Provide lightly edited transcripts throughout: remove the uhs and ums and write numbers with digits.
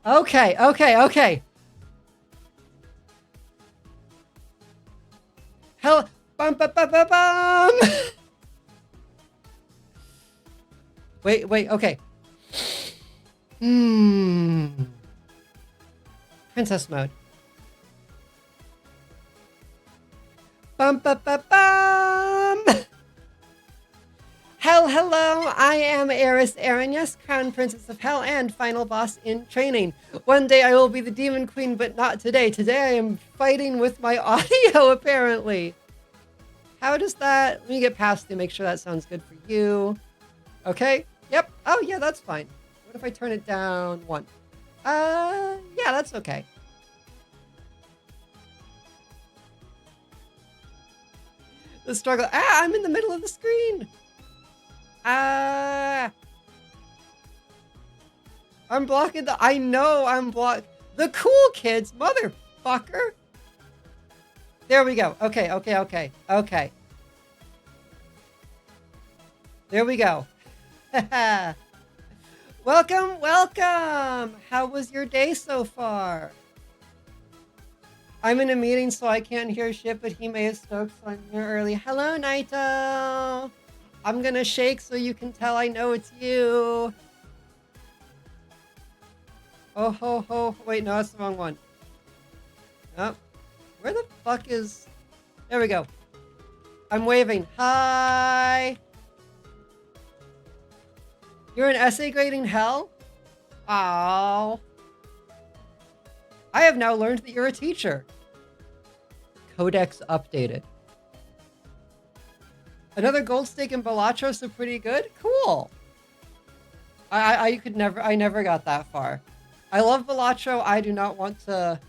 Okay, okay, okay. Hell, bum, bum, bum, bum, bum. Wait, okay. Princess mode. Bum, bum, bum, bum. Hello, I am Eris Erin, yes, Crown Princess of Hell and final boss in training. One day I will be the Demon Queen, but not today. Today I am fighting with my audio, apparently. How does that... Let me get past to make sure that sounds good for you. Okay, yep. Oh, yeah, that's fine. What if I turn it down 1? Yeah, that's okay. The struggle... I'm in the middle of the screen! I'm blocking the... I know I'm the cool kids, motherfucker! There we go. Okay. There we go. Welcome! How was your day so far? I'm in a meeting, so I can't hear shit, but he may have stoked, so I'm here early. Hello, Naito! I'm gonna shake so you can tell I know it's you. Oh ho ho. Wait, no, that's the wrong one. Oh. Where the fuck is... There we go. I'm waving. Hi! You're in essay grading hell? Aww. I have now learned that you're a teacher. Codex updated. Another gold stake in Balatro, so pretty good? Cool. I never got that far. I love Balatro. I do not want to...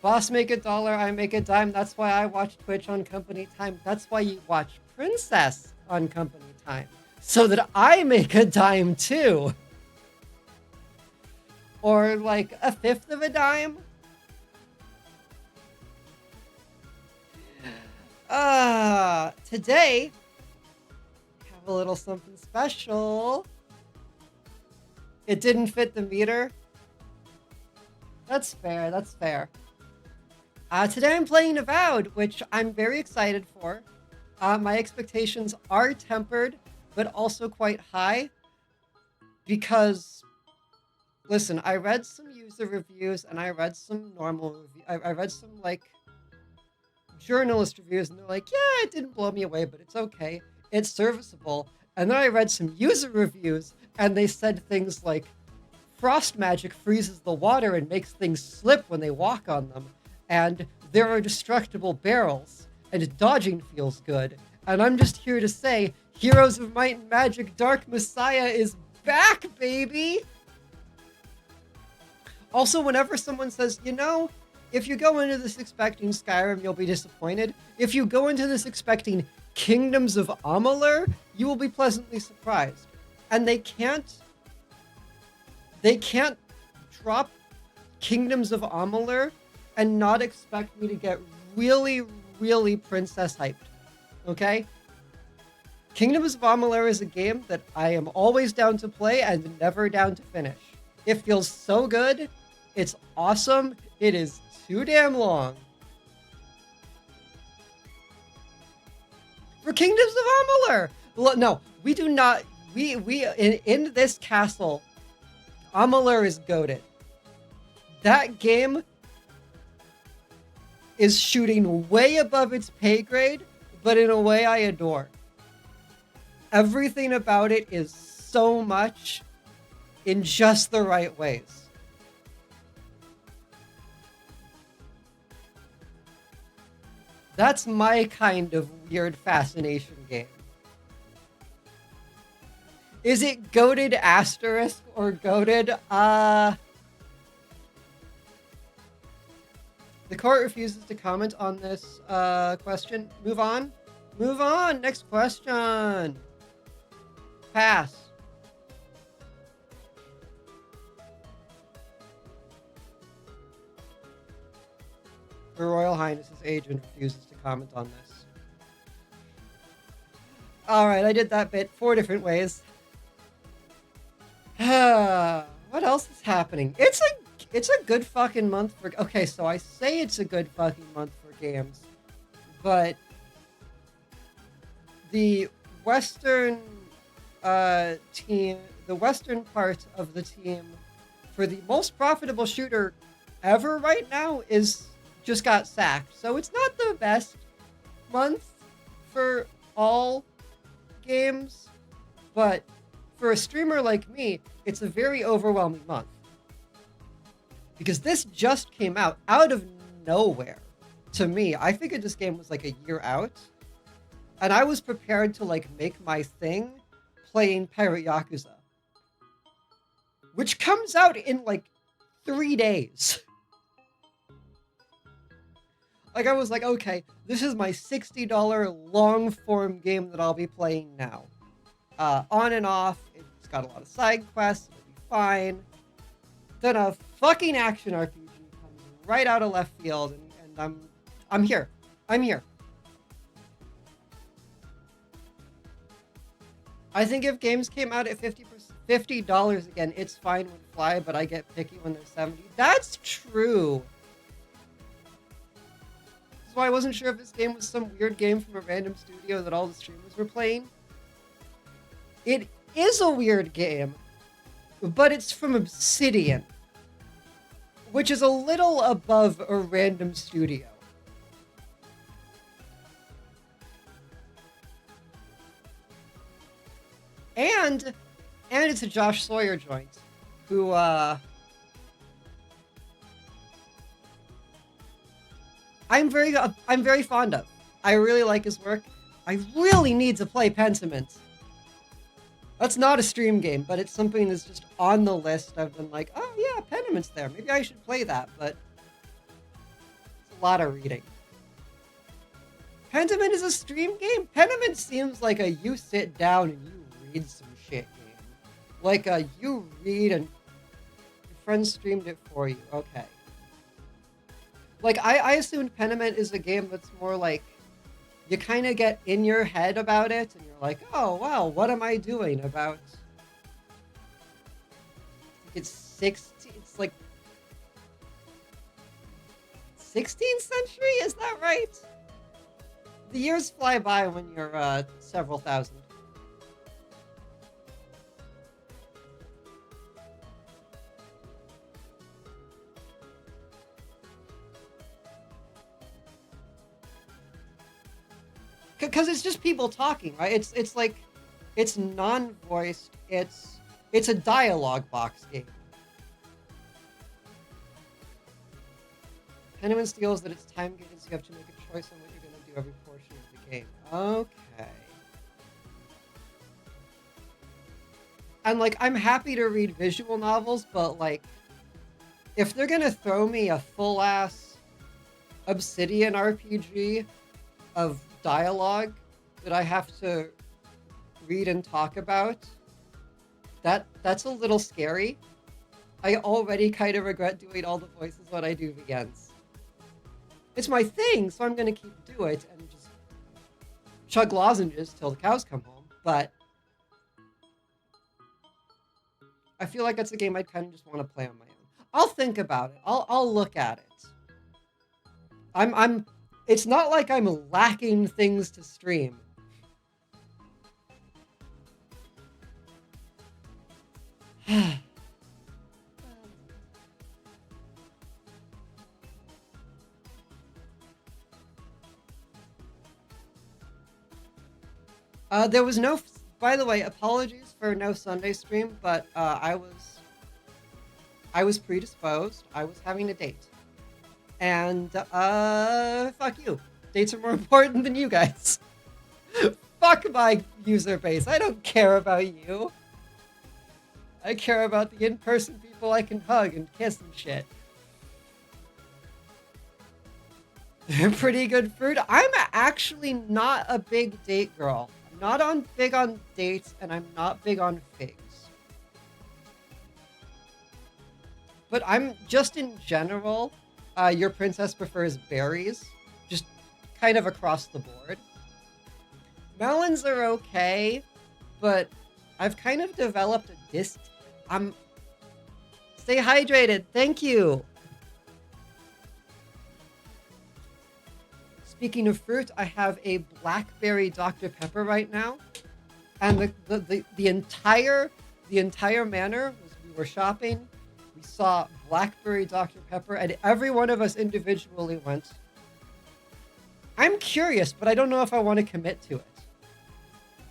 Boss make $1, I make a dime. That's why I watch Twitch on company time. That's why you watch Princess on company time. So that I make a dime too. Or like 1/5 of a dime. Today, I have a little something special. It didn't fit the meter. That's fair, that's fair. Today I'm playing Avowed, which I'm very excited for. My expectations are tempered, but also quite high. Because, listen, I read some user reviews and I read some normal reviews. I read some, like, journalist reviews, and they're like, yeah, it didn't blow me away, but it's okay. It's serviceable. And then I read some user reviews, and they said things like, frost magic freezes the water and makes things slip when they walk on them. And there are destructible barrels, and dodging feels good. And I'm just here to say, Heroes of Might and Magic Dark Messiah is back, baby! Also, whenever someone says, you know, if you go into this expecting Skyrim, you'll be disappointed. If you go into this expecting Kingdoms of Amalur, you will be pleasantly surprised. And they can't drop Kingdoms of Amalur and not expect me to get really, really princess hyped. Okay? Kingdoms of Amalur is a game that I am always down to play and never down to finish. It feels so good. It's awesome. It is too damn long. For Kingdoms of Amalur! No, we do not... In this castle, Amalur is goated. That game is shooting way above its pay grade, but in a way I adore. Everything about it is so much in just the right ways. That's my kind of weird fascination game. Is it goated asterisk or goated? The court refuses to comment on this question. Move on. Move on. Next question. Pass. Her Royal Highness's agent refuses to comment on this. Alright, I did that bit 4 different ways. What else is happening? It's a good fucking month for. Okay, so I say it's a good fucking month for games, but the Western team, the Western part of the team for the most profitable shooter ever right now is just got sacked. So it's not the best month for all games, but for a streamer like me, it's a very overwhelming month. Because this just came out of nowhere to me. I figured this game was like a year out. And I was prepared to like make my thing playing Pirate Yakuza. Which comes out in like 3 days. Like I was like, okay, this is my $60 long form game that I'll be playing now. On and off, it's got a lot of side quests, it'll be fine. Then a fucking action RPG comes right out of left field, and I'm here. I'm here. I think if games came out at $50 again, it's fine would fly, but I get picky when they're 70. That's true. That's why I wasn't sure if this game was some weird game from a random studio that all the streamers were playing. It is a weird game, but it's from Obsidian, which is a little above a random studio. And it's a Josh Sawyer joint, who I'm very fond of. I really like his work. I really need to play Pentiment. That's not a stream game, but it's something that's just on the list. I've been like, oh yeah, Pentiment's there. Maybe I should play that, but it's a lot of reading. Pentiment is a stream game? Pentiment seems like a you sit down and you read some shit game. Like a you read and your friend streamed it for you. Okay. Like, I assumed Pentiment is a game that's more like, you kind of get in your head about it, and you're like, oh, wow, what am I doing about... It's like... 16th century? Is that right? The years fly by when you're, several thousand. Because it's just people talking, right? It's like, it's non-voiced. It's a dialogue box game. Pentiment steals that it's time gated, so you have to make a choice on what you're going to do every portion of the game. Okay. And like, I'm happy to read visual novels, but like, if they're going to throw me a full-ass Obsidian RPG of dialogue that I have to read and talk about, that's a little scary. I already kind of regret doing all the voices when I do VNs. It's my thing, so I'm gonna keep doing it and just chug lozenges till the cows come home, but I feel like that's a game I'd kind of just want to play on my own. I'll think about it. I'll look at it. It's not like I'm lacking things to stream. There was no... By the way, apologies for no Sunday stream, but I was predisposed. I was having a date. And, fuck you. Dates are more important than you guys. Fuck my user base. I don't care about you. I care about the in-person people I can hug and kiss and shit. Pretty good fruit. I'm actually not a big date girl. I'm not big on dates, and I'm not big on figs. But I'm just in general... your princess prefers berries, just kind of across the board. Melons are okay, but I've kind of developed a Stay hydrated. Thank you. Speaking of fruit, I have a blackberry Dr. Pepper right now. And the entire manor was, we were shopping. We saw blackberry Dr. Pepper, and every one of us individually went, I'm curious, but I don't know if I want to commit to it.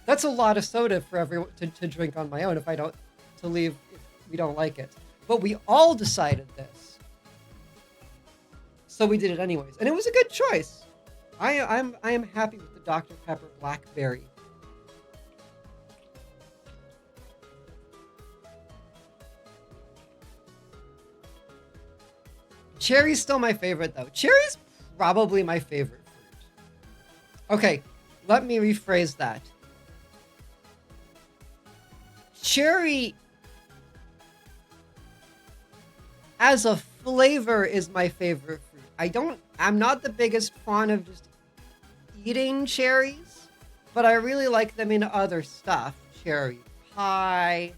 That's a lot of soda for everyone to drink on my own if leave if we don't like it. But we all decided this. So we did it anyways. And it was a good choice. I am happy with the Dr. Pepper Blackberry. Cherry's still my favorite though. Cherry's probably my favorite fruit. Okay, let me rephrase that. Cherry as a flavor is my favorite fruit. I'm not the biggest fan of just eating cherries, but I really like them in other stuff. Cherry pie,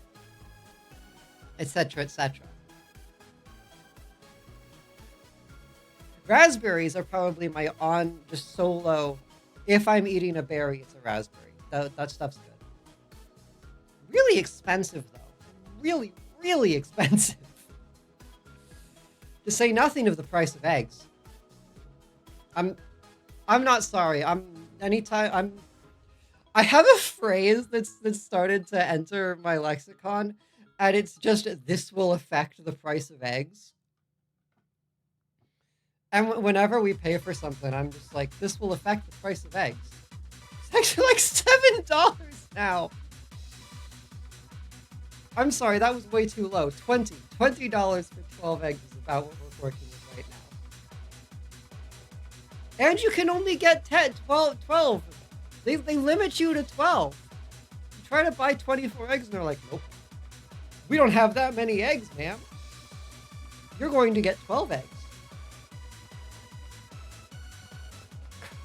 etc., etc. Raspberries are probably my just solo. If I'm eating a berry, it's a raspberry. That stuff's good. Really expensive though. Really, really expensive. To say nothing of the price of eggs. I'm not sorry. I have a phrase that's started to enter my lexicon, and it's just this will affect the price of eggs. And whenever we pay for something, I'm just like, this will affect the price of eggs. It's actually like $7 now. I'm sorry, that was way too low. $20 for 12 eggs is about what we're working with right now. And you can only get 12. They limit you to 12. You try to buy 24 eggs and they're like, nope. We don't have that many eggs, ma'am. You're going to get 12 eggs.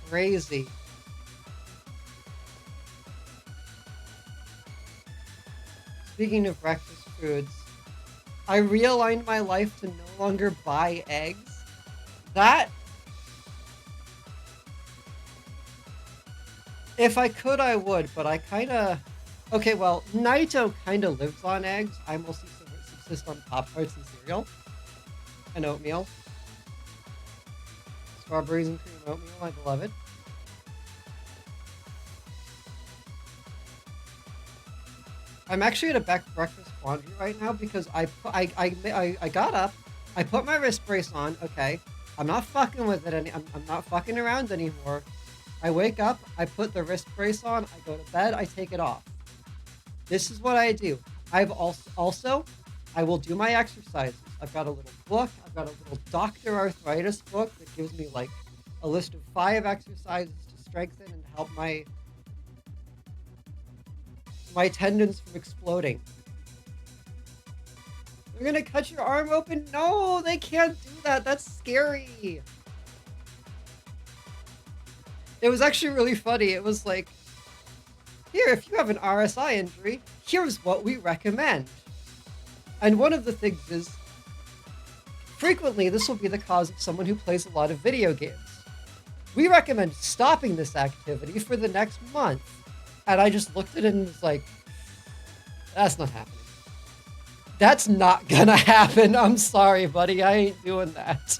Crazy. Speaking of breakfast foods, I realigned my life to no longer buy eggs. That, if I could, I would, but I kind of... Okay, well, Naito kind of lives on eggs. I mostly subsist on Pop-Tarts and cereal. And oatmeal. Strawberries and cream oatmeal, I love it. I'm actually at a breakfast quandary right now because I got up, I put my wrist brace on, okay, I'm not fucking with it I'm not fucking around anymore. I wake up, I put the wrist brace on, I go to bed, I take it off. This is what I do. I've also I will do my exercises. I've got a little book, I've got a little Dr. Arthritis book that gives me like a list of 5 exercises to strengthen and help my tendons from exploding. They're gonna cut your arm open? No, they can't do that. That's scary. It was actually really funny. It was like, here, if you have an RSI injury, here's what we recommend. And one of the things is, frequently this will be the cause of someone who plays a lot of video games. We recommend stopping this activity for the next month. And I just looked at it and was like, that's not happening. That's not gonna happen. I'm sorry, buddy. I ain't doing that.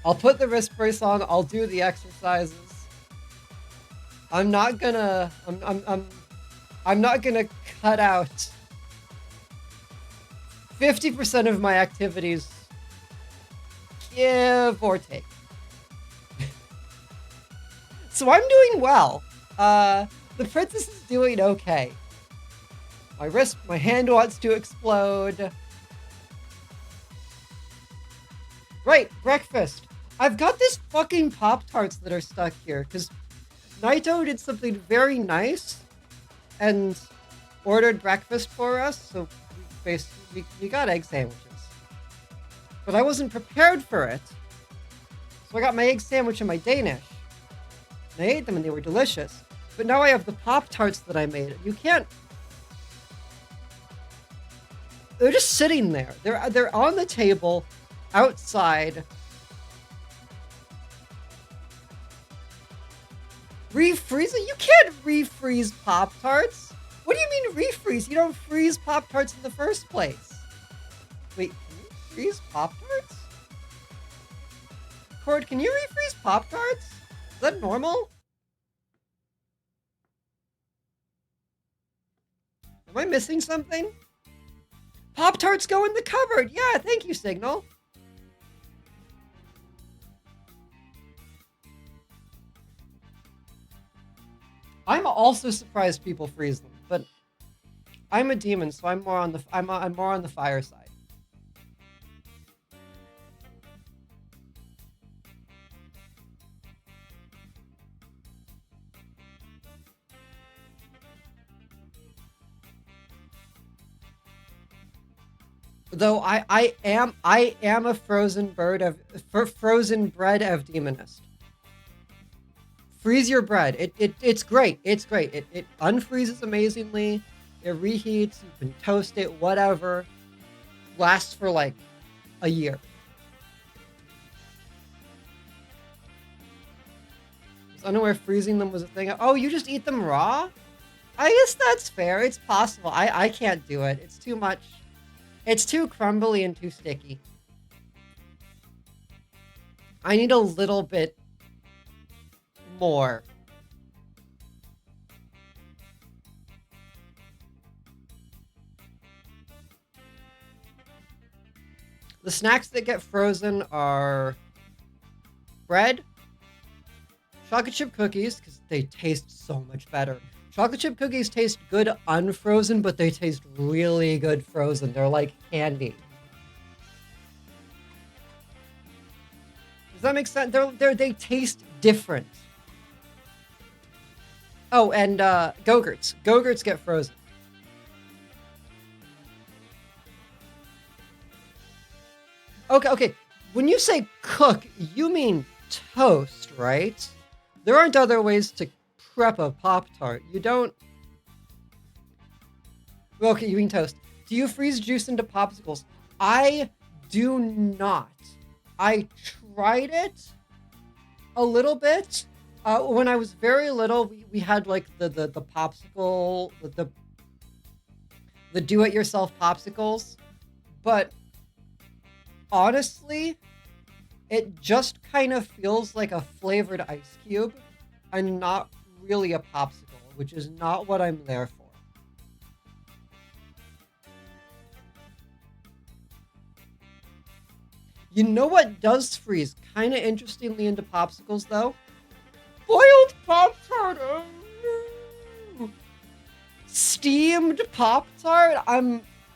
I'll put the wrist brace on. I'll do the exercises. I'm not gonna cut out 50% of my activities, give or take. So I'm doing well. The princess is doing okay. My hand wants to explode. Right, breakfast. I've got this fucking Pop-Tarts that are stuck here, because Naito did something very nice and ordered breakfast for us, so we got egg sandwiches. But I wasn't prepared for it. So I got my egg sandwich and my Danish. And I ate them and they were delicious. But now I have the Pop-Tarts that I made. You can't... They're just sitting there. They're on the table, outside. Refreeze it? You can't refreeze Pop-Tarts. What do you mean refreeze? You don't freeze Pop-Tarts in the first place. Wait, can you freeze Pop-Tarts? Cord, can you refreeze Pop-Tarts? Is that normal? Am I missing something? Pop-Tarts go in the cupboard! Yeah, thank you, Signal. I'm also surprised people freeze them, but I'm a demon, so I'm more on the fire side. Though I am a frozen bread of demonist. Freeze your bread. It's great. It's great. It unfreezes amazingly. It reheats. You can toast it. Whatever. Lasts for like a year. I was unaware freezing them was a thing. Oh, you just eat them raw? I guess that's fair. It's possible. I can't do it. It's too much. It's too crumbly and too sticky. I need a little bit more. The snacks that get frozen are bread, chocolate chip cookies, because they taste so much better. Chocolate chip cookies taste good unfrozen, but they taste really good frozen. They're like candy. Does that make sense? They taste different. Oh, and Go-Gurts. Go-Gurts get frozen. Okay. When you say cook, you mean toast, right? There aren't other ways to prep a Pop-Tart. You don't... Okay, you mean toast. Do you freeze juice into popsicles? I do not. I tried it a little bit. When I was very little, we had like the popsicle, the do-it-yourself popsicles. But honestly, it just kind of feels like a flavored ice cube and not really a popsicle, which is not what I'm there for. You know what does freeze kind of interestingly into popsicles, though? Boiled Pop-Tart! Oh, no. Steamed Pop-Tart?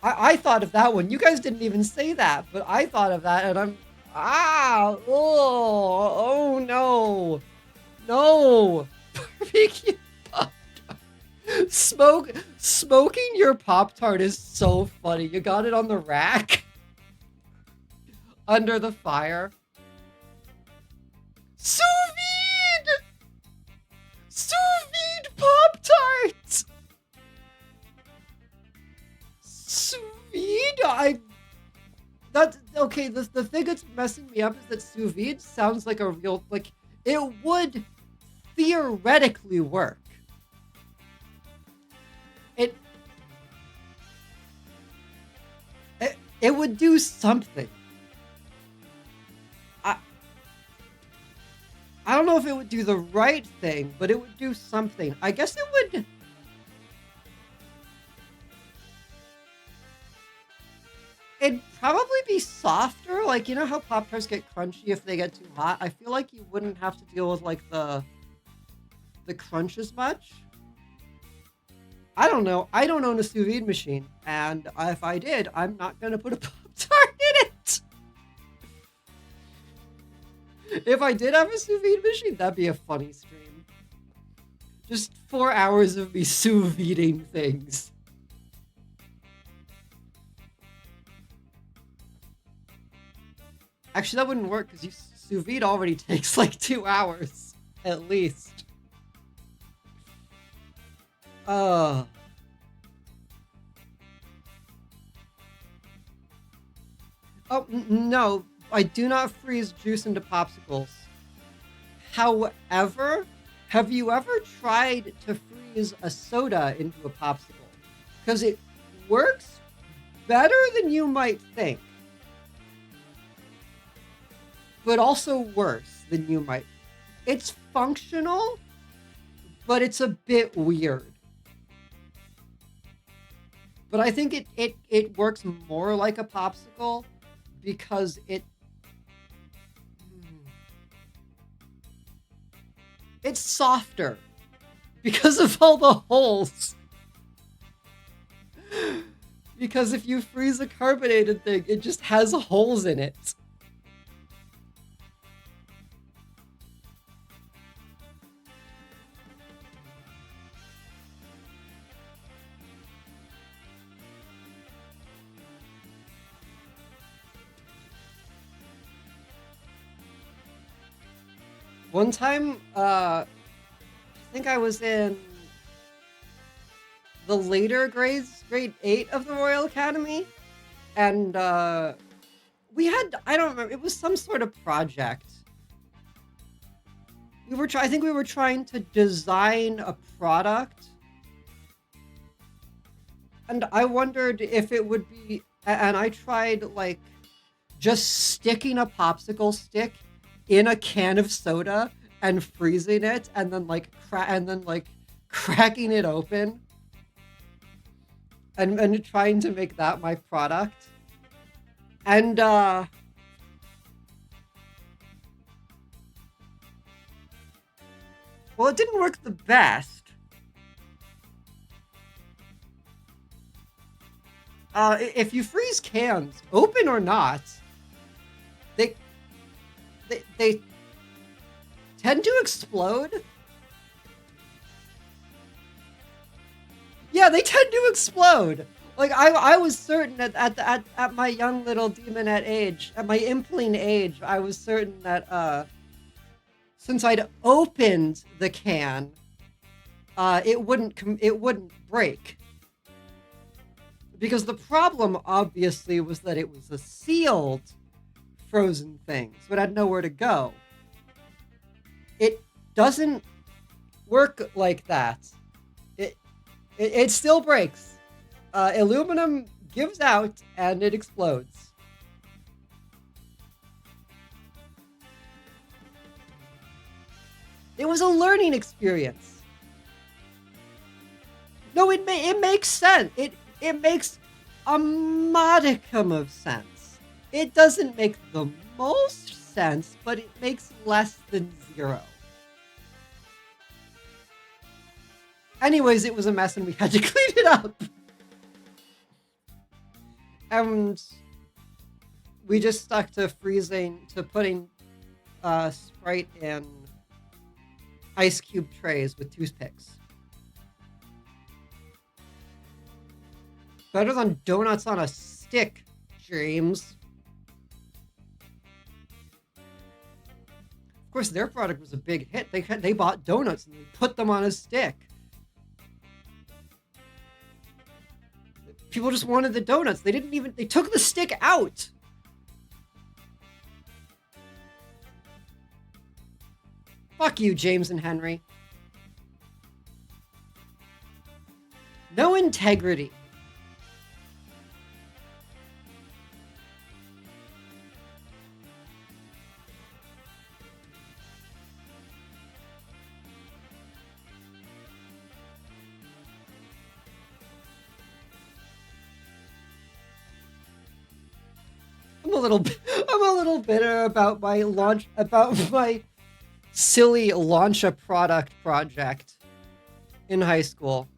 I thought of that one. You guys didn't even say that, but I thought of that, and I'm... Oh no. No! Barbecue Pop-Tart. Smoking your Pop-Tart is so funny. You got it on the rack? Under the fire. Sous vide! Sous vide Pop-Tarts! Sous vide? That's okay. The thing that's messing me up is that sous vide sounds like a real, like, it would theoretically work. It would do something. I don't know if it would do the right thing, but it would do something. I guess it would... It'd probably be softer. Like, you know how Pop-Tarts get crunchy if they get too hot? I feel like you wouldn't have to deal with, like, the crunch as much. I don't know. I don't own a sous vide machine. And if I did, I'm not going to put a Pop-Tart in it. If I did have a sous vide machine, that'd be a funny stream. Just 4 hours of me sous videing things. Actually, that wouldn't work because sous vide already takes like 2 hours at least. Uh, no, I do not freeze juice into popsicles. However, have you ever tried to freeze a soda into a popsicle? Because it works better than you might think, but also worse than you might. It's functional, but it's a bit weird. But I think it works more like a popsicle because it's softer because of all the holes. Because if you freeze a carbonated thing, it just has holes in it. One time, I think I was in the later grades, grade 8 of the Royal Academy, and we had, I don't remember, it was some sort of project. I think we were trying to design a product, and I wondered if it would be, and I tried like just sticking a popsicle stick in a can of soda and freezing it, and then cracking it open, and trying to make that my product. And well, it didn't work the best. If you freeze cans, open or not, they they tend to explode. Yeah, they tend to explode. Like I was certain at my young little demonette age, at my impling age, I was certain that since I'd opened the can, it wouldn't break. Because the problem obviously was that it was a sealed frozen thing, so it had nowhere to go. It doesn't work like that. It still breaks. Aluminum gives out and it explodes. It was a learning experience. No, it makes sense. It makes a modicum of sense. It doesn't make the most sense, but it makes less than zero. Anyways, it was a mess and we had to clean it up. And we just stuck to putting Sprite in ice cube trays with toothpicks. Better than donuts on a stick, James. Of course, their product was a big hit. They bought donuts and they put them on a stick. People just wanted the donuts. They took the stick out. Fuck you, James and Henry. No integrity. I'm a little bitter about my silly launch a product project in high school.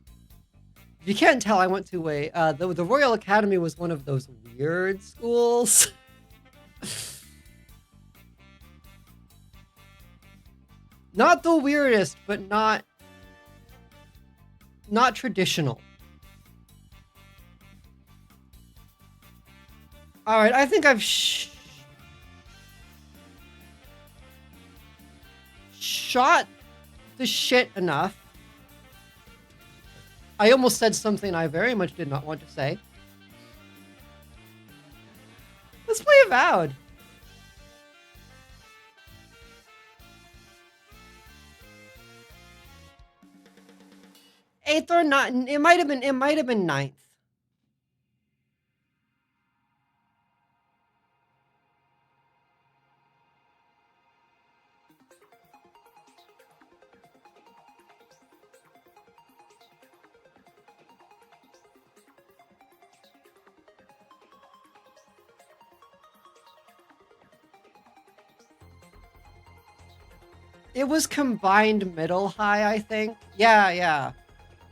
If you can't tell, I went to the Royal Academy was one of those weird schools. Not the weirdest, but not traditional. All right, I think I've shot the shit enough. I almost said something I very much did not want to say. Let's play Avowed. Eighth or not? It might have been. It might have been ninth. It was combined middle high, I think. Yeah, yeah.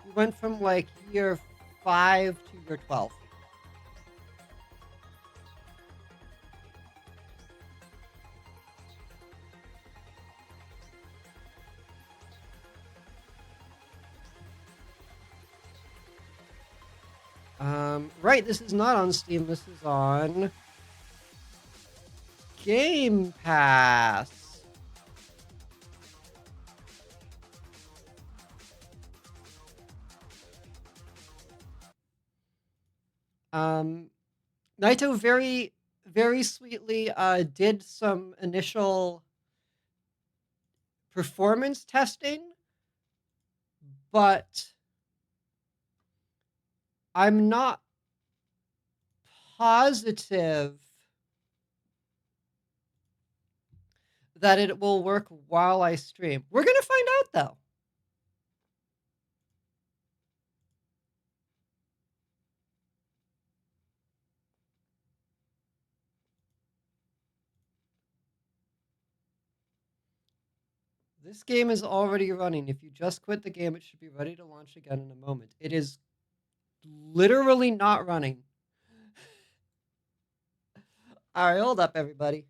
We went from like year 5 to year 12. Right, this is not on Steam. This is on Game Pass. Naito very, very sweetly did some initial performance testing, but I'm not positive that it will work while I stream. We're gonna find out though. This game is already running. If you just quit the game, it should be ready to launch again in a moment. It is literally not running. All right, hold up, everybody.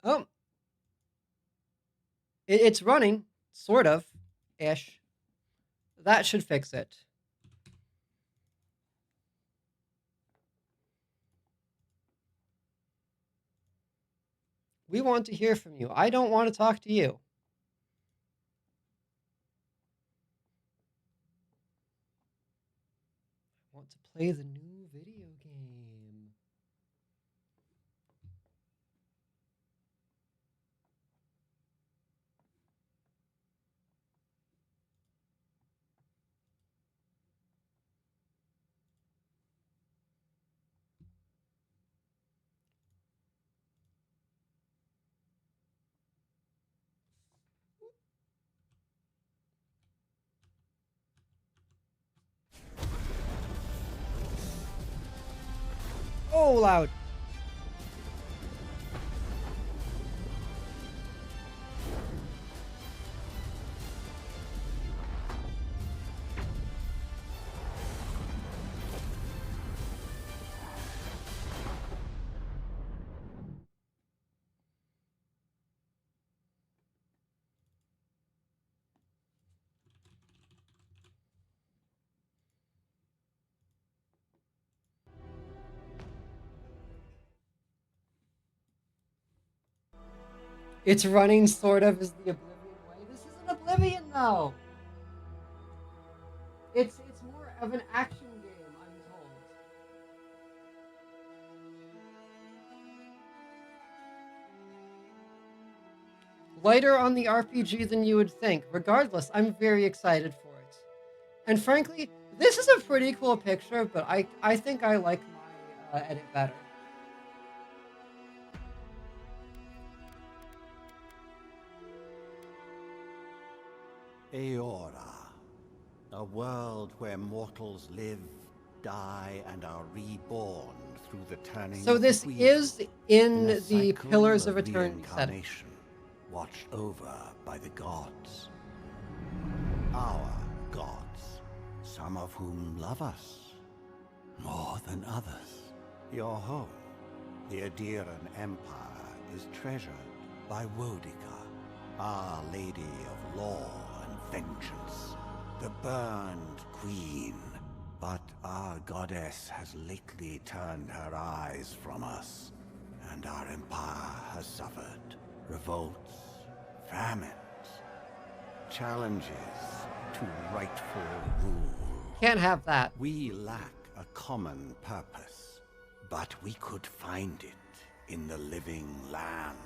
Oh, it's running, sort of, ish. That should fix it. We want to hear from you. I don't want to talk to you. I want to play the new video game. Oh, loud. It's running sort of as the Oblivion way. This isn't Oblivion though. It's more of an action game, I'm told. Lighter on the RPG than you would think. Regardless, I'm very excited for it. And frankly, this is a pretty cool picture, but I think I like my edit better. Eora, a world where mortals live, die, and are reborn through the turning So of the this wheel, is in a the cycle Pillars of Eternity setting. reincarnation, watched over by the gods. Our gods, some of whom love us more than others. Your home The Adiran Empire is treasured by Wodica, Our Lady of Law and Vengeance, the Burned Queen. But our goddess has lately turned her eyes from us, and our empire has suffered revolts, famines, challenges to rightful rule. Can't have that. We lack a common purpose, but we could find it in the Living Lands,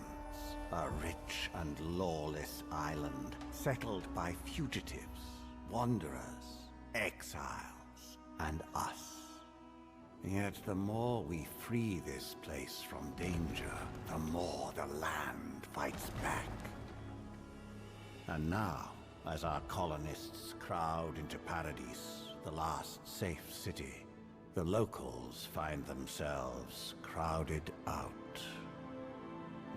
a rich and lawless island settled by fugitives, wanderers, exiles, and us. Yet the more we free this place from danger, the more the land fights back. And now, as our colonists crowd into Paradise, the last safe city, the locals find themselves crowded out.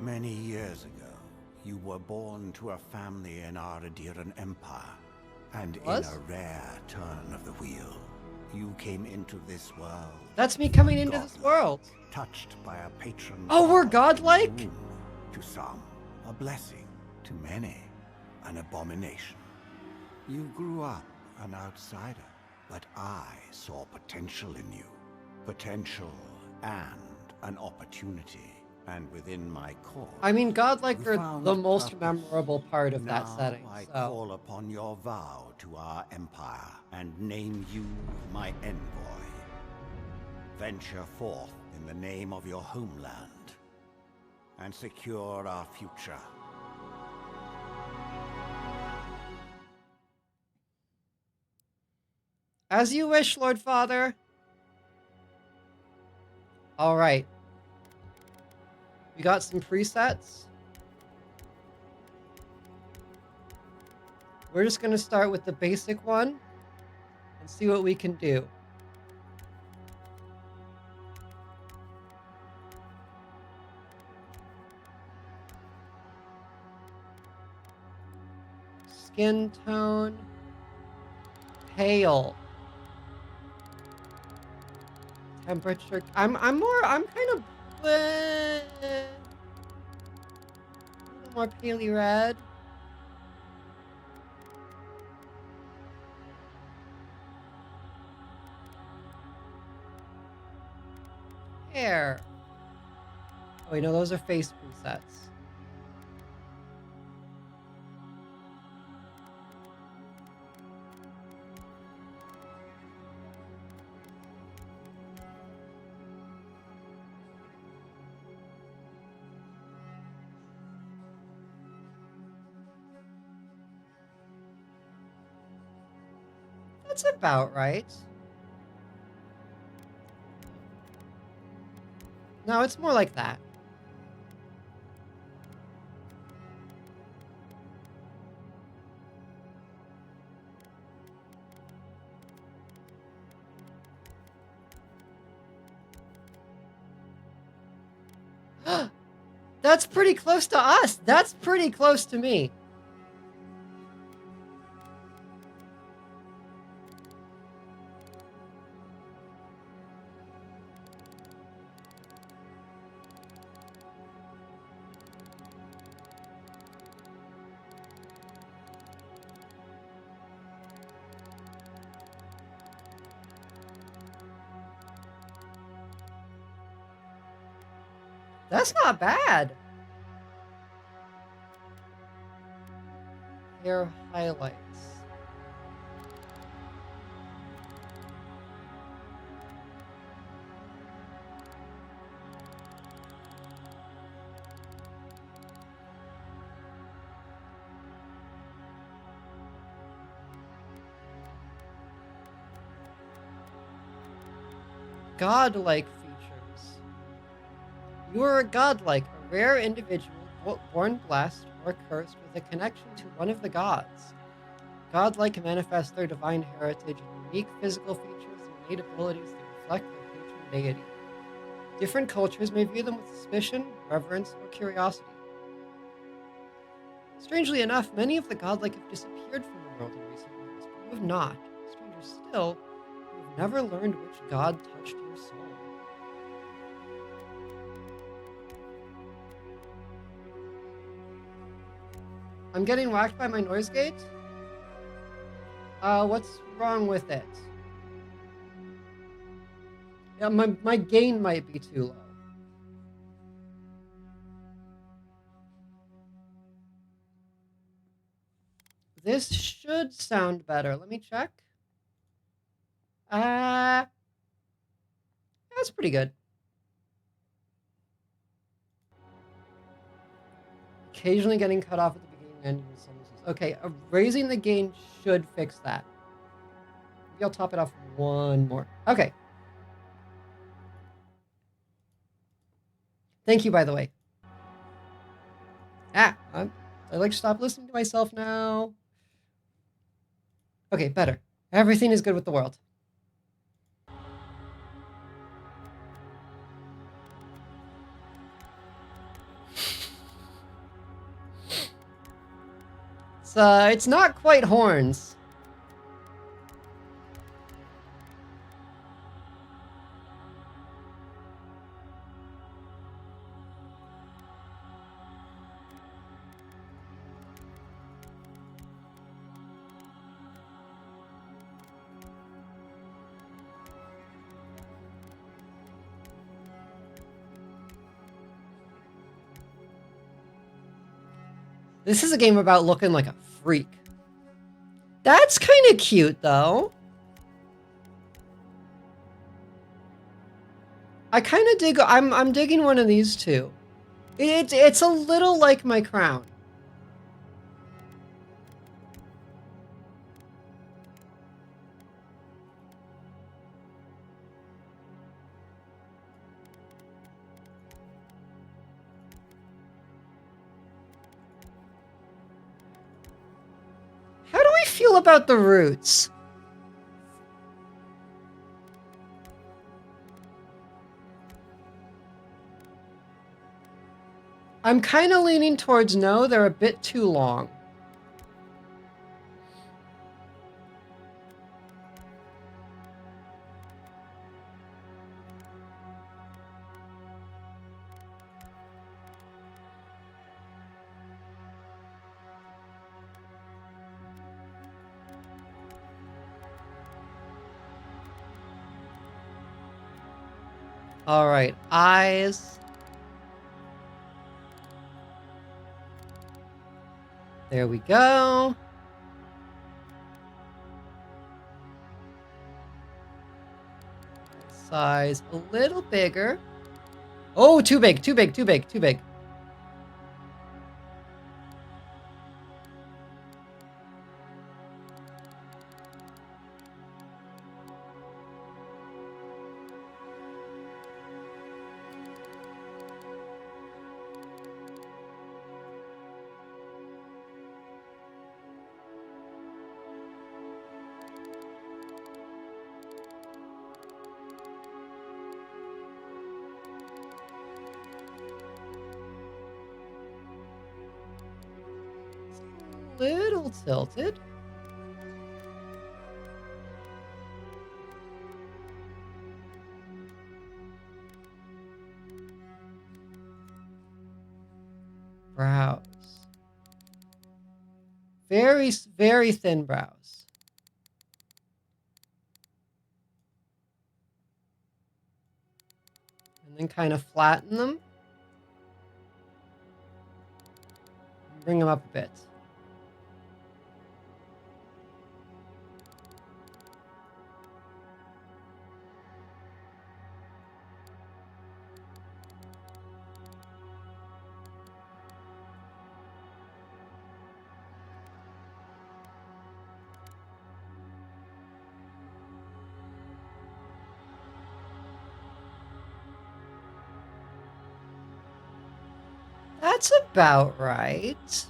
Many years ago, you were born to a family in our Adiran Empire, and in a rare turn of the wheel, you came into this world. That's me coming into this world. Touched by a patron. Oh, we're godlike? To some, a blessing. To many, an abomination. You grew up an outsider, but I saw potential in you. Potential and an opportunity. And within my core, I mean, godlike we are found the most purpose. memorable part of that Now setting. I So call upon your vow to our empire and name you my envoy. Venture forth in the name of your homeland and secure our future. as you wish, Lord Father. All right. We got some presets. We're just going to start with the basic one and see what we can do. Skin tone. Pale. Temperature. I'm kind of a little more paley red. Hair. Oh wait, no, those are face presets. That's about right. No, it's more like that. That's pretty close to us. That's pretty close to me. That's not bad. Hair highlights. Godlike features. You are a godlike, a rare individual born blessed or cursed with a connection to one of the gods. Godlike manifest their divine heritage in unique physical features and innate abilities that reflect their patron deity. Different cultures may view them with suspicion, reverence, or curiosity. Strangely enough, many of the godlike have disappeared from the world in recent years, but you have not. Stranger still, you have never learned which god touched your soul. I'm getting whacked by my noise gate? What's wrong with it? Yeah, my gain might be too low. This should sound better. Let me check. That's pretty good. Occasionally getting cut off at the beginning and ending of sentences. Okay, raising the gain should fix that. Maybe I'll top it off one more. Okay. Thank you, by the way. I like stop listening to myself now. Okay, better. Everything is good with the world. It's not quite horns. This is a game about looking like a freak. That's kind of cute, though. I kind of dig. I'm digging one of these too. It's a little like my crown. How do I feel about the roots? I'm kind of leaning towards no, they're a bit too long. All right, eyes. There we go. Size a little bigger. Oh, too big, too big, too big, too big. Little tilted. Brows. Very, very thin brows. And then kind of flatten them. Bring them up a bit. That's about right.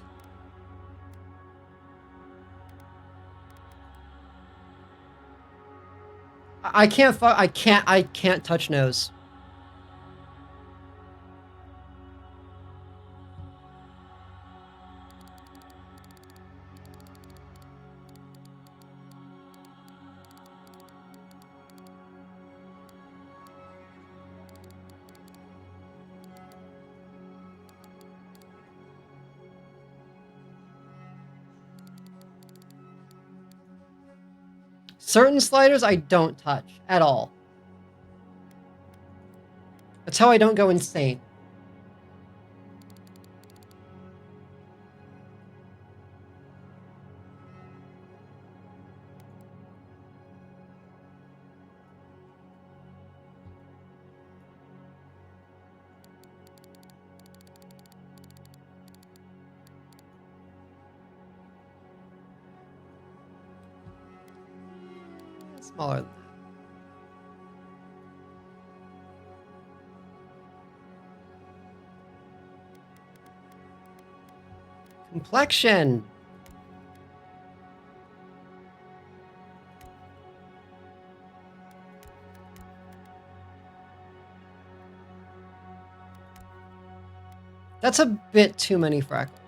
I can't touch nose. Certain sliders I don't touch at all. That's how I don't go insane. Smaller than that. Complexion. That's a bit too many freckles.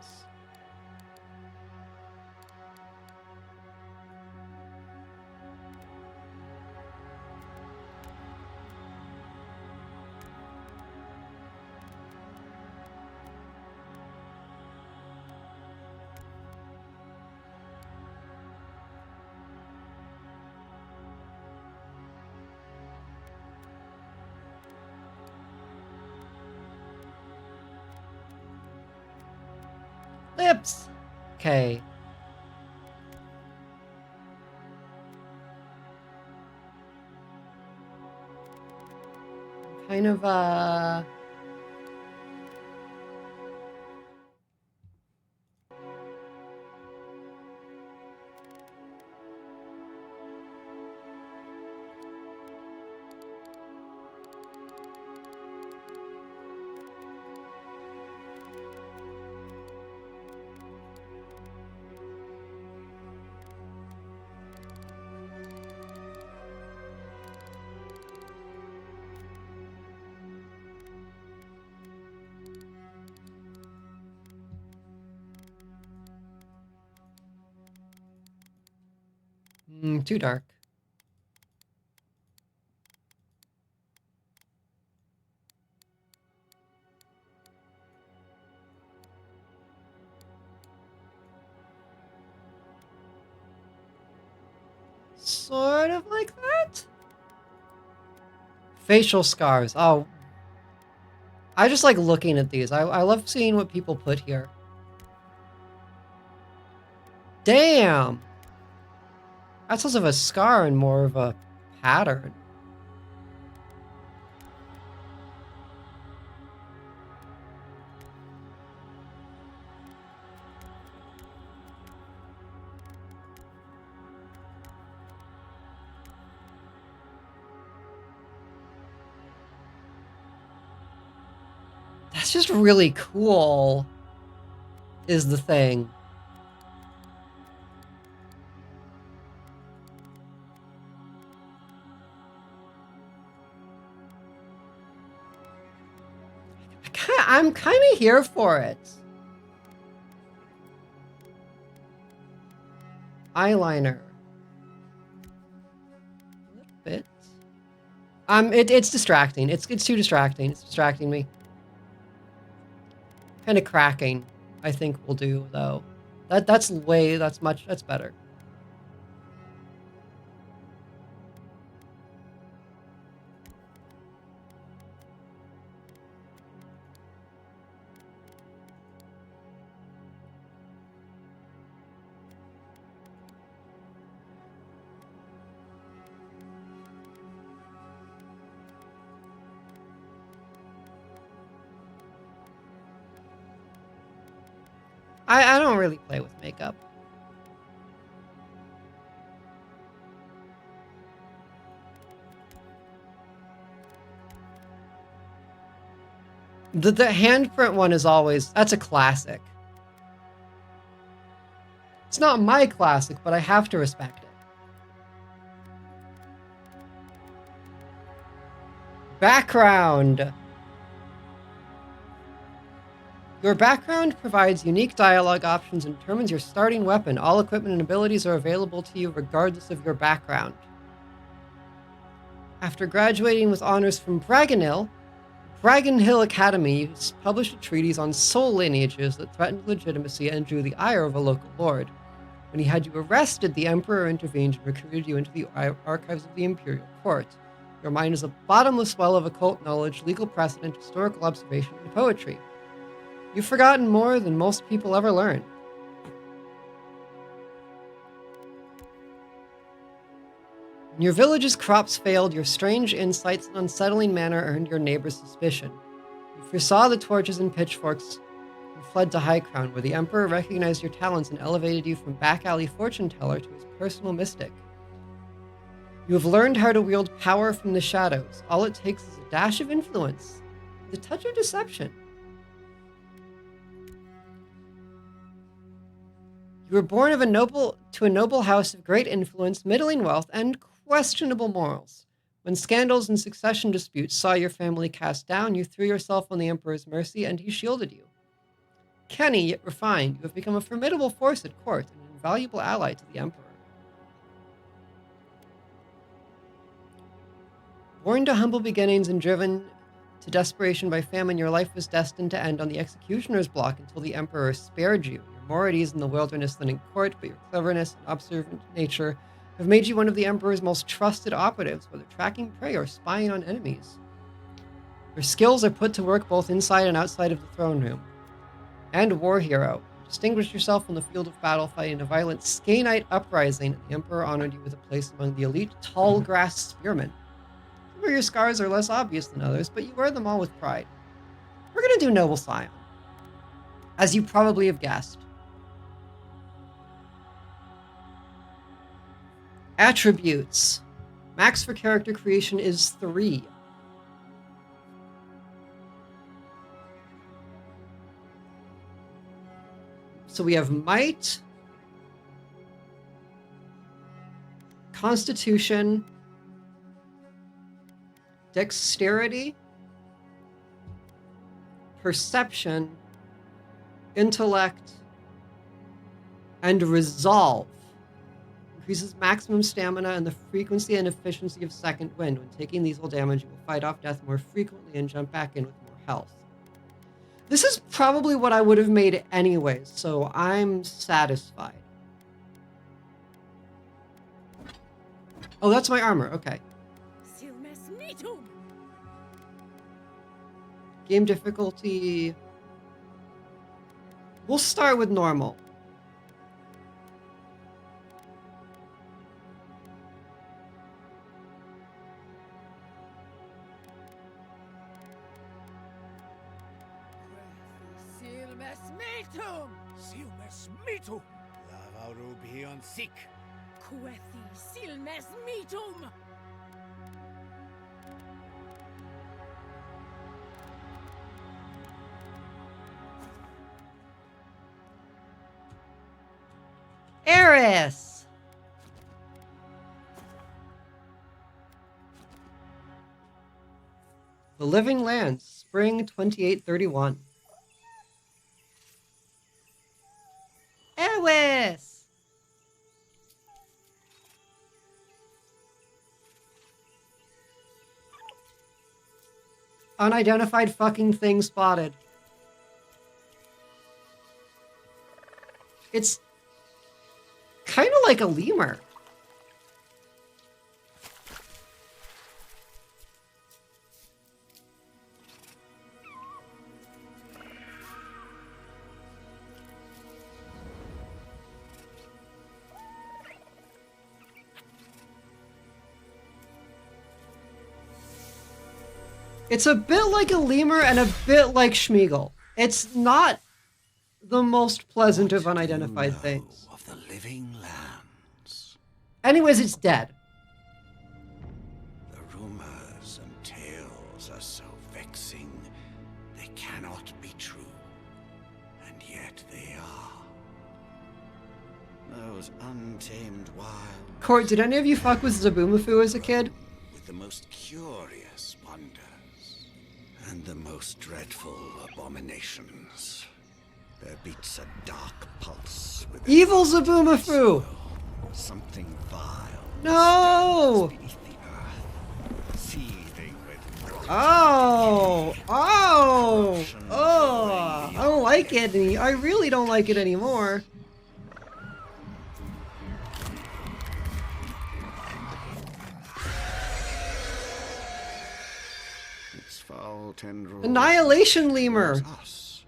Lips. Okay. Kind of, too dark. Sort of like that. Facial scars. Oh. I just like looking at these. I love seeing what people put here. Damn. That's less of a scar and more of a pattern. That's just really cool, is the thing. I'm kind of here for it. Eyeliner. A little bit. It's distracting. It's too distracting. It's distracting me. Kind of cracking, I think will do though. That's better. I don't really play with makeup. The handprint one is always, that's a classic. It's not my classic, but I have to respect it. Background. Your background provides unique dialogue options and determines your starting weapon. All equipment and abilities are available to you regardless of your background. After graduating with honors from Bragan Hill Academy published a treatise on soul lineages that threatened legitimacy and drew the ire of a local lord. When he had you arrested, the Emperor intervened and recruited you into the archives of the Imperial Court. Your mind is a bottomless well of occult knowledge, legal precedent, historical observation, and poetry. You've forgotten more than most people ever learn. When your village's crops failed, your strange insights and unsettling manner earned your neighbors' suspicion. You foresaw the torches and pitchforks and fled to High Crown, where the Emperor recognized your talents and elevated you from back alley fortune teller to his personal mystic. You have learned how to wield power from the shadows. All it takes is a dash of influence, with a touch of deception. You were born to a noble house of great influence, middling wealth, and questionable morals. When scandals and succession disputes saw your family cast down, you threw yourself on the Emperor's mercy, and he shielded you. Canny yet refined, you have become a formidable force at court and an invaluable ally to the Emperor. Born to humble beginnings and driven to desperation by famine, your life was destined to end on the executioner's block until the Emperor spared you. You're more at ease in the wilderness than in court, but your cleverness and observant nature have made you one of the Emperor's most trusted operatives, whether tracking prey or spying on enemies. Your skills are put to work both inside and outside of the throne room. And war hero, you distinguished yourself on the field of battle fighting a violent Skainite uprising, and the Emperor honored you with a place among the elite tall grass spearmen. Some of your scars are less obvious than others, but you wear them all with pride. We're going to do Noble Scion, as you probably have guessed. Attributes. Max for character creation is 3. So we have might, constitution, dexterity, perception, intellect, and resolve. Increases maximum stamina and the frequency and efficiency of second wind. When taking lethal damage, you will fight off death more frequently and jump back in with more health. This is probably what I would have made anyways, so I'm satisfied. Oh, that's my armor. Okay. Game difficulty. We'll start with normal. Silmes mitu! Lavarubion sic! Quethi silmes mitum! Eris! The Living Lands, Spring 2831. Eris! Unidentified fucking thing spotted. It's kind of like a lemur. It's a bit like a lemur and a bit like Schmeagol. It's not the most pleasant of unidentified things. Of the living lands. Anyways, it's dead. The rumors and tales are so vexing. They cannot be true. And yet they are. Those untamed wild. Court, did any of you fuck with Zabumafu as a kid? With the most curious wonders. And the most dreadful abominations. There beats a dark pulse with Evil Zabumafu! something vile. No! stirs beneath the earth, seething with Oh! Oh! Oh! I don't like it I really don't like it anymore. tendrils Annihilation lemur. towards us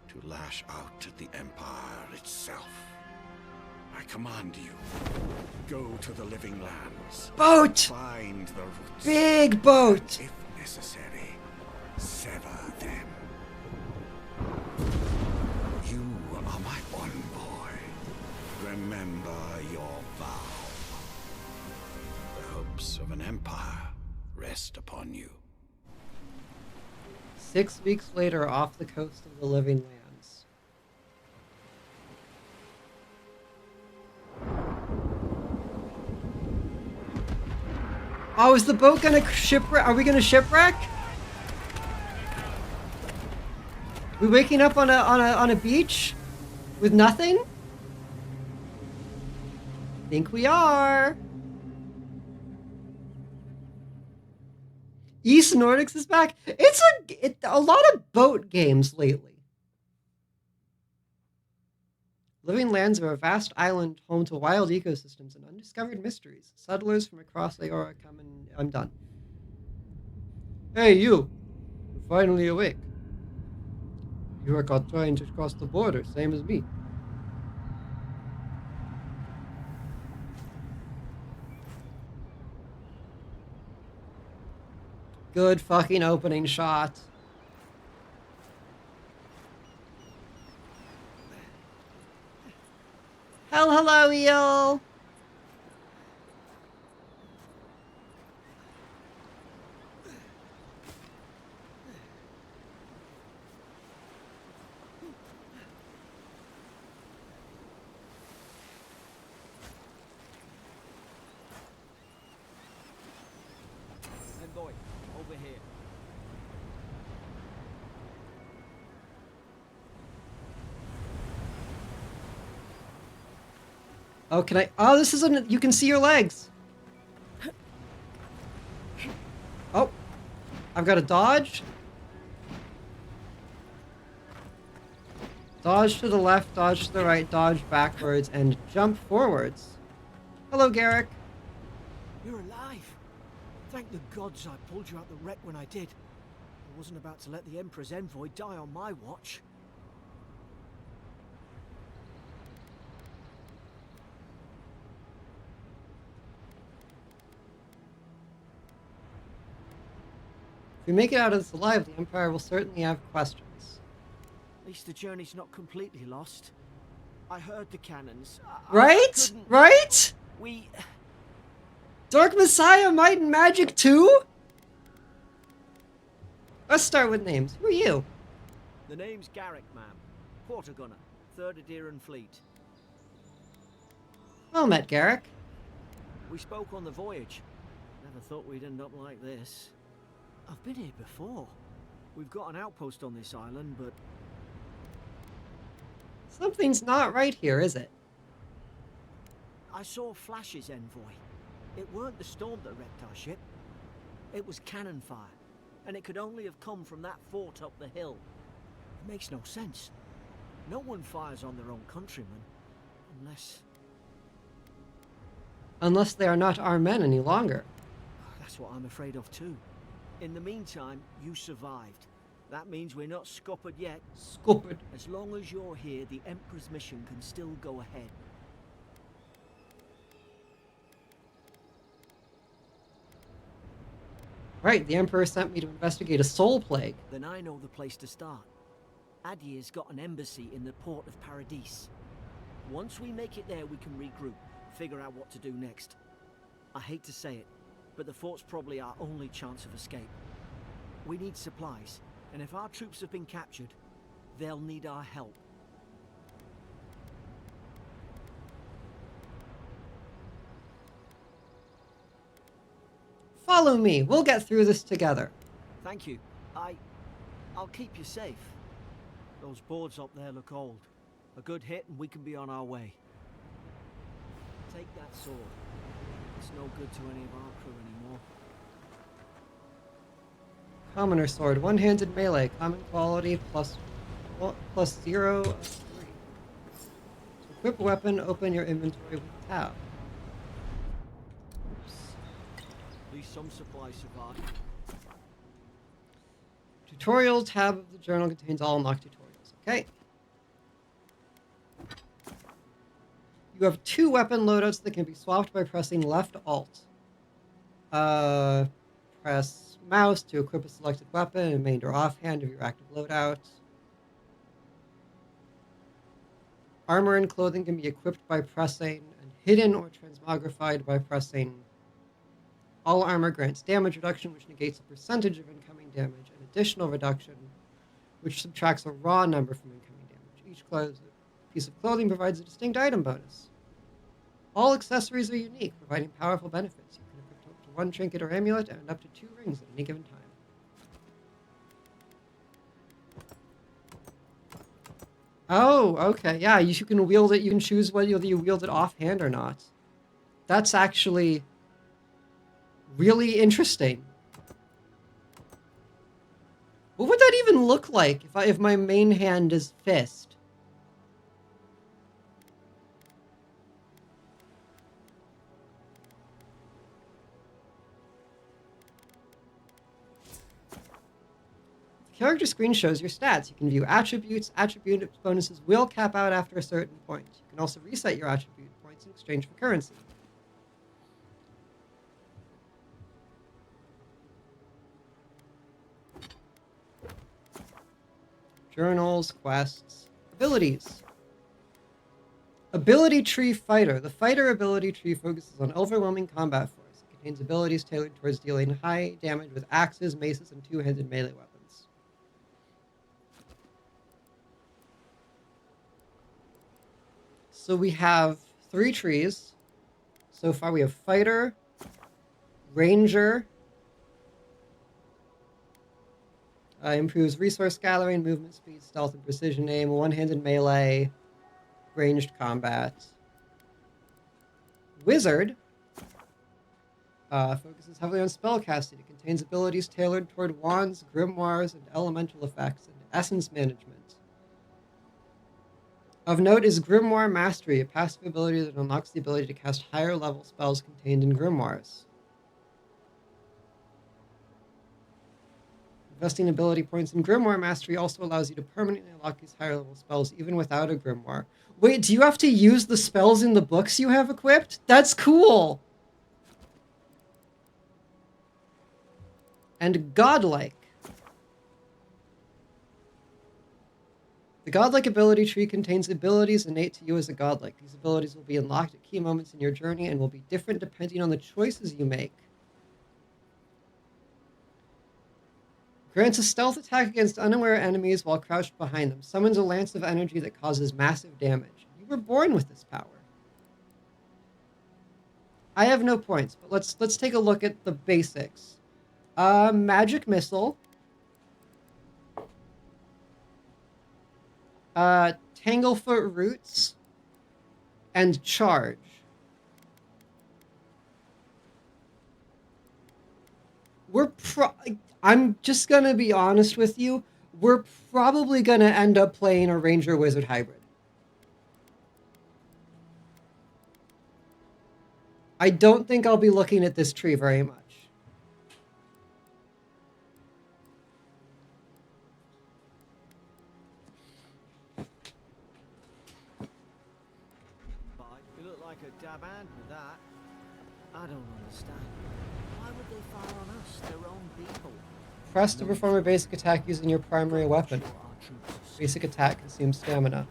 to lash out at the Empire itself. I command you, go to the Living Lands. Boat! Find the roots. Big boat! If necessary, sever them. You are my one boy. Remember your vow. The hopes of an empire rest upon you. 6 weeks later, off the coast of the Living Lands. Oh, is the boat gonna shipwreck? Are we gonna shipwreck? We waking up on a beach with nothing? Think we are. East Nordics is back. It's a lot of boat games lately. Living Lands are a vast island home to wild ecosystems and undiscovered mysteries. Settlers from across Aora come and... I'm done. Hey, you. You're finally awake. You are caught trying to cross the border, same as me. Good fucking opening shot. Hello, eel. Envoy, over here. Oh, can I? Oh, this isn't. You can see your legs. Oh, I've got to dodge. Dodge to the left, dodge to the right, dodge backwards, and jump forwards. Hello, Garrick. You're alive. Thank the gods I pulled you out the wreck when I did. I wasn't about to let the Emperor's envoy die on my watch. If we make it out of this alive, the Empire will certainly have questions. At least the journey's not completely lost. I heard the cannons. Right? couldn't- Right? We... Dark Messiah, Might and Magic 2? Let's start with names. Who are you? The name's Garrick, ma'am. Quarter gunner, 3rd Aderan Fleet. Well met, Garrick. We spoke on the voyage. Never thought we'd end up like this. I've been here before. We've got an outpost on this island, but Something's not right here, is it? I saw flashes, envoy. It weren't the storm that wrecked our ship. It was cannon fire, and it could only have come from that fort up the hill. It makes no sense. No one fires on their own countrymen, unless... Unless they are not our men any longer. That's what I'm afraid of too. In the meantime, you survived. That means we're not scuppered yet. Scuppered. As long as you're here, the Emperor's mission can still go ahead. Right, the Emperor sent me to investigate a soul plague. Then I know the place to start. Adir's got an embassy in the port of Paradis. Once we make it there, we can regroup, figure out what to do next. I hate to say it, but the fort's probably our only chance of escape. We need supplies, and if our troops have been captured, they'll need our help. Follow me. We'll get through this together. Thank you. I'll keep you safe. Those boards up there look old. A good hit and we can be on our way. Take that sword. It's no good to any of our crew anymore. Commoner sword, one-handed melee, common quality plus 0 of 3. To equip a weapon, open your inventory with tab. At least some supplies survive. Tutorial tab of the journal contains all unlocked tutorials. Okay. You have 2 weapon loadouts that can be swapped by pressing left alt. Press mouse to equip a selected weapon and main or offhand of your active loadout. Armor and clothing can be equipped by pressing and hidden or transmogrified by pressing. All armor grants damage reduction, which negates a percentage of incoming damage, and additional reduction, which subtracts a raw number from incoming damage. Each piece of clothing provides a distinct item bonus. All accessories are unique, providing powerful benefits. You can equip up to 1 trinket or amulet and up to 2 rings at any given time. Oh, okay. Yeah, you can wield it. You can choose whether you wield it offhand or not. That's actually really interesting. What would that even look like if my main hand is fist? The character screen shows your stats. You can view attributes. Attribute bonuses will cap out after a certain point. You can also reset your attribute points in exchange for currency. Journals, quests, abilities. Ability Tree Fighter. The Fighter ability tree focuses on overwhelming combat force. It contains abilities tailored towards dealing high damage with axes, maces, and 2-handed melee weapons. So we have 3 trees. So far we have Fighter, Ranger, improves resource gathering, movement speed, stealth, and precision aim, one-handed melee, ranged combat. Wizard focuses heavily on spellcasting. It contains abilities tailored toward wands, grimoires, and elemental effects, and essence management. Of note is Grimoire Mastery, a passive ability that unlocks the ability to cast higher level spells contained in grimoires. Investing ability points in Grimoire Mastery also allows you to permanently unlock these higher level spells even without a grimoire. Wait, do you have to use the spells in the books you have equipped? That's cool! And Godlike. The Godlike ability tree contains abilities innate to you as a Godlike. These abilities will be unlocked at key moments in your journey and will be different depending on the choices you make. Grants a stealth attack against unaware enemies while crouched behind them. Summons a lance of energy that causes massive damage. You were born with this power. I have no points, but let's take a look at the basics. Magic Missile. Tanglefoot Roots. And Charge. I'm just gonna be honest with you. We're probably gonna end up playing a Ranger Wizard hybrid. I don't think I'll be looking at this tree very much. You look like a dab hand with that. I don't understand. Why would they fire on us, their own people? Press to perform a basic attack using your primary weapon. Sure our troops are Basic attack consumes stamina.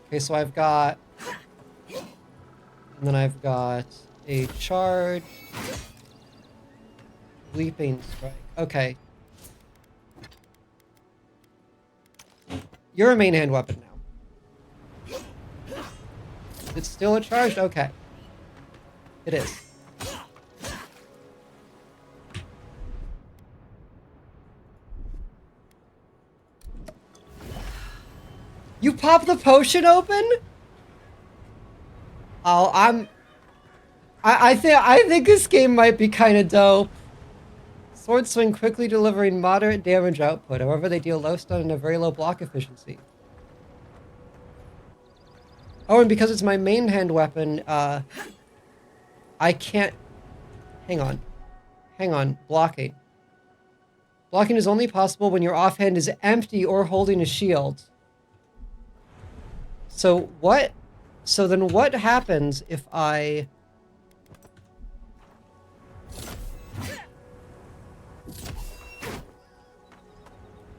Okay, so I've got... And then I've got a charge. Leaping strike. Okay. You're a main hand weapon now. Is it still a charge? Okay. It is. You pop the potion open? Oh, I think this game might be kind of dope. Sword swing quickly delivering moderate damage output. However, they deal low stun and a very low block efficiency. Oh, and because it's my main hand weapon, I can't... Hang on. Hang on. Blocking. Blocking is only possible when your offhand is empty or holding a shield. So what? So then what happens if I...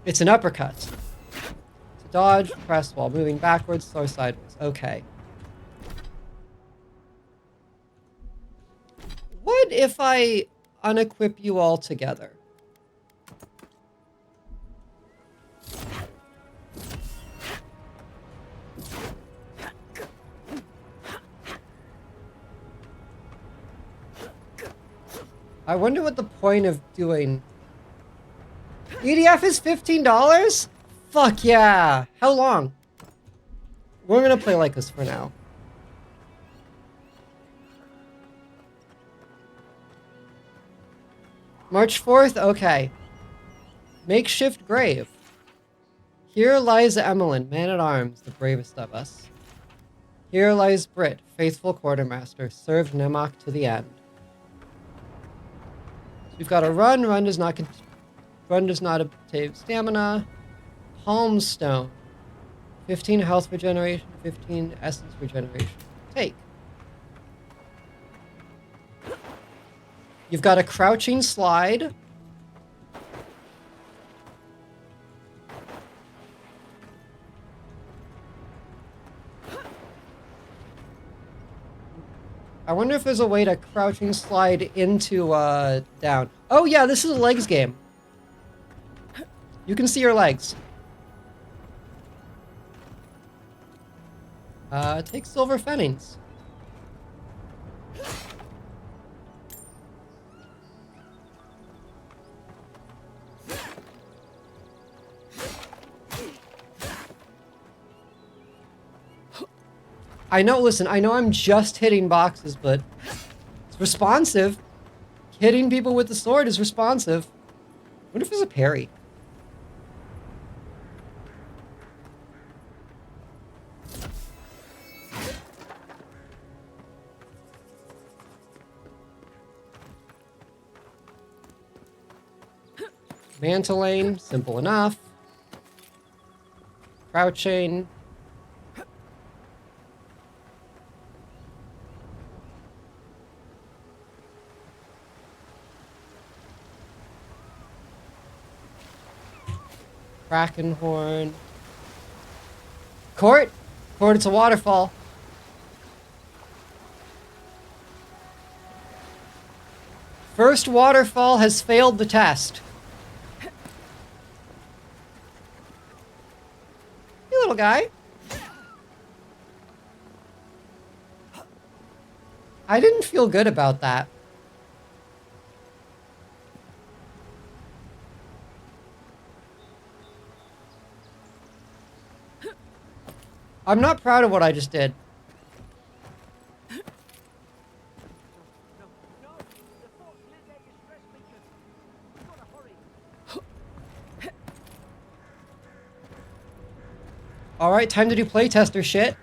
It's an uppercut. To dodge, press while moving backwards or sideways. Okay. What if I unequip you all together? I wonder what the point of doing... EDF is $15? Fuck yeah! How long? We're gonna play like this for now. March 4th? Okay. Makeshift grave. Here lies Emmeline, man-at-arms, the bravest of us. Here lies Brit, faithful quartermaster, served Nemoc to the end. So we've got a run. Run does not obtain stamina. Palm stone. 15 health regeneration, 15 essence regeneration. Take. You've got a crouching slide. I wonder if there's a way to crouching slide into down. Oh yeah, this is a legs game. You can see your legs. Take silver fennings. I know, listen, I know I'm just hitting boxes, but it's responsive. Hitting people with the sword is responsive. I wonder if there's a parry. Mantling, simple enough. Crouching. Krakenhorn. Court? Court, it's a waterfall. First waterfall has failed the test. You little guy. I didn't feel good about that. I'm not proud of what I just did. All right, time to do playtester shit.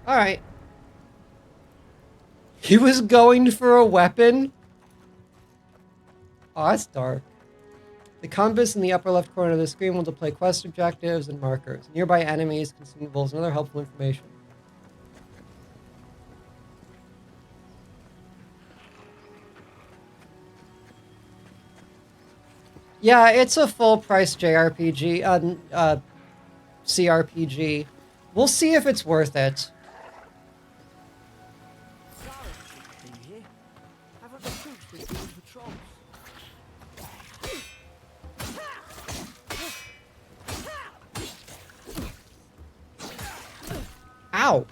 All right. He was going for a weapon. Oh, that's dark. The compass in the upper left corner of the screen will display quest objectives and markers, nearby enemies, consumables, and other helpful information. Yeah, it's a full-price JRPG, CRPG. We'll see if it's worth it. Ow!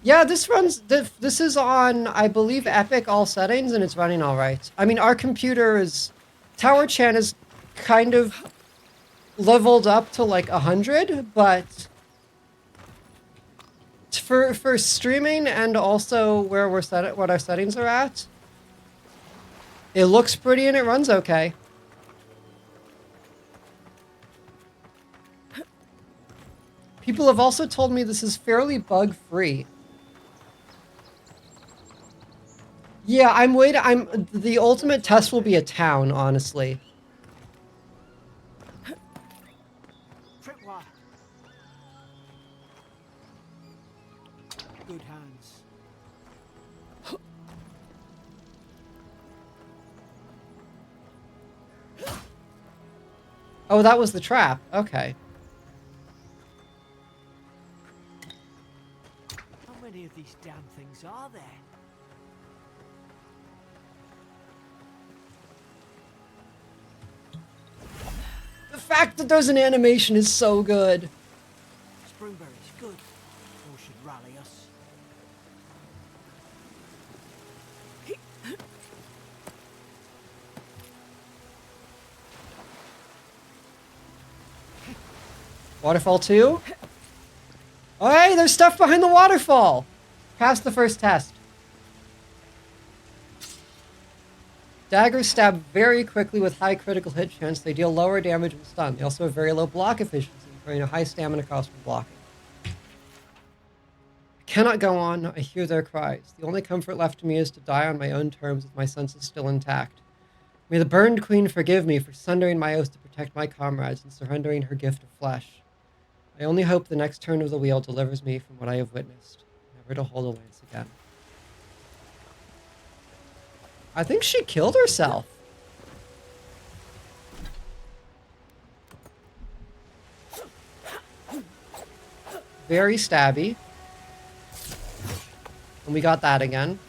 Yeah, this runs. This is on, I believe, Epic all settings, and it's running all right. I mean, our computer is... Tower Chan is kind of leveled up to like 100, but for streaming and also where we're set, what our settings are at, it looks pretty and it runs okay. People have also told me this is fairly bug-free. Yeah, the ultimate test will be a town, honestly. Tripwire. Good hands. Oh, that was the trap. Okay. How many of these damn things are there? The fact that there's an animation is so good. Springberries, good. All should rally us. Waterfall 2? Oh, hey, there's stuff behind the waterfall! Passed the first test. Daggers stab very quickly with high critical hit chance. They deal lower damage and stun. They also have very low block efficiency, incurring a high stamina cost for blocking. I cannot go on. I hear their cries. The only comfort left to me is to die on my own terms with my senses still intact. May the Burned Queen forgive me for sundering my oath to protect my comrades and surrendering her gift of flesh. I only hope the next turn of the wheel delivers me from what I have witnessed, never to hold a lance again. I think she killed herself. Very stabby. And we got that again.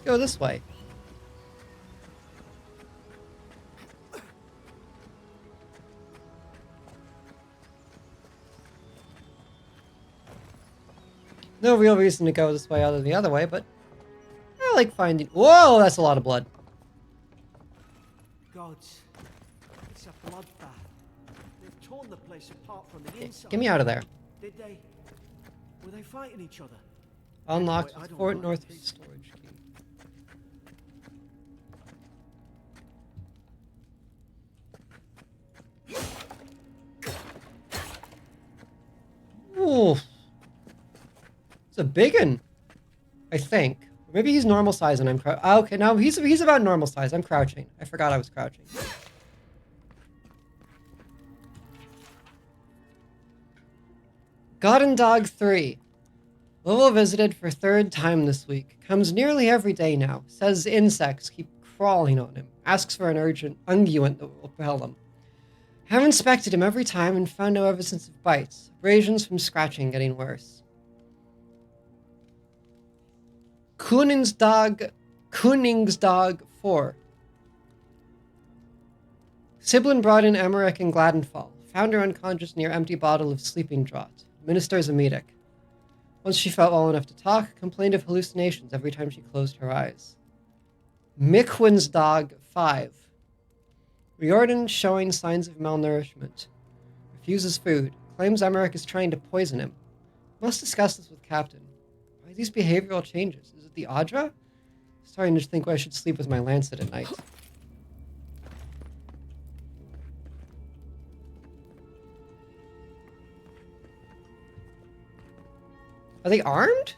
Go this way. No real reason to go this way other than the other way, but I like finding... Whoa, that's a lot of blood. Gods, it's a bloodbath. They've torn the place apart from the inside. Get me out of there. Did they? Were they fighting each other? Unlocked Boy, I don't Fort like North this. storage key. Ooh. It's a big one, I think. Maybe he's normal size and I'm crouching. Okay, no, he's about normal size. I'm crouching. I forgot I was crouching. God and Dog 3. Lowell visited for third time this week. Comes nearly every day now. Says insects keep crawling on him. Asks for an urgent unguent that will repel them. Have inspected him every time and found no evidence of bites. Abrasions from scratching getting worse. Koningsdag 4. Siblin brought in Emmerich and Gladenfall. Found her unconscious near empty bottle of sleeping draught. Ministers emetic. Once she felt well enough to talk, complained of hallucinations every time she closed her eyes. Mickwinsdog 5. Riordan showing signs of malnourishment. Refuses food. Claims Emmerich is trying to poison him. Must discuss this with Captain. Why these behavioral changes? Is it the Audra? Starting to think I should sleep with my lancet at night. Are they armed?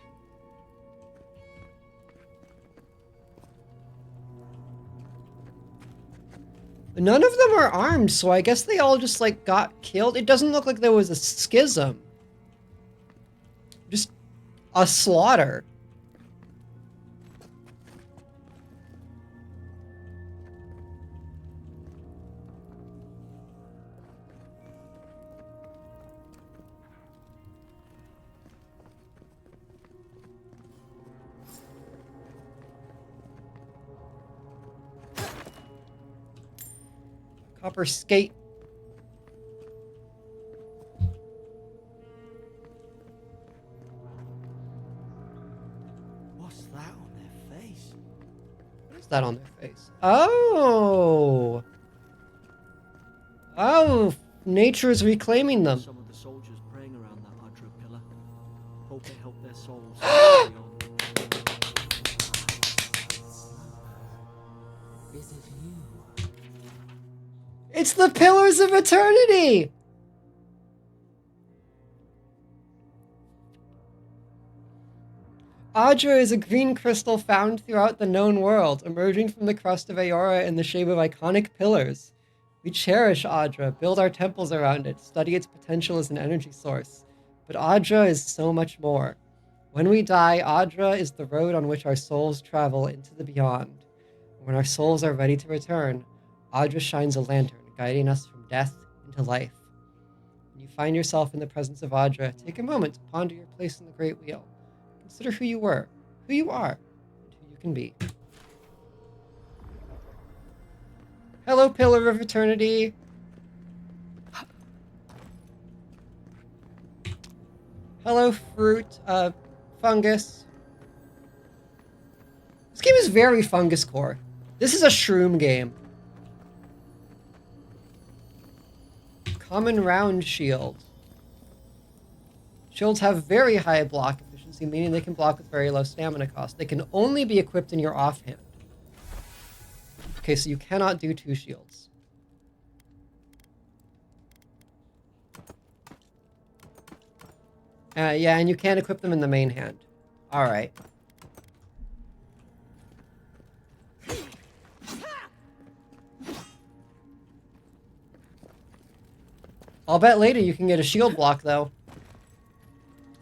None of them are armed, so I guess they all just, like, got killed. It doesn't look like there was a schism. Just a slaughter. Copper skate. What's that on their face? What is that on their face? Oh! Oh! Nature is reclaiming them. Some of the soldiers praying around that Adra pillar. Hope it helped their souls. carry on. Is it you? It's the Pillars of Eternity! Adra is a green crystal found throughout the known world, emerging from the crust of Aora in the shape of iconic pillars. We cherish Adra, build our temples around it, study its potential as an energy source. But Adra is so much more. When we die, Adra is the road on which our souls travel into the beyond. When our souls are ready to return, Adra shines a lantern, guiding us from death into life. When you find yourself in the presence of Adra, take a moment to ponder your place in the Great Wheel. Consider who you were, who you are, and who you can be. Hello, Pillar of Eternity. Hello, fruit, fungus. This game is very fungus core. This is a shroom game. Common round shield. Shields have very high block efficiency, meaning they can block with very low stamina cost. They can only be equipped in your offhand. Okay, so you cannot do two shields. Yeah, and you can't equip them in the main hand. Alright. I'll bet later you can get a shield block, though.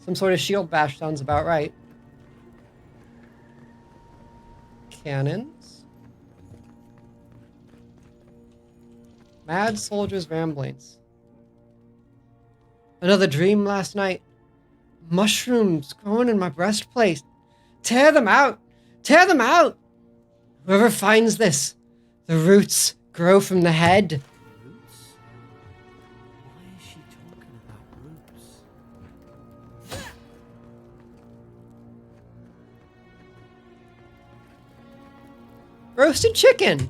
Some sort of shield bash sounds about right. Cannons. Mad Soldier's Ramblings. Another dream last night. Mushrooms growing in my breastplate. Tear them out! Tear them out! Whoever finds this, the roots grow from the head. Roots? Why is she talking about roots? Roasted chicken!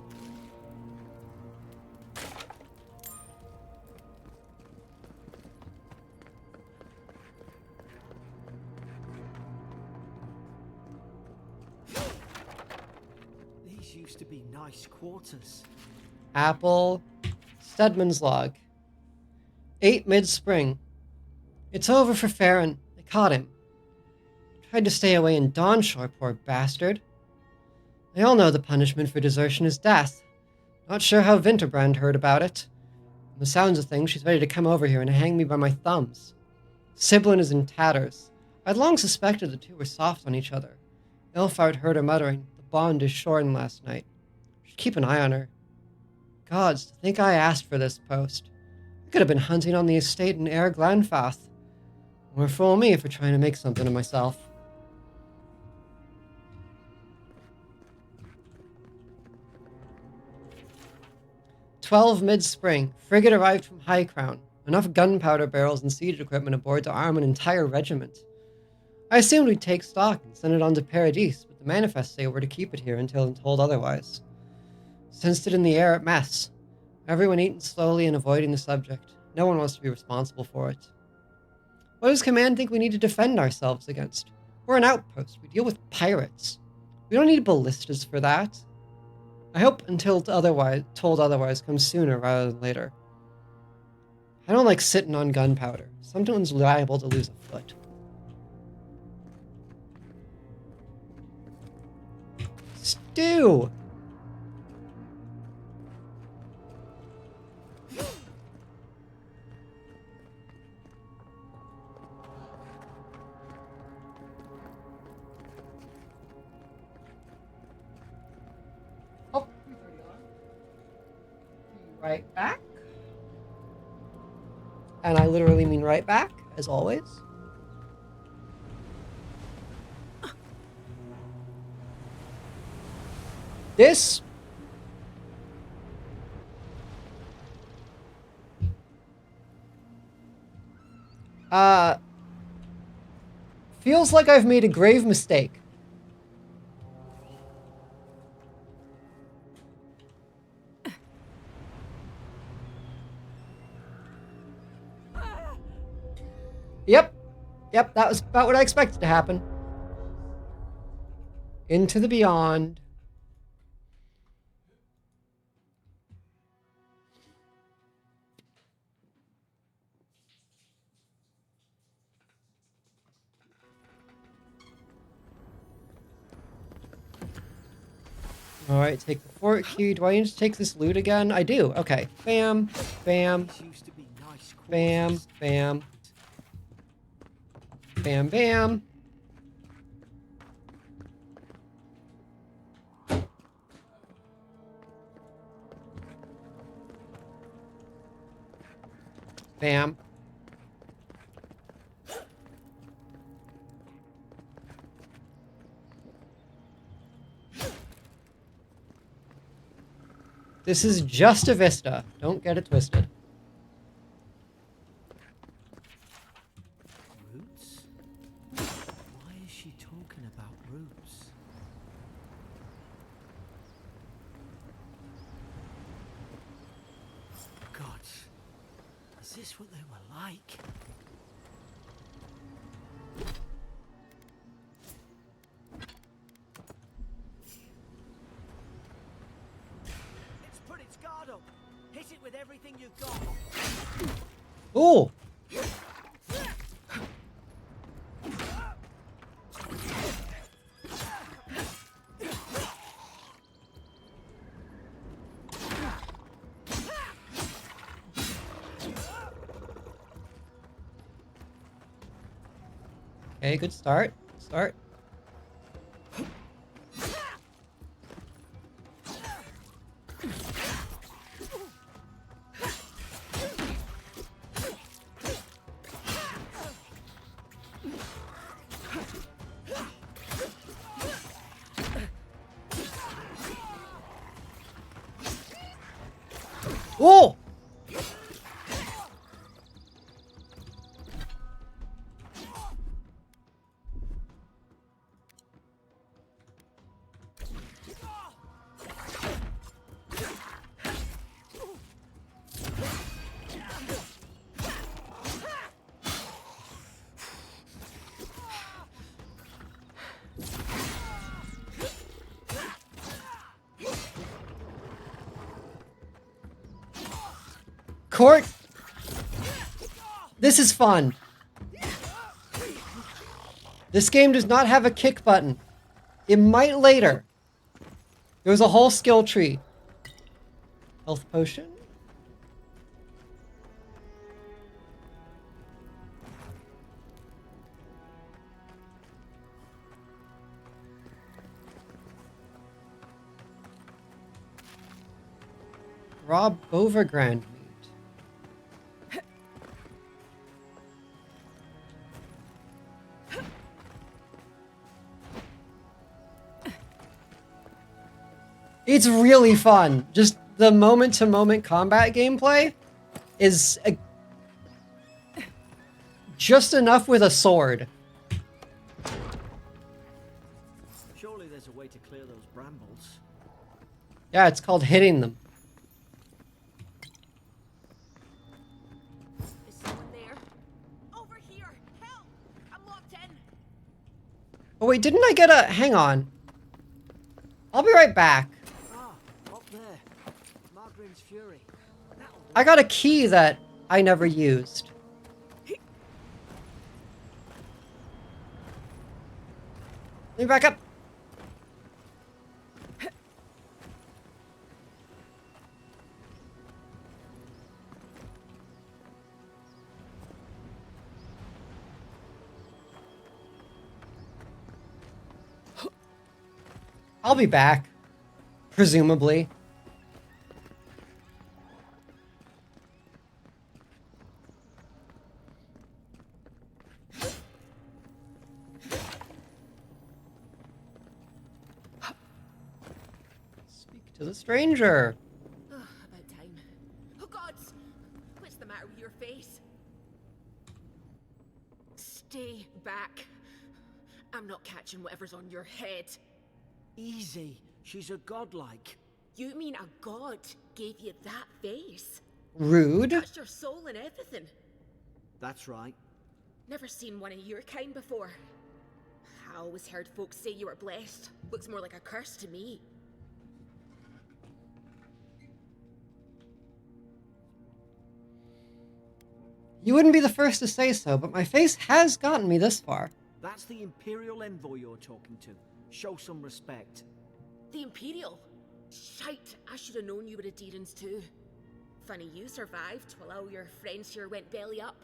These used to be nice quarters. Apple. Stedman's log. 8 mid-spring. It's over for Farron. They caught him. Tried to stay away in Dawnshore, poor bastard. They all know the punishment for desertion is death. Not sure how Winterbrand heard about it. From the sounds of things, she's ready to come over here and hang me by my thumbs. Siblin is in tatters. I'd long suspected the two were soft on each other. Ilfard heard her muttering, the bond is shorn last night. Should keep an eye on her. Gods, to think I asked for this post. I could have been hunting on the estate in Air Glanfath. Or fool me for trying to make something of myself. "12 mid-spring. Frigate arrived from High Crown. Enough gunpowder barrels and siege equipment aboard to arm an entire regiment. I assumed we'd take stock and send it on to Paradis, but the manifests say we're to keep it here until told otherwise. Sensed it in the air at mess. Everyone eating slowly and avoiding the subject. No one wants to be responsible for it. What does command think we need to defend ourselves against? We're an outpost. We deal with pirates. We don't need ballistas for that. I hope until told otherwise comes sooner rather than later. I don't like sitting on gunpowder. Someone's liable to lose a foot. Stew! Oh, right back. And I literally mean right back, as always. Feels like I've made a grave mistake. Yep. Yep, that was about what I expected to happen. Into the beyond. Alright, take the fort key. Do I need to take this loot again? I do. Okay. Bam. Bam. These used to be nice Bam. quarters. Bam. Bam. Bam. Bam. This is just a vista. Don't get it twisted. Roots? Why is she talking about roots? God, is this what they were like? It's put its guard up. Hit it with everything you've got. Ooh. Okay, good start. Start. Oh! Court. This is fun. This game does not have a kick button. It might later. There was a whole skill tree. Health potion. Raw Bovergrand meat. It's really fun. Just the moment-to-moment combat gameplay is just enough with a sword. Surely there's a way to clear those brambles. Yeah, it's called hitting them. Is someone there? Over here! Help! I'm locked in! Oh wait, didn't I get a... Hang on. I'll be right back. Ah, up there. Margrim's Fury. That'll do. I got a key that I never used. Let me back up. I'll be back. Presumably. Speak to the stranger. Oh, about time. Oh, gods! What's the matter with your face? back. I'm not catching whatever's on your head. Easy. She's a godlike. You mean a god gave you that face? Rude. Touched your soul and everything. That's right. Never seen one of your kind before. I always heard folks say you were blessed. Looks more like a curse to me. You wouldn't be the first to say so, but my face has gotten me this far. That's the Imperial envoy you're talking to. Show some respect. The Imperial? Shite, I should have known you were a Deerans too. Funny you survived while all your friends here went belly up.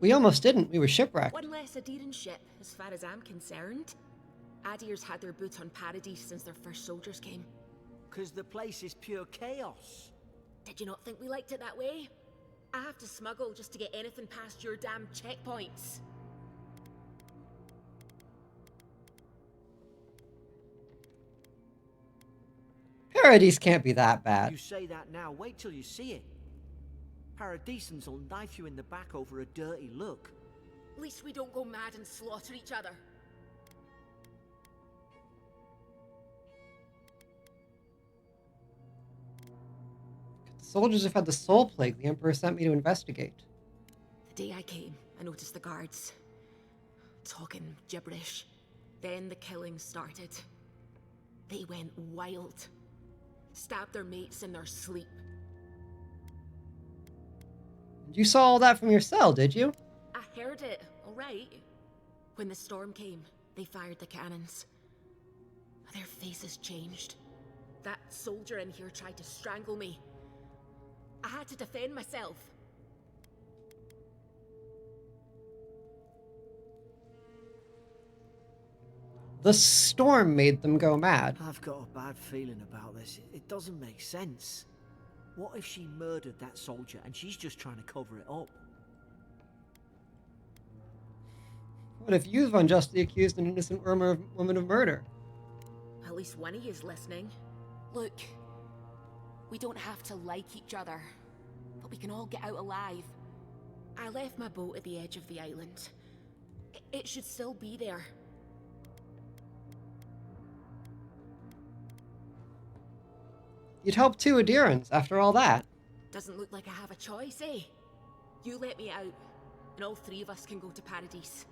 We almost didn't. We were shipwrecked. One less Adirran ship, as far as I'm concerned. Adir's had their boot on Paradise since their first soldiers came. 'Cause the place is pure chaos. Did you not think we liked it that way? I have to smuggle just to get anything past your damn checkpoints. Paradise can't be that bad. You say that now, wait till you see it. Paradisans will knife you in the back over a dirty look. At least we don't go mad and slaughter each other. The soldiers have had the soul plague the Emperor sent me to investigate. The day I came, I noticed the guards talking gibberish. Then the killing started. They went wild. Stabbed their mates in their sleep. You saw all that from your cell, did you? I heard it, alright. When the storm came, they fired the cannons. Their faces changed. That soldier in here tried to strangle me. I had to defend myself. The storm made them go mad. I've got a bad feeling about this. It doesn't make sense. What if she murdered that soldier and she's just trying to cover it up? What if you've unjustly accused an innocent woman of murder? At least one of you's listening. Look, we don't have to like each other, but we can all get out alive. I left my boat at the edge of the island. It should still be there. You'd help two Adirans after all that. Doesn't look like I have a choice, eh? You let me out, and all three of us can go to Paradise.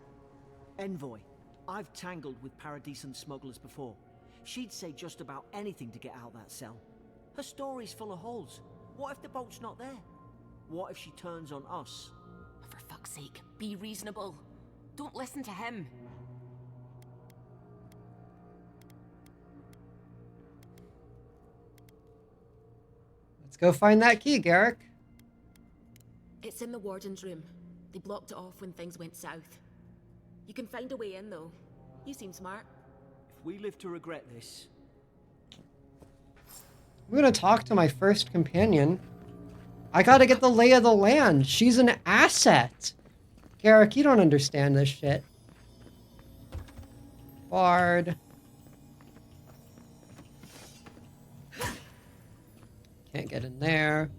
Envoy, I've tangled with Paradisan smugglers before. She'd say just about anything to get out that cell. Her story's full of holes. What if the boat's not there? What if she turns on us? For fuck's sake, be reasonable. Don't listen to him. Let's go find that key, Garrick. It's in the warden's room. They blocked it off when things went south. You can find a way in, though. You seem smart. If we live to regret this... I'm gonna talk to my first companion. I gotta get the lay of the land. She's an asset. Garrick, you don't understand this shit. Bard. Can't get in there.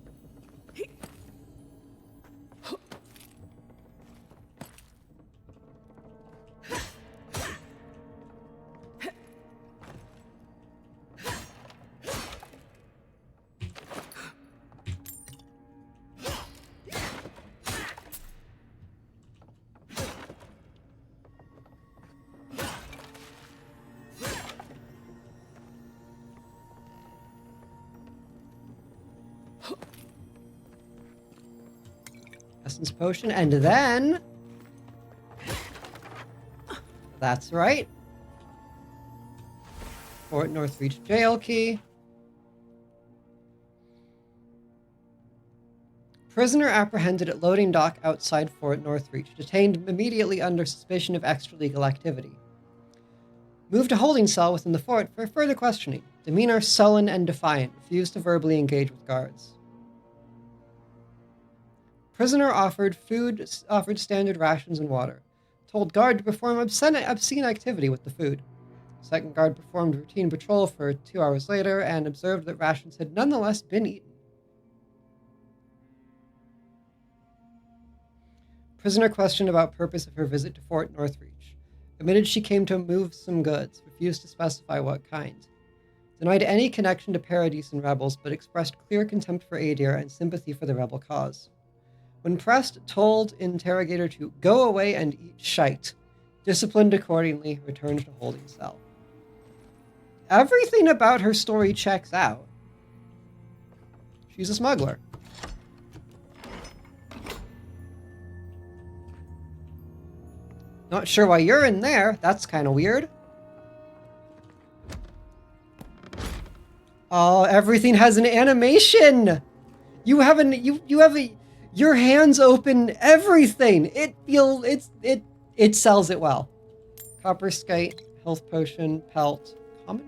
Essence potion, and then... That's right. Fort Northreach jail key. Prisoner apprehended at loading dock outside Fort Northreach. Detained immediately under suspicion of extra-legal activity. Moved to holding cell within the fort for further questioning. Demeanor sullen and defiant. Refused to verbally engage with guards. Prisoner offered standard rations and water. Told guard to perform obscene activity with the food. Second guard performed routine patrol for 2 hours later and observed that rations had nonetheless been eaten. Prisoner questioned about purpose of her visit to Fort Northreach. Admitted she came to move some goods, refused to specify what kind. Denied any connection to Paradis and rebels, but expressed clear contempt for Adir and sympathy for the rebel cause. When pressed, told interrogator to go away and eat shite. Disciplined accordingly, returned to holding cell. Everything about her story checks out. She's a smuggler. Not sure why you're in there. That's kind of weird. Oh, everything has an animation. You have your hands open everything. It sells it well. Copper skite, health potion, pelt, common.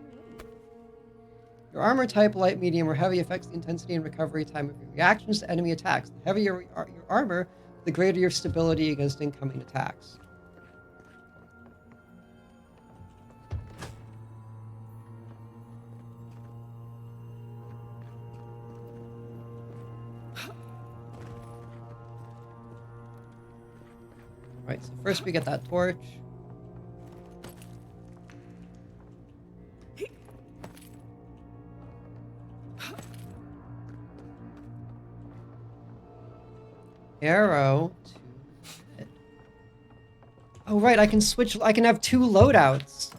Your armor type, light, medium, or heavy affects the intensity and recovery time of your reactions to enemy attacks. The heavier your armor, the greater your stability against incoming attacks. Right, so first we get that torch. Arrow to hit. Oh right, I can switch, I can have 2 loadouts.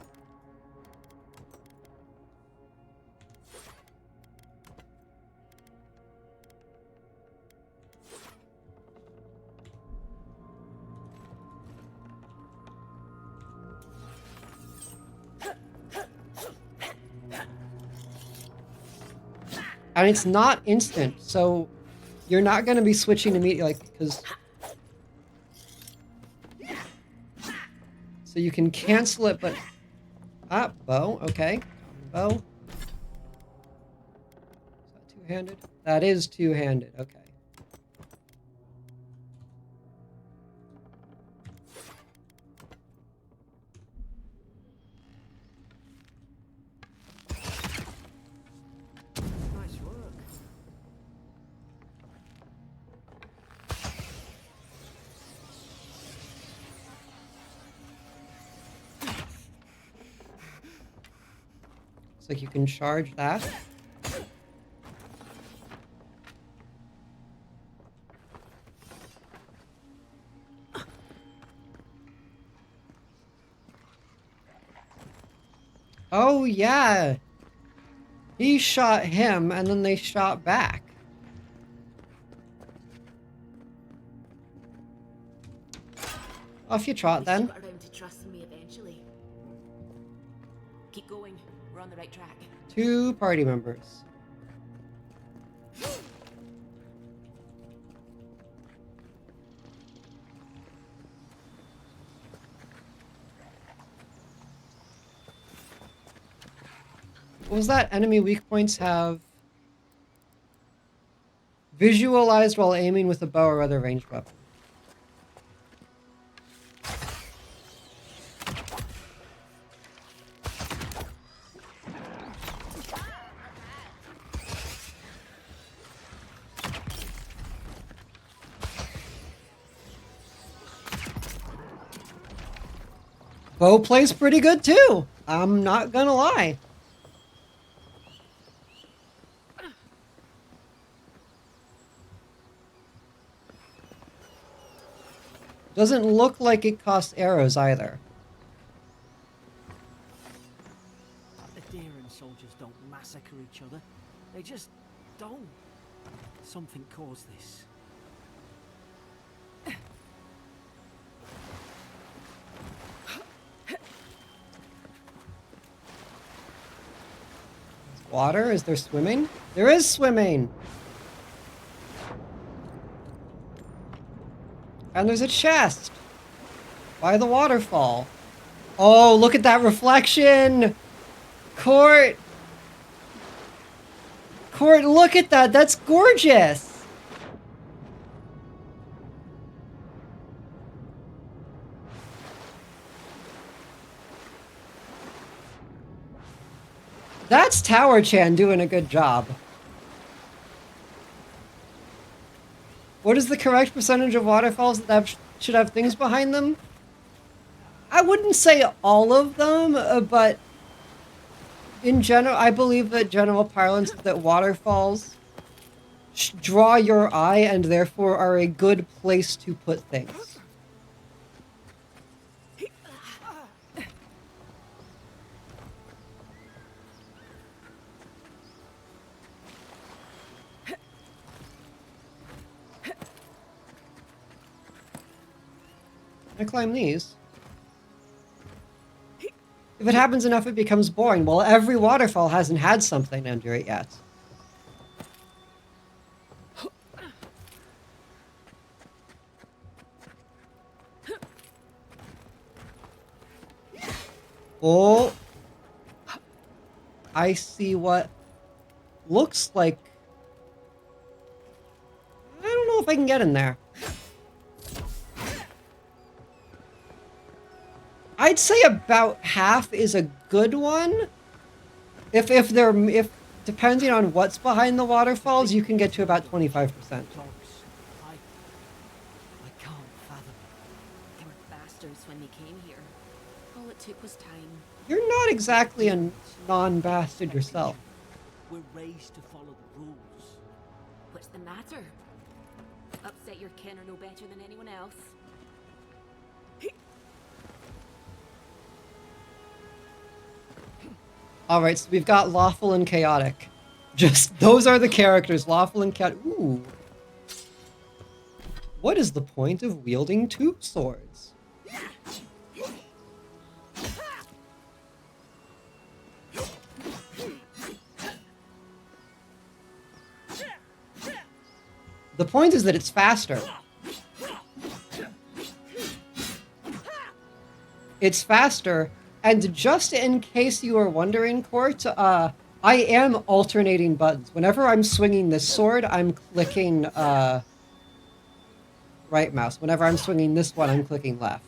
And it's not instant, so you're not going to be switching immediately, like, because... So you can cancel it, but... Ah, bow, okay. Bow. Is that two-handed? That is two-handed, okay. Looks like you can charge that. Oh, yeah. He shot him, and then they shot back. Off you trot, then. Got around to trusting me eventually. Keep going. We're on the right track. 2 party members. What was that? Enemy weak points have visualized while aiming with a bow or other ranged weapon. Bow plays pretty good too. I'm not gonna lie. Doesn't look like it costs arrows either. The Daren soldiers don't massacre each other. They just don't. Something caused this. Water? Is there swimming? There is swimming! And there's a chest! By the waterfall. Oh, look at that reflection! Court! Court, look at that! That's gorgeous! That's Tower Chan doing a good job. What is the correct percentage of waterfalls that have should have things behind them. I wouldn't say all of them, but in general, I believe that general parlance that waterfalls draw your eye and therefore are a good place to put things. I climb these. If it happens enough, it becomes boring. Well, every waterfall hasn't had something under it yet. Oh, I see what looks like... I don't know if I can get in there. I'd say about half is a good one. If depending on what's behind the waterfalls, you can get to about 25%. Dogs. I can't fathom it. They were bastards when they came here. All it took was time. You're not exactly a non-bastard yourself. We're raised to follow the rules. What's the matter? Upset your kin are no better than anyone else. Alright, so we've got lawful and chaotic. Just, those are the characters, lawful and chaotic. Ooh. What is the point of wielding two swords? The point is that it's faster. It's faster. And just in case you are wondering, Court, I am alternating buttons. Whenever I'm swinging this sword, I'm clicking right mouse. Whenever I'm swinging this one, I'm clicking left.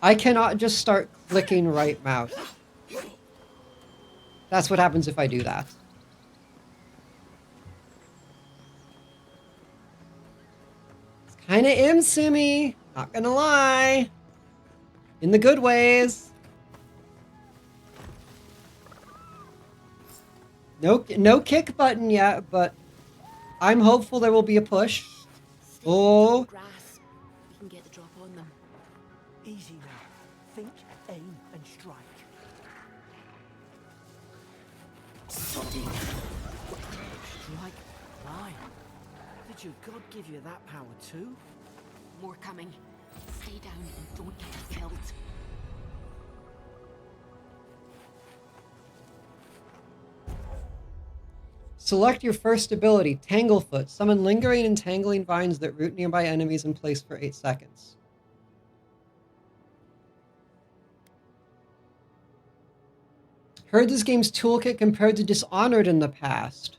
I cannot just start clicking right mouse. That's what happens if I do that. It's kind of im-simmy. Not gonna lie. In the good ways. No kick button yet, but I'm hopeful there will be a push. Oh. Grass. We can get the drop on them. Easy now. Think, aim, and strike. Strike blind. Did your God give you that power too? More coming. Stay down and don't get killed. Select your first ability, Tanglefoot. Summon lingering and tangling vines that root nearby enemies in place for 8 seconds. Heard this game's toolkit compared to Dishonored in the past.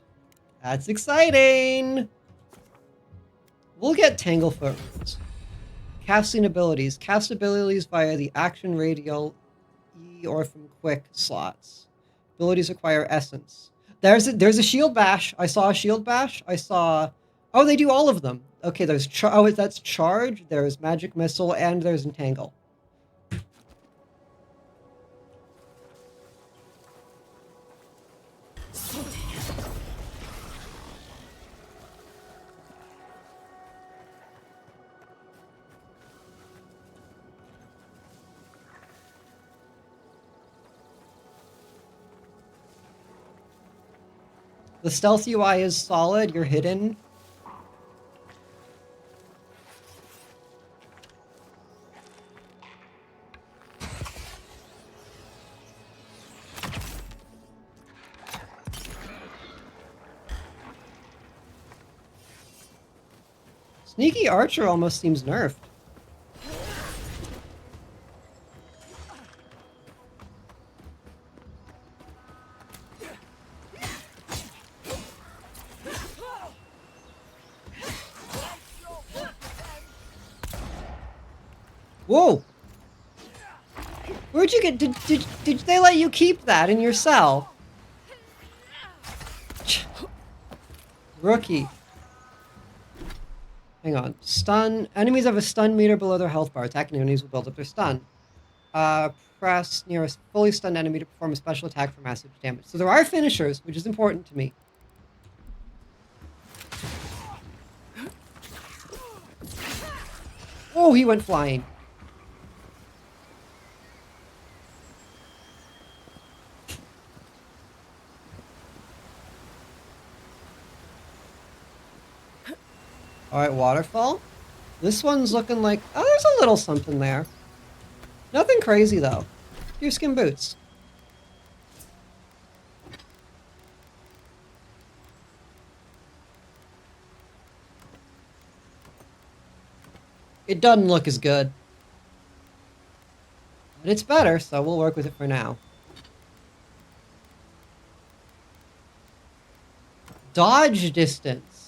That's exciting! We'll get Tanglefoot runes. Casting abilities. Cast abilities via the action radial E or from quick slots. Abilities require essence. There's a shield bash. I saw a shield bash. I saw... Oh, they do all of them. Okay, there's... that's charge, there's magic missile, and there's entangle. The stealth UI is solid, you're hidden. Sneaky Archer almost seems nerfed. Whoa! Where'd you get... Did they let you keep that in your cell? Rookie. Hang on. Stun. Enemies have a stun meter below their health bar. Attacking enemies will build up their stun. Press near a fully stunned enemy to perform a special attack for massive damage. So there are finishers, which is important to me. Oh, he went flying. Alright, waterfall. This one's looking like... Oh, there's a little something there. Nothing crazy, though. Few skin boots. It doesn't look as good. But it's better, so we'll work with it for now. Dodge distance.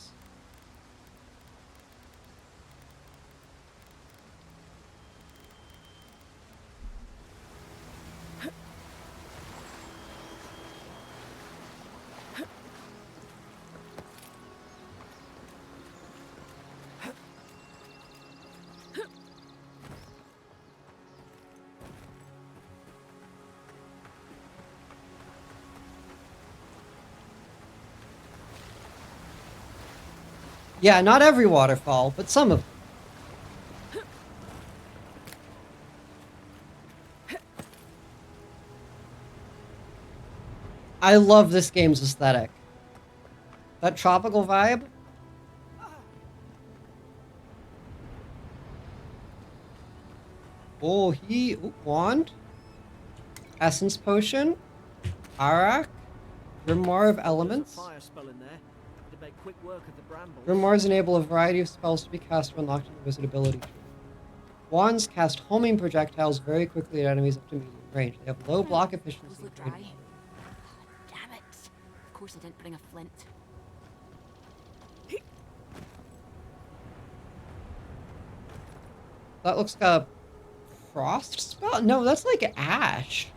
Yeah, not every waterfall, but some of them. I love this game's aesthetic. That tropical vibe. Oh, wand. Essence potion. Arak. Grimoire of Elements. Fire spell in there. To make quick work of the brambles. Grimoires enable a variety of spells to be cast when locked in the wizard ability tree. Wands cast homing projectiles very quickly at enemies up to medium range. They have low block efficiency. Those look dry. Damn it. Of course I didn't bring a flint. That looks like a frost spell? No, that's like ash.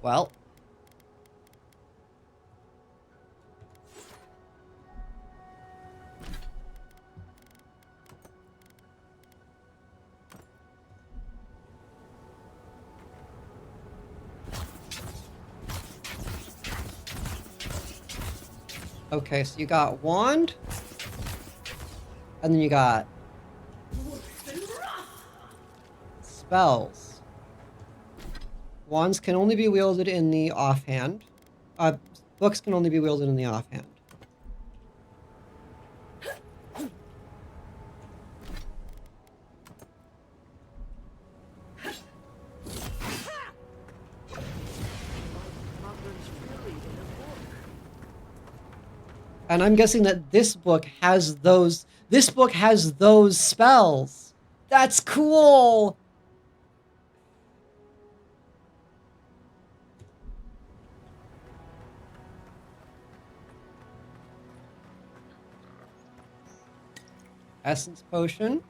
Well. Okay, so you got wand, and then you got spells. Wands can only be wielded in the offhand. Books can only be wielded in the offhand. And I'm guessing that this book has those. This book has those spells. That's cool. Essence potion.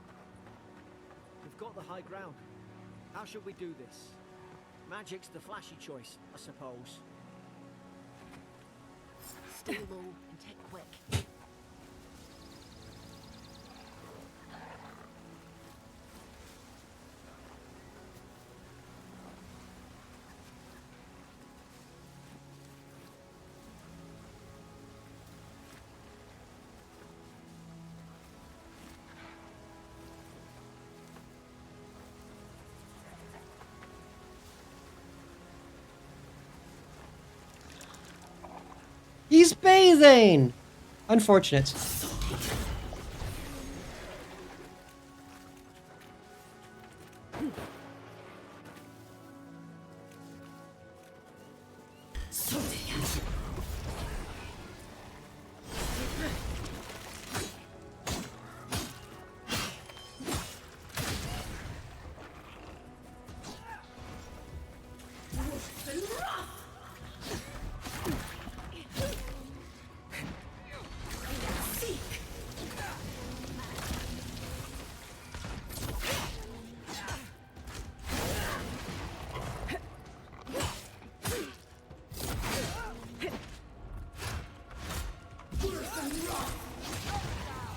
We've got the high ground. How should we do this? Magic's the flashy choice, I suppose. Stay low and take quick. He's bathing! Unfortunate.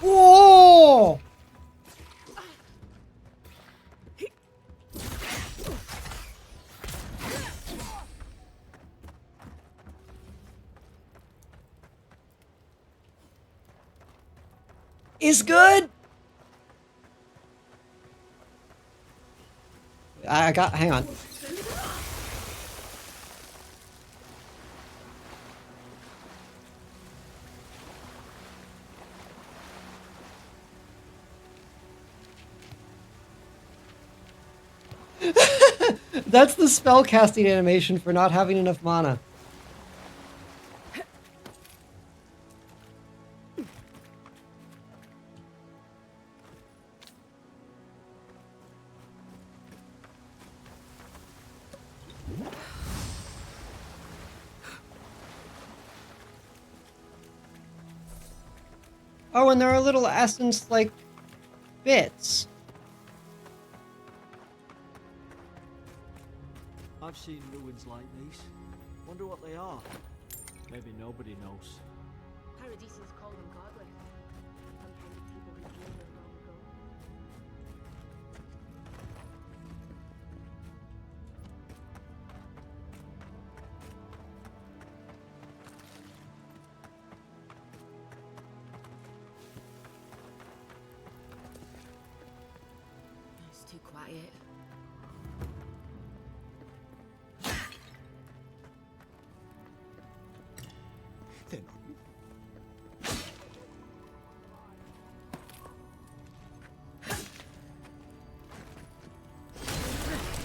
Whoa! Is good. I got. Hang on. That's the spell casting animation for not having enough mana. Oh, and there are little essence like bits. I've seen ruins like these. Wonder what they are. Maybe nobody knows. Paradisians call them godly. Sometimes people who dream them long ago. It's too quiet. Then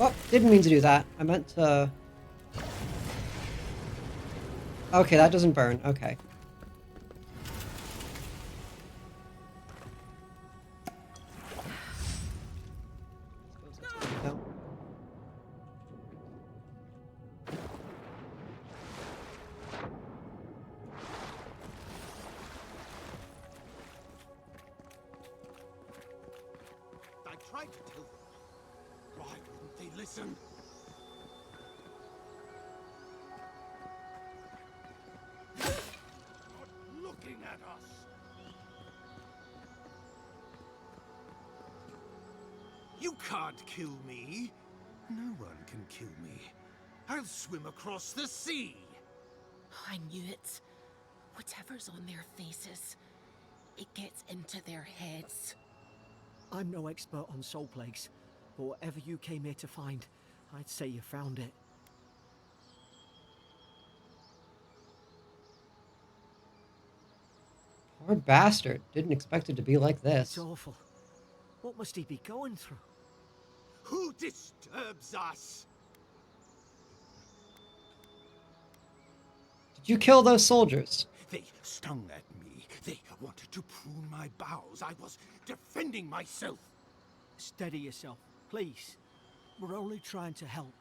Oh, didn't mean to do that. I meant to... Okay, that doesn't burn. Okay. No. I tried to tell them. Why wouldn't they listen? Not looking at us. You can't kill me. No one can kill me. I'll swim across the sea. I knew it. Whatever's on their faces, it gets into their heads. I'm no expert on soul plagues, but whatever you came here to find, I'd say you found it. Poor bastard. Didn't expect it to be like It's this. awful. What must he be going through? Who disturbs us? Did you kill those soldiers? They stung at me. They wanted to prune my bowels. I was defending myself. Steady yourself, please. We're only trying to help.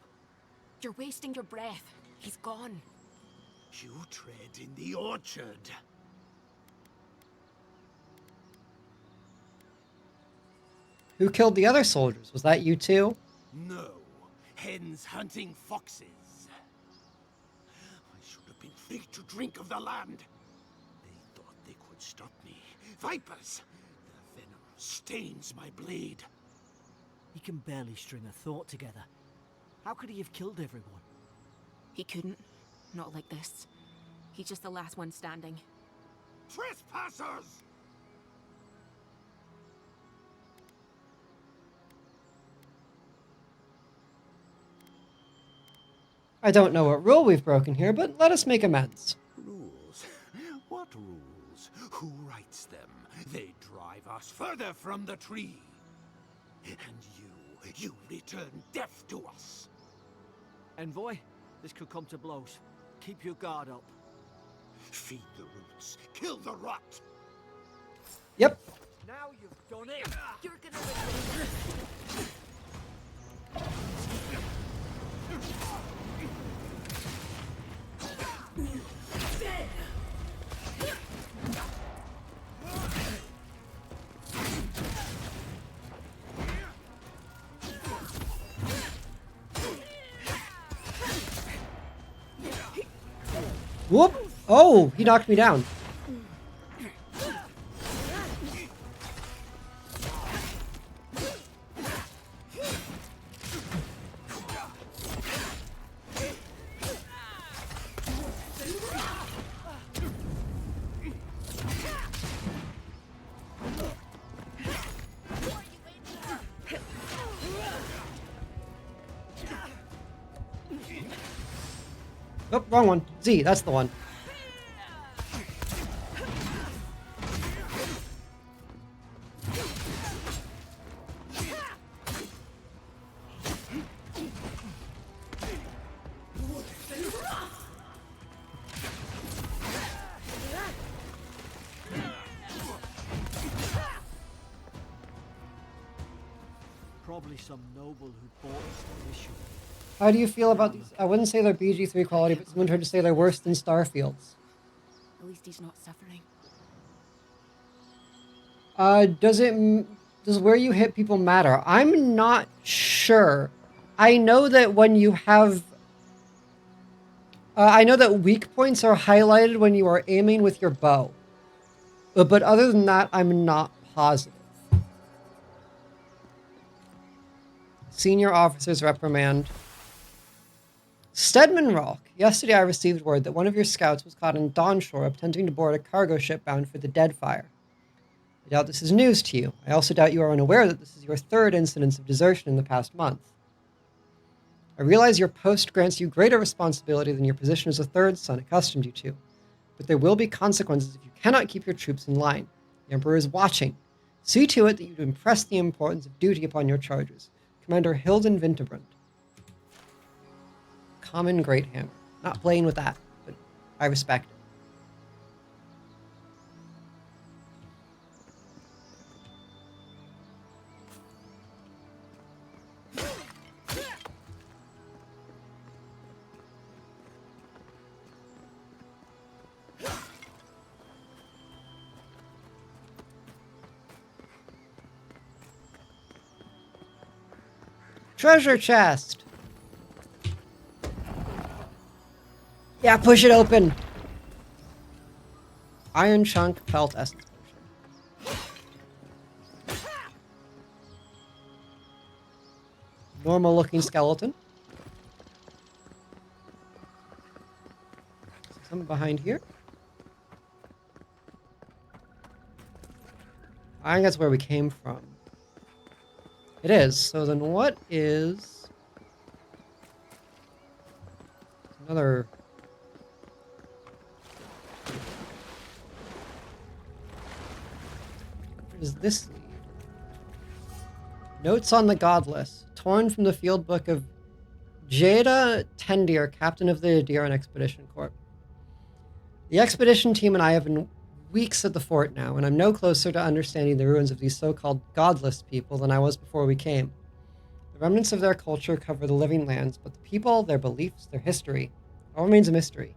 You're wasting your breath. He's gone. You tread in the orchard. Who killed the other soldiers? Was that you too? No, hens hunting foxes. I should have been free to drink of the land. They thought they could stop me. Vipers! The venom stains my blade. He can barely string a thought together. How could he have killed everyone? He couldn't. Not like this. He's just the last one standing. Trespassers! I don't know what rule we've broken here, but let us make amends. Rules? What rules? Who writes them? They drive us further from the tree. And you return death to us. Envoy, this could come to blows. Keep your guard up. Feed the roots, kill the rot. Yep. Now you've done it! You're gonna regret it. Whoop! Oh, he knocked me down. Oh, wrong one. Z, that's the one. Probably some noble who bought us the issue. How do you feel about these? I wouldn't say they're BG3 quality, but someone tried to say they're worse than Starfields. At least he's not suffering. Does where you hit people matter? I'm not sure. I know that when you have... I know that weak points are highlighted when you are aiming with your bow. But other than that, I'm not positive. Senior officer's reprimand. Stedman Rock. Yesterday I received word that one of your scouts was caught in Dawnshore attempting to board a cargo ship bound for the Deadfire. I doubt this is news to you. I also doubt you are unaware that this is your third incidence of desertion in the past month. I realize your post grants you greater responsibility than your position as a third son accustomed you to, but there will be consequences if you cannot keep your troops in line. The Emperor is watching. See to it that you impress the importance of duty upon your charges. Commander Hilden Winterbrand. Common Great Hammer. Not playing with that, but I respect it. Treasure chest! Yeah, push it open! Iron Chunk Pelt Essence Potion. Normal looking skeleton. Something behind here. I think that's where we came from. It is. So then what is... Another... What does this lead? Notes on the Godless. Torn from the field book of Jada Tendir, captain of the Adiran Expedition Corps. The expedition team and I have been weeks at the fort now, and I'm no closer to understanding the ruins of these so-called godless people than I was before we came. The remnants of their culture cover the living lands, but the people, their beliefs, their history, all remains a mystery.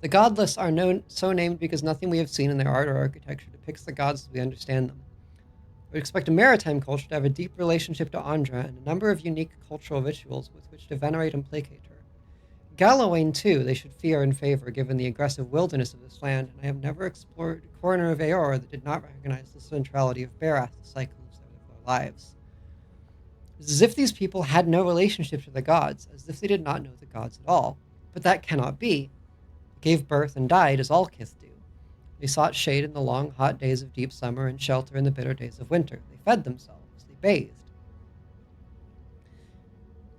The godless are so named because nothing we have seen in their art or architecture depicts the gods as we understand them. I would expect a maritime culture to have a deep relationship to Andra and a number of unique cultural rituals with which to venerate and placate her. Gallowayne, too, they should fear and favor, given the aggressive wilderness of this land, and I have never explored a corner of Aora that did not recognize the centrality of Barath, the cycle of their lives. It's as if these people had no relationship to the gods, as if they did not know the gods at all. But that cannot be. They gave birth and died, as all kith do. They sought shade in the long, hot days of deep summer and shelter in the bitter days of winter. They fed themselves. They bathed.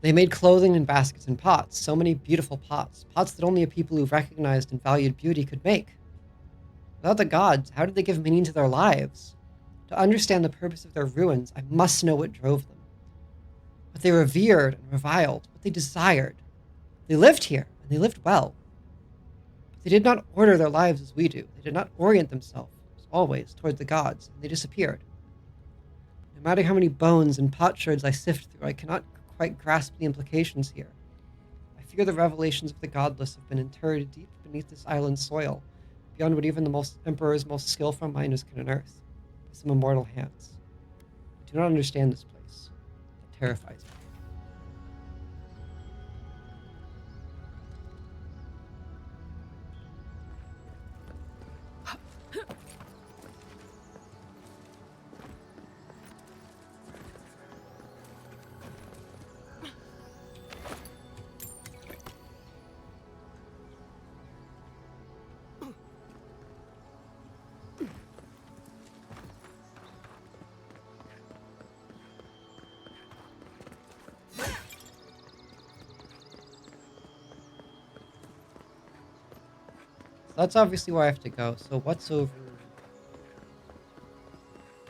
They made clothing in baskets and pots, so many beautiful pots, pots that only a people who recognized and valued beauty could make. Without the gods, how did they give meaning to their lives? To understand the purpose of their ruins, I must know what drove them. What they revered and reviled, what they desired. They lived here, and they lived well. But they did not order their lives as we do. They did not orient themselves, as always, toward the gods, and they disappeared. No matter how many bones and potsherds I sift through, I cannot quite grasp the implications here. I fear the revelations of the godless have been interred deep beneath this island's soil, beyond what even the Emperor's most skillful minders can unearth, by some immortal hands. I do not understand this place. It terrifies me. That's obviously where I have to go. So what's over...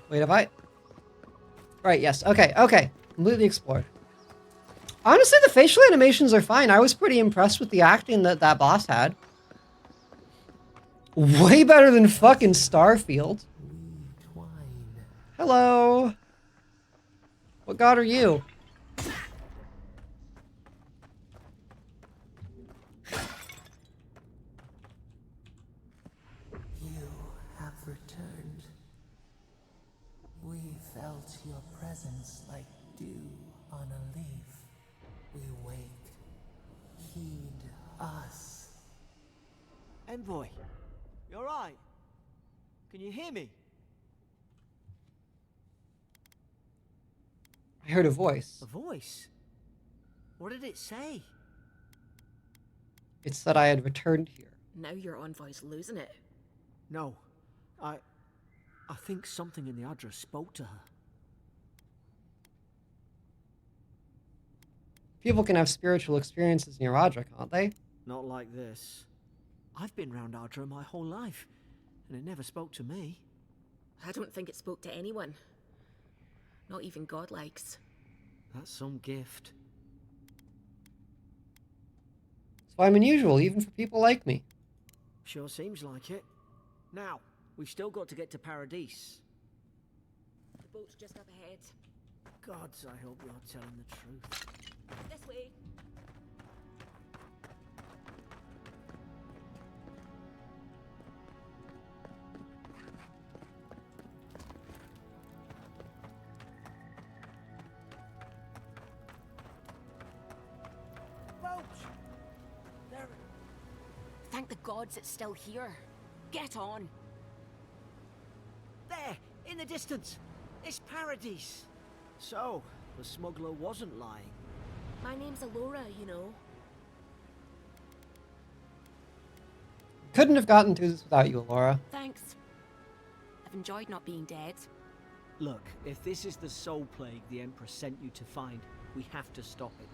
Wait, have I... Right, yes. Okay, okay. Completely explored. Honestly, the facial animations are fine. I was pretty impressed with the acting that that boss had. Way better than fucking Starfield. We twine. Hello. What god are you? You have returned. We felt your presence like dew on a leaf. We wake. Heed us. Envoy, you alright? Can you hear me? I heard a voice. A voice? What did it say? It's that I had returned here. Now your envoy's losing it. No, I think something in the address spoke to her. People can have spiritual experiences in Eradra, can't they? Not like this. I've been round Ardra my whole life, and it never spoke to me. I don't think it spoke to anyone. Not even godlikes. That's some gift. So I'm unusual, even for people like me. Sure seems like it. Now, we've still got to get to Paradise. The boat's just up ahead. Gods, I hope you're telling the truth. This way. Boat! There. Thank the gods it's still here. Get on. There! In the distance! It's Paradise! So, the smuggler wasn't lying. My name's Alora, you know. Couldn't have gotten through this without you, Laura. Thanks. I've enjoyed not being dead. Look, if this is the soul plague the Emperor sent you to find, we have to stop it.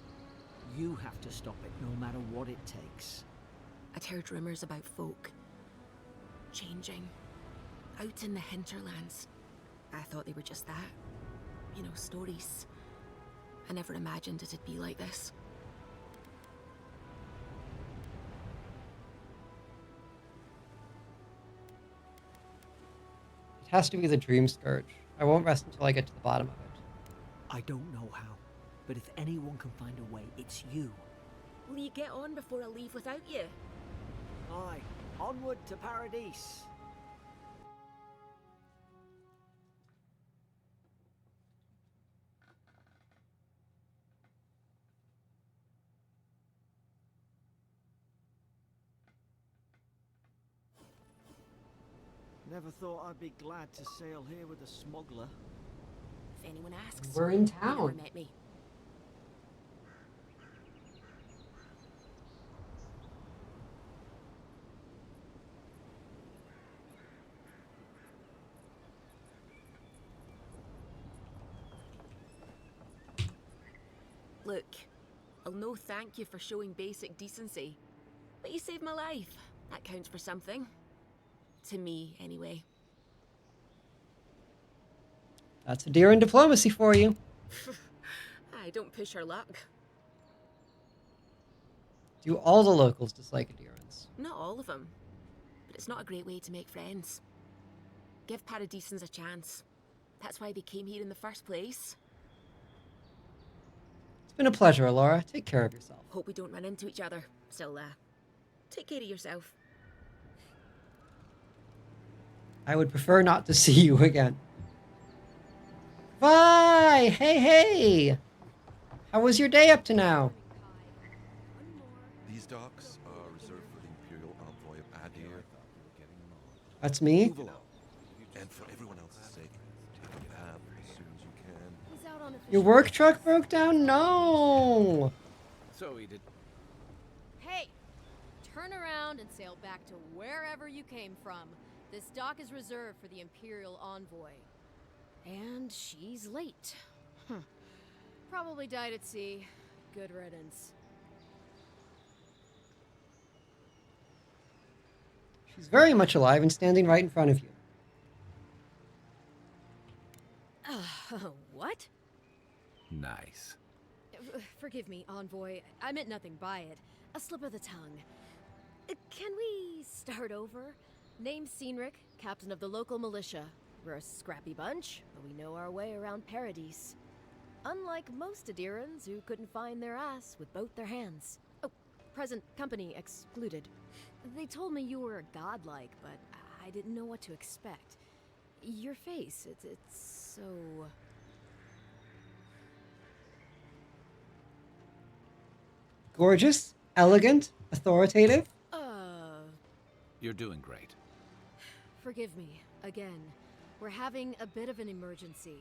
You have to stop it, no matter what it takes. I'd heard rumors about folk changing out in the hinterlands. I thought they were just that. You know, stories. I never imagined it'd be like this. It has to be the Dream Scourge. I won't rest until I get to the bottom of it. I don't know how, but if anyone can find a way, it's you. Will you get on before I leave without you? Aye, onward to Paradise. Never thought I'd be glad to sail here with a smuggler. If anyone asks, We're in you never town. met me. Look, I'll no thank you for showing basic decency, but you saved my life. That counts for something. To me, anyway. That's a deer in diplomacy for you. I don't push her luck. Do all the locals dislike adherence? Not all of them, but it's not a great way to make friends. Give Paradisans a chance. That's why they came here in the first place. It's been a pleasure, Laura. Take care of yourself. Hope we don't run into each other. Still, take care of yourself. I would prefer not to see you again. Bye! Hey, hey! How was your day up to now? These docks are reserved for the Imperial Envoy of Adir. That's me? Move along. And for everyone else's sake, take a cab as soon as you can. Your work truck broke down? No! So he did. Hey! Turn around and sail back to wherever you came from. This dock is reserved for the Imperial Envoy. And she's late. Probably died at sea. Good riddance. She's very much alive and standing right in front of you. What? Nice. Forgive me, Envoy. I meant nothing by it. A slip of the tongue. Can we start over? Name's Cynric, captain of the local militia. We're a scrappy bunch, but we know our way around Paradise. Unlike most Adirans who couldn't find their ass with both their hands. Oh, present company excluded. They told me you were godlike, but I didn't know what to expect. Your face, it's so... Gorgeous, elegant, authoritative. You're doing great. Forgive me, again. We're having a bit of an emergency.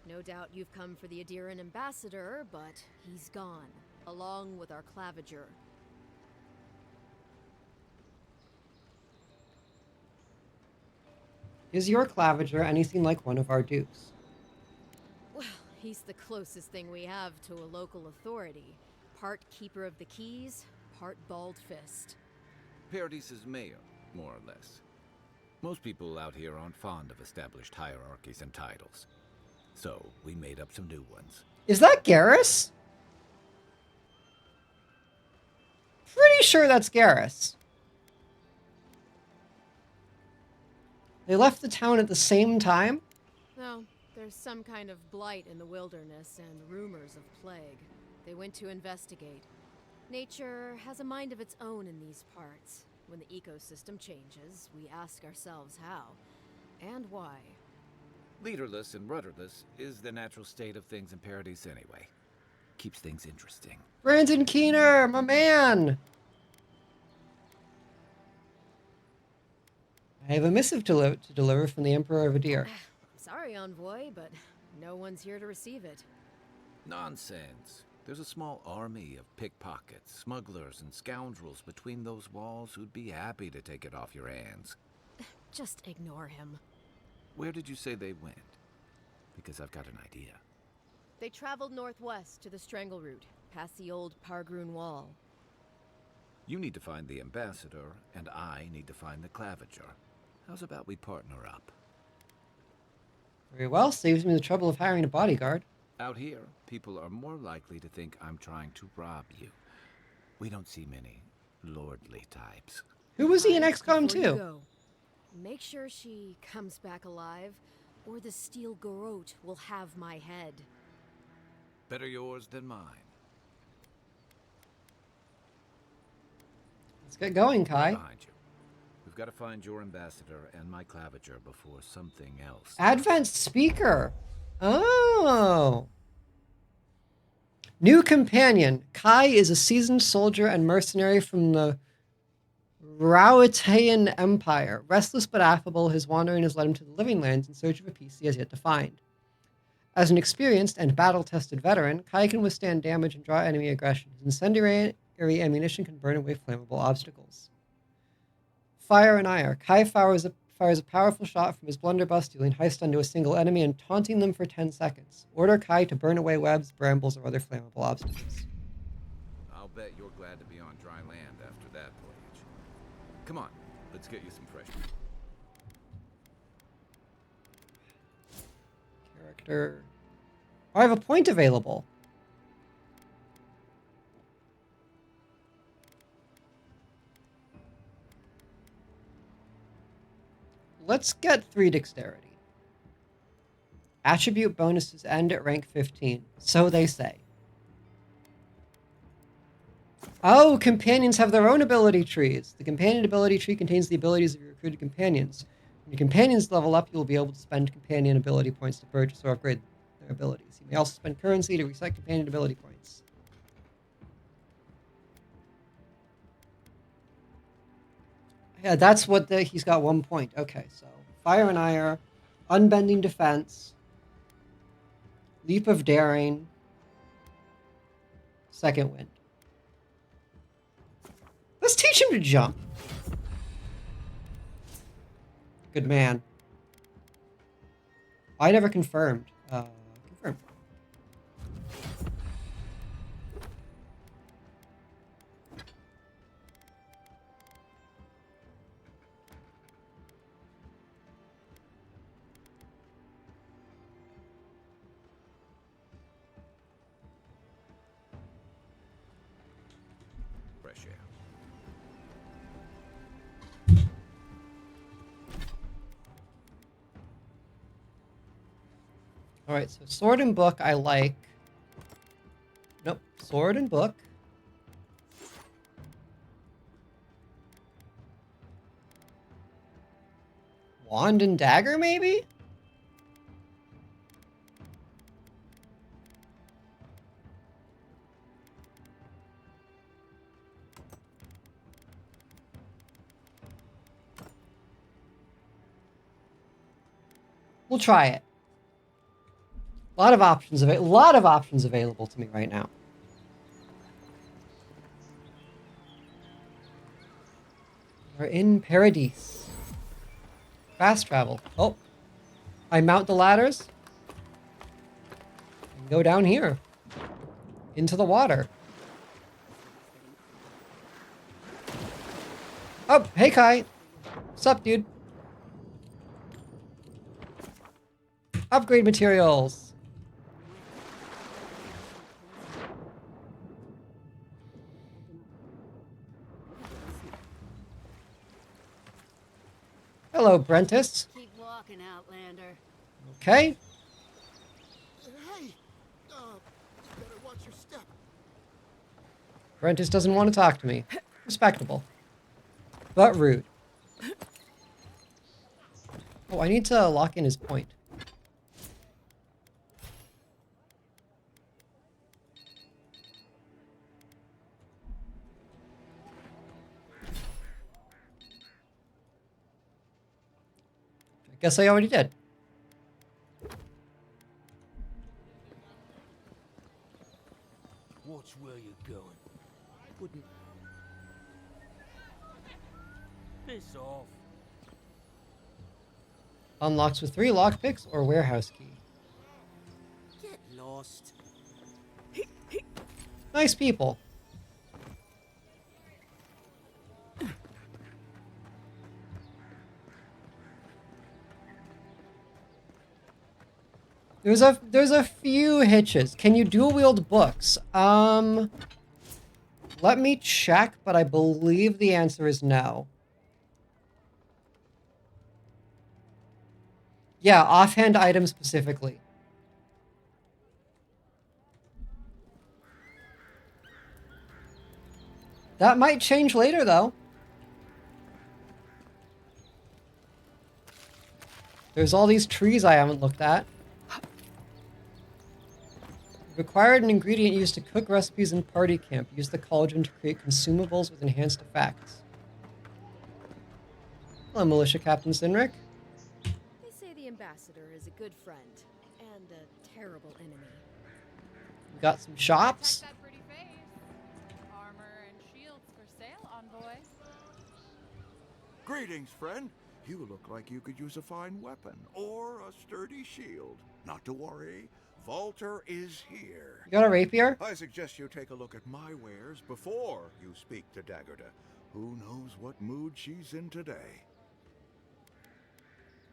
No doubt you've come for the Adiran ambassador, but he's gone, along with our claviger. Is your claviger anything like one of our dukes? Well, he's the closest thing we have to a local authority. Part keeper of the keys, part bald fist. Paradise's mayor, more or less. Most people out here aren't fond of established hierarchies and titles. So, we made up some new ones. Is that Garrus? Pretty sure that's Garrus. They left the town at the same time? No, there's some kind of blight in the wilderness and rumors of plague. They went to investigate. Nature has a mind of its own in these parts. When the ecosystem changes, we ask ourselves how and why. Leaderless and rudderless is the natural state of things in Paradise anyway. Keeps things interesting. Brandon Keener, my man! I have a missive to deliver from the Emperor of Adir. I'm sorry, Envoy, but no one's here to receive it. Nonsense. There's a small army of pickpockets, smugglers, and scoundrels between those walls who'd be happy to take it off your hands. Just ignore him. Where did you say they went? Because I've got an idea. They traveled northwest to the Strangle Route, past the old Pargroon Wall. You need to find the ambassador, and I need to find the claviger. How's about we partner up? Very well, saves me the trouble of hiring a bodyguard. Out here, people are more likely to think I'm trying to rob you. We don't see many lordly types. Who was he in XCOM Before you 2? go, make sure she comes back alive, or the Steel Garrote will have my head. Better yours than mine. Let's get going, Kai. Behind you. We've got to find your ambassador and my claviger before something else. Advanced speaker. Oh. New companion. Kai is a seasoned soldier and mercenary from the Rauataean Empire. Restless but affable, his wandering has led him to the Living Lands in search of a piece he has yet to find. As an experienced and battle-tested veteran, Kai can withstand damage and draw enemy aggression. His incendiary ammunition can burn away flammable obstacles. Fire and Ire. Kai fires a powerful shot from his blunderbuss, dealing high stun to a single enemy and taunting them for 10 seconds. Order Kai to burn away webs, brambles, or other flammable obstacles. I'll bet you're glad to be on dry land after that voyage. Come on, let's get you some fresh meat. Character. Oh, I have a point available. Let's get 3 dexterity. Attribute bonuses end at rank 15. So they say. Oh, companions have their own ability trees. The companion ability tree contains the abilities of your recruited companions. When your companions level up, you will be able to spend companion ability points to purchase or upgrade their abilities. You may also spend currency to reset companion ability points. Yeah, that's what he's got 1 point. Okay, so Fire and Ire, Unbending Defense, Leap of Daring, Second Wind. Let's teach him to jump. Good man. I never confirmed. Confirmed. Alright, so sword and book I like. Nope, sword and book. Wand and dagger, maybe? We'll try it. A lot of options available to me right now. We're in Paradise. Fast travel. Oh. I mount the ladders. And go down here. Into the water. Oh, hey Kai. What's up, dude? Upgrade materials. Hello, Brentis. Keep walking, Outlander. Okay. Hey! Better watch your step. Brentis doesn't want to talk to me. Respectable. But rude. Oh, I need to lock in his point. I guess I already did. Watch where you're going. Wouldn't... Piss off. Unlocks with 3 lockpicks or warehouse key. Get lost. Nice people. There's a few hitches. Can you dual wield books? Let me check, but I believe the answer is no. Yeah, offhand items specifically. That might change later, though. There's all these trees I haven't looked at. Required an ingredient used to cook recipes in party camp. Use the cauldron to create consumables with enhanced effects. Hello, Militia Captain Sinric. They say the ambassador is a good friend and a terrible enemy. We got some shops. Check that pretty face. Armor and shields for sale, envoy. Greetings, friend. You look like you could use a fine weapon or a sturdy shield. Not to worry. Valter is here. You got a rapier? I suggest you take a look at my wares before you speak to Daggerda. Who knows what mood she's in today?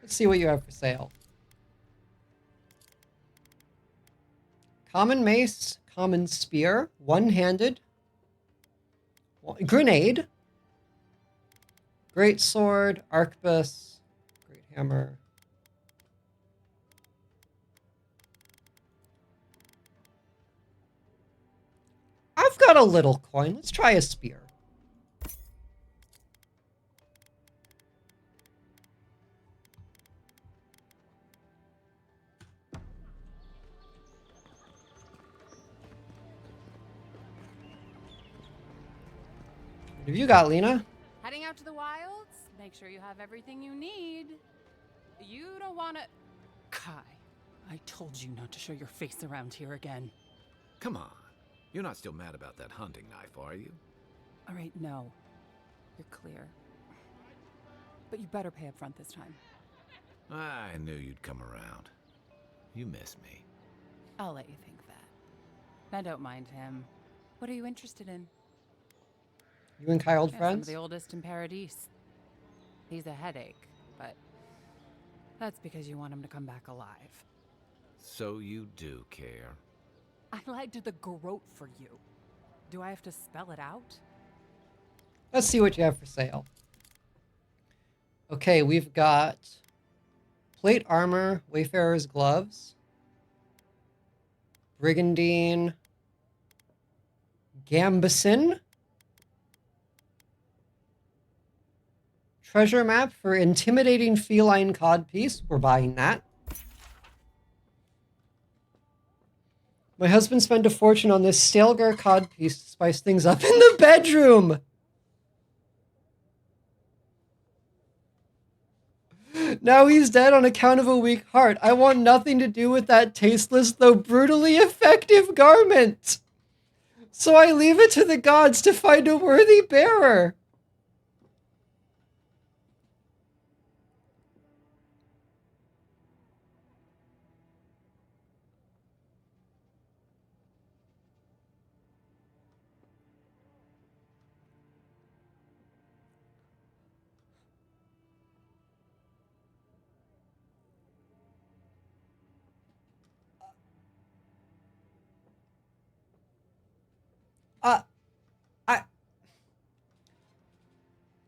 Let's see what you have for sale. Common mace, common spear, one-handed, grenade, great sword, arquebus, great hammer. I've got a little coin. Let's try a spear. What have you got, Lena? Heading out to the wilds? Make sure you have everything you need. You don't want to... Kai, I told you not to show your face around here again. Come on. You're not still mad about that hunting knife, are you? All right, no. You're clear. But you better pay up front this time. I knew you'd come around. You miss me. I'll let you think that. Now don't mind him. What are you interested in? You and Kai old Some friends? of the oldest in Paradise. He's a headache, but that's because you want him to come back alive. So you do care. I lied to the Garrote for you. Do I have to spell it out? Let's see what you have for sale. Okay, we've got plate armor, Wayfarer's gloves, Brigandine. Gambeson. Treasure map for intimidating feline codpiece. We're buying that. My husband spent a fortune on this Stalgar codpiece to spice things up in the bedroom. Now he's dead on account of a weak heart. I want nothing to do with that tasteless though brutally effective garment. So I leave it to the gods to find a worthy bearer.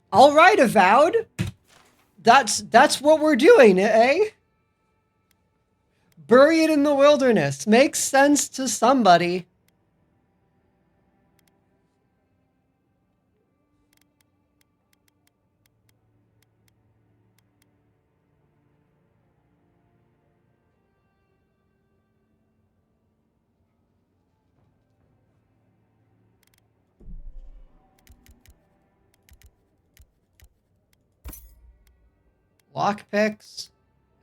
All right, Avowed. That's what we're doing, eh? Bury it in the wilderness. Makes sense to somebody. Lockpicks.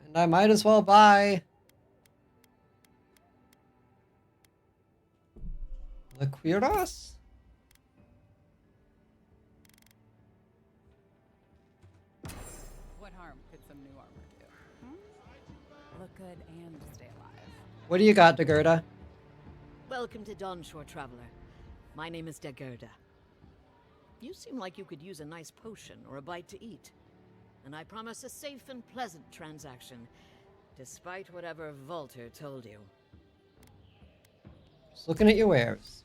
And I might as well buy Liquiros? What harm could some new armor do? Look good and stay alive. What do you got, Dagerda? Welcome to Dawnshore, traveler. My name is Dagerda. You seem like you could use a nice potion or a bite to eat. And I promise a safe and pleasant transaction, despite whatever Volter told you. Just looking at your wares.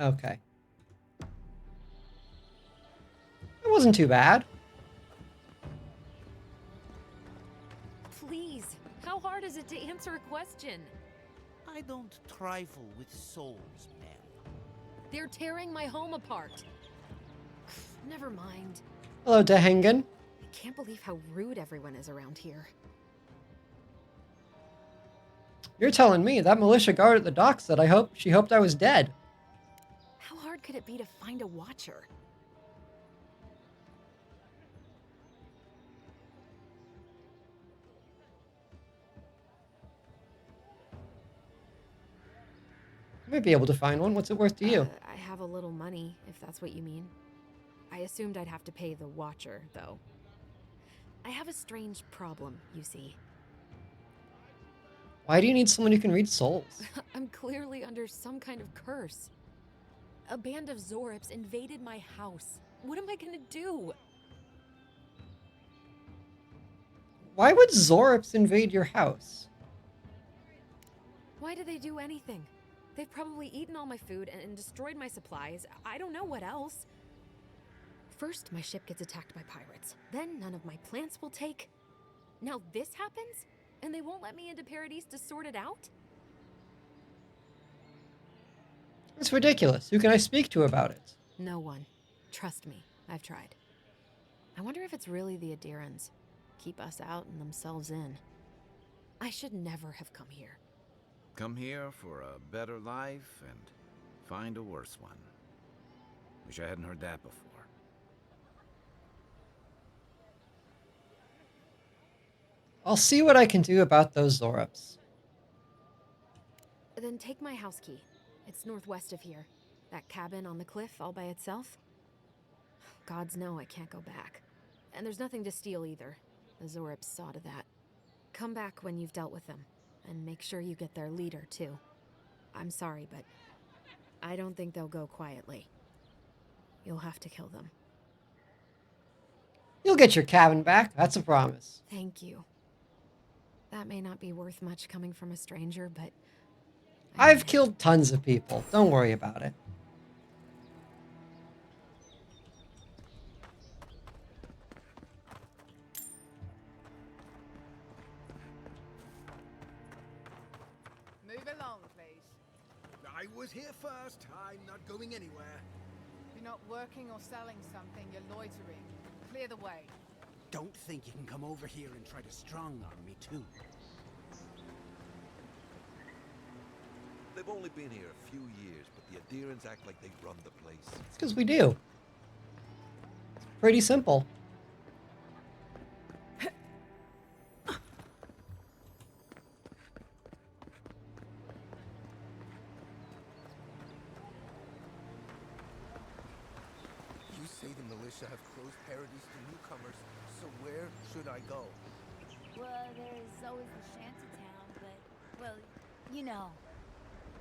Okay. It wasn't too bad. Please, how hard is it to answer a question? I don't trifle with souls, ma'am. They're tearing my home apart. Never mind. Hello, Dehengen. I can't believe how rude everyone is around here. You're telling me that militia guard at the dock said she hoped I was dead. How hard could it be to find a watcher? I might be able to find one. What's it worth to you? I have a little money, if that's what you mean. I assumed I'd have to pay the watcher, though. I have a strange problem, you see. Why do you need someone who can read souls? I'm clearly under some kind of curse. A band of Zorips invaded my house. What am I gonna do? Why would Zorips invade your house? Why do they do anything? They've probably eaten all my food and destroyed my supplies. I don't know what else. First, my ship gets attacked by pirates. Then none of my plants will take. Now this happens? And they won't let me into Paradise to sort it out? It's ridiculous. Who can I speak to about it? No one. Trust me, I've tried. I wonder if it's really the Adirans. Keep us out and themselves in. I should never have come here. Come here for a better life and find a worse one. Wish I hadn't heard that before. I'll see what I can do about those Zorips. Then take my house key. It's northwest of here. That cabin on the cliff all by itself. Gods know I can't go back. And there's nothing to steal either. The Zorips saw to that. Come back when you've dealt with them. And make sure you get their leader, too. I'm sorry, but I don't think they'll go quietly. You'll have to kill them. You'll get your cabin back. That's a promise. Thank you. That may not be worth much coming from a stranger, but... I've killed tons of people. Don't worry about it. Move I was here first. I'm not going anywhere. You're not working or selling something, you're loitering. Clear the way. Don't think you can come over here and try to strong-arm me, too. They've only been here a few years, but the Adirans act like they run the place. It's because we do. It's pretty simple. You say the militia have closed Paradise to newcomers, so where should I go? Well, there's always the shantytown, but, well, you know.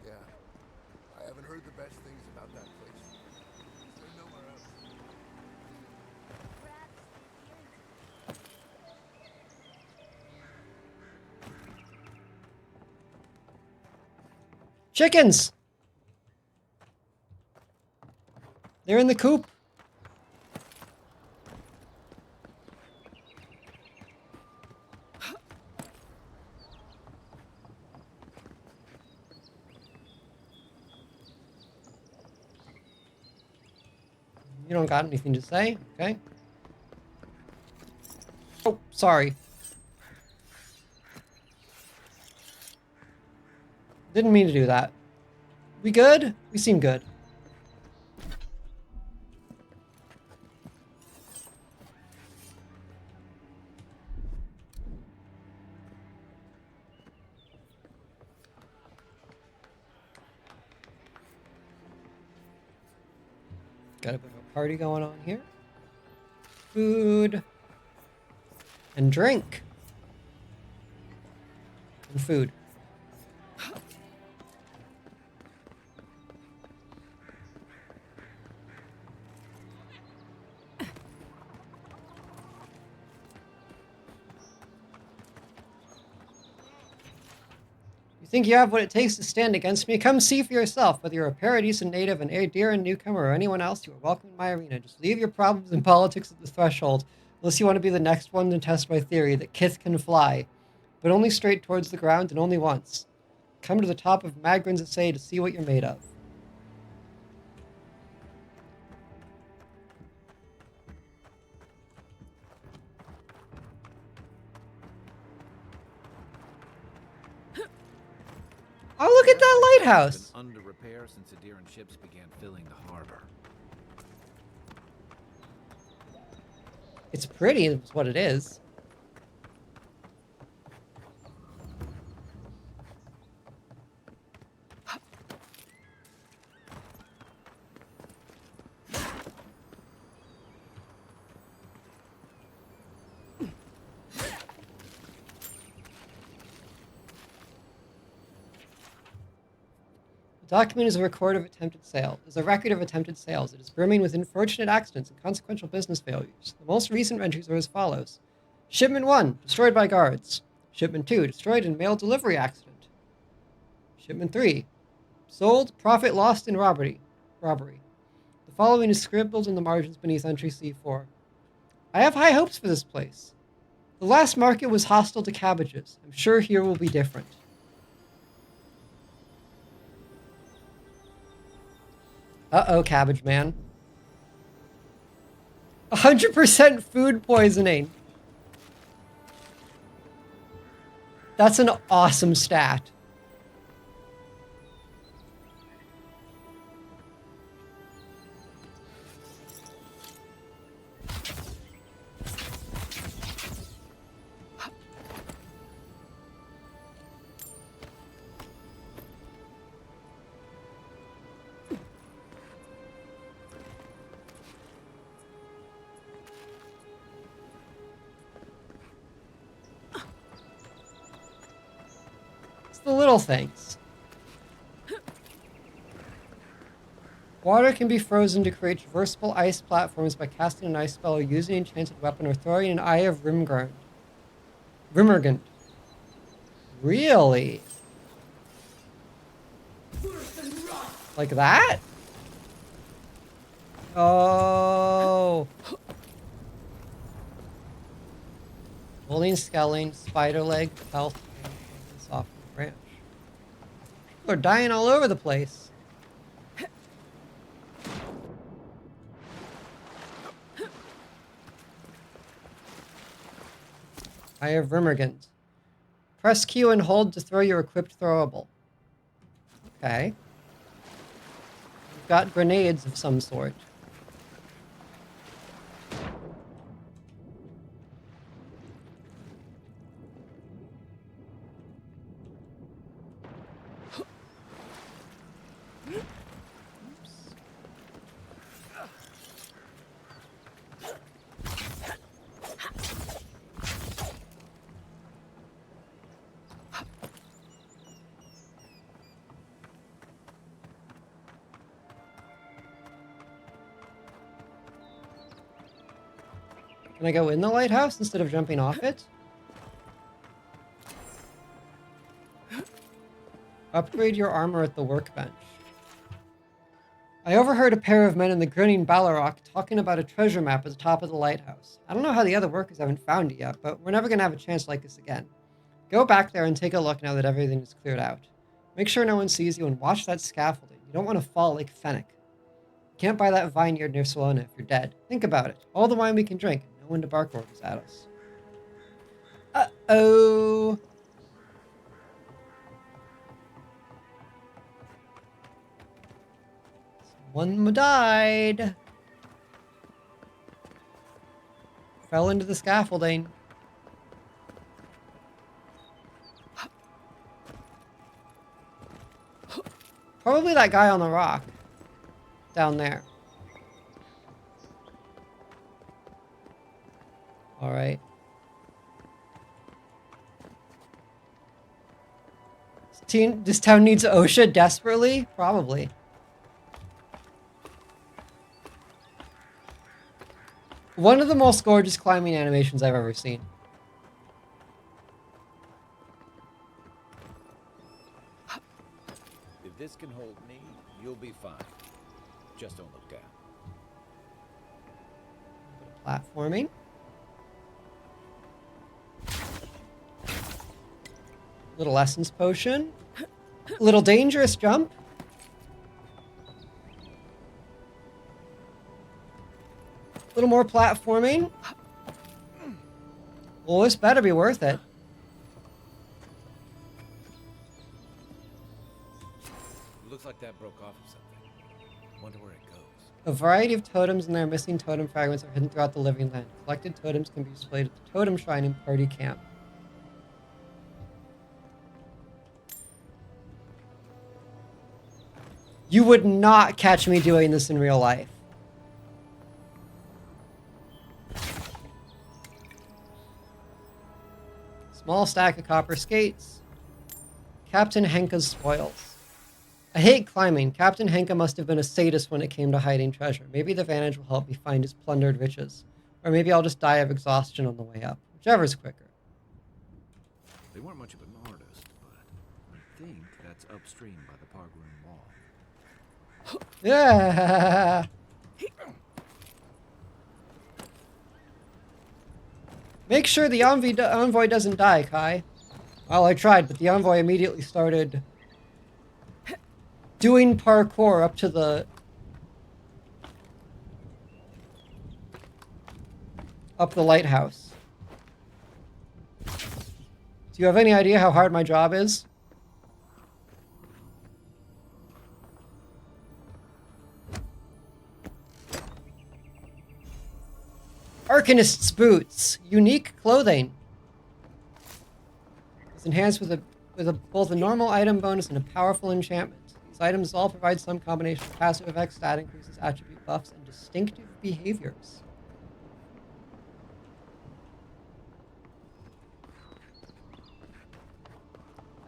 Yeah, I haven't heard the best things about that place. Is there nowhere else? Chickens! They're in the coop. You don't got anything to say? Okay. Oh, sorry. Didn't mean to do that. We good? We seem good. Got a bit of a party going on here. Food. And drink. And food. You think you have what it takes to stand against me? Come see for yourself. Whether you're a Paradisa native, an Aediran newcomer, or anyone else, you are welcome in my arena. Just leave your problems and politics at the threshold, unless you want to be the next one to test my theory that Kith can fly. But only straight towards the ground and only once. Come to the top of Magrin's Essay to see what you're made of. Oh, look at that lighthouse! Been under repair since Adiran ships began filling the harbor. It's pretty, is what it is. The document is a record of attempted sale. Is a record of attempted sales. It is brimming with unfortunate accidents and consequential business failures. The most recent entries are as follows. Shipment 1, destroyed by guards. Shipment 2, destroyed in mail delivery accident. Shipment 3, sold, profit lost in robbery. The following is scribbled in the margins beneath entry C4. I have high hopes for this place. The last market was hostile to cabbages. I'm sure here will be different. Uh-oh, Cabbage Man. 100% food poisoning. That's an awesome stat. The little things. Water can be frozen to create traversable ice platforms by casting an ice spell or using an enchanted weapon or throwing an Eye of Rimmergund. Really? Like that? Oh. Holding skelling, spider leg, health, soft branch. People are dying all over the place. Eye of Vermigant. Press Q and hold to throw your equipped throwable. Okay. We've got grenades of some sort. Can I go in the lighthouse instead of jumping off it? Upgrade your armor at the workbench. I overheard a pair of men in the grinning Balrog talking about a treasure map at the top of the lighthouse. I don't know how the other workers haven't found it yet, but we're never going to have a chance like this again. Go back there and take a look now that everything is cleared out. Make sure no one sees you and watch that scaffolding. You don't want to fall like Fennec. You can't buy that vineyard near Salona if you're dead. Think about it. All the wine we can drink. No one to bark orders at us. Uh-oh. Someone died. Fell into the scaffolding. Probably that guy on the rock. Down there. Alright. This town needs OSHA desperately? Probably. One of the most gorgeous climbing animations I've ever seen. If this can hold me, you'll be fine. Just don't look down. Platforming. Little essence potion. Little dangerous jump. Little more platforming. Well, this better be worth it. Looks like that broke off of something. Wonder where it goes. A variety of totems and their missing totem fragments are hidden throughout the living land. Collected totems can be displayed at the totem shrine in party camp. You would not catch me doing this in real life. Small stack of copper skates. Captain Henka's spoils. I hate climbing. Captain Henka must have been a sadist when it came to hiding treasure. Maybe the Vantage will help me find his plundered riches. Or maybe I'll just die of exhaustion on the way up. Whichever's quicker. They weren't much of an artist, but I think that's upstream by the Pargroom Wall. Yeah. Make sure the envoy doesn't die, Kai. Well, I tried, but the envoy immediately started doing parkour up to the lighthouse. Do you have any idea how hard my job is? Arcanist's boots, unique clothing. It's enhanced with both a normal item bonus and a powerful enchantment. These items all provide some combination of passive effects, stat increases, attribute buffs, and distinctive behaviors.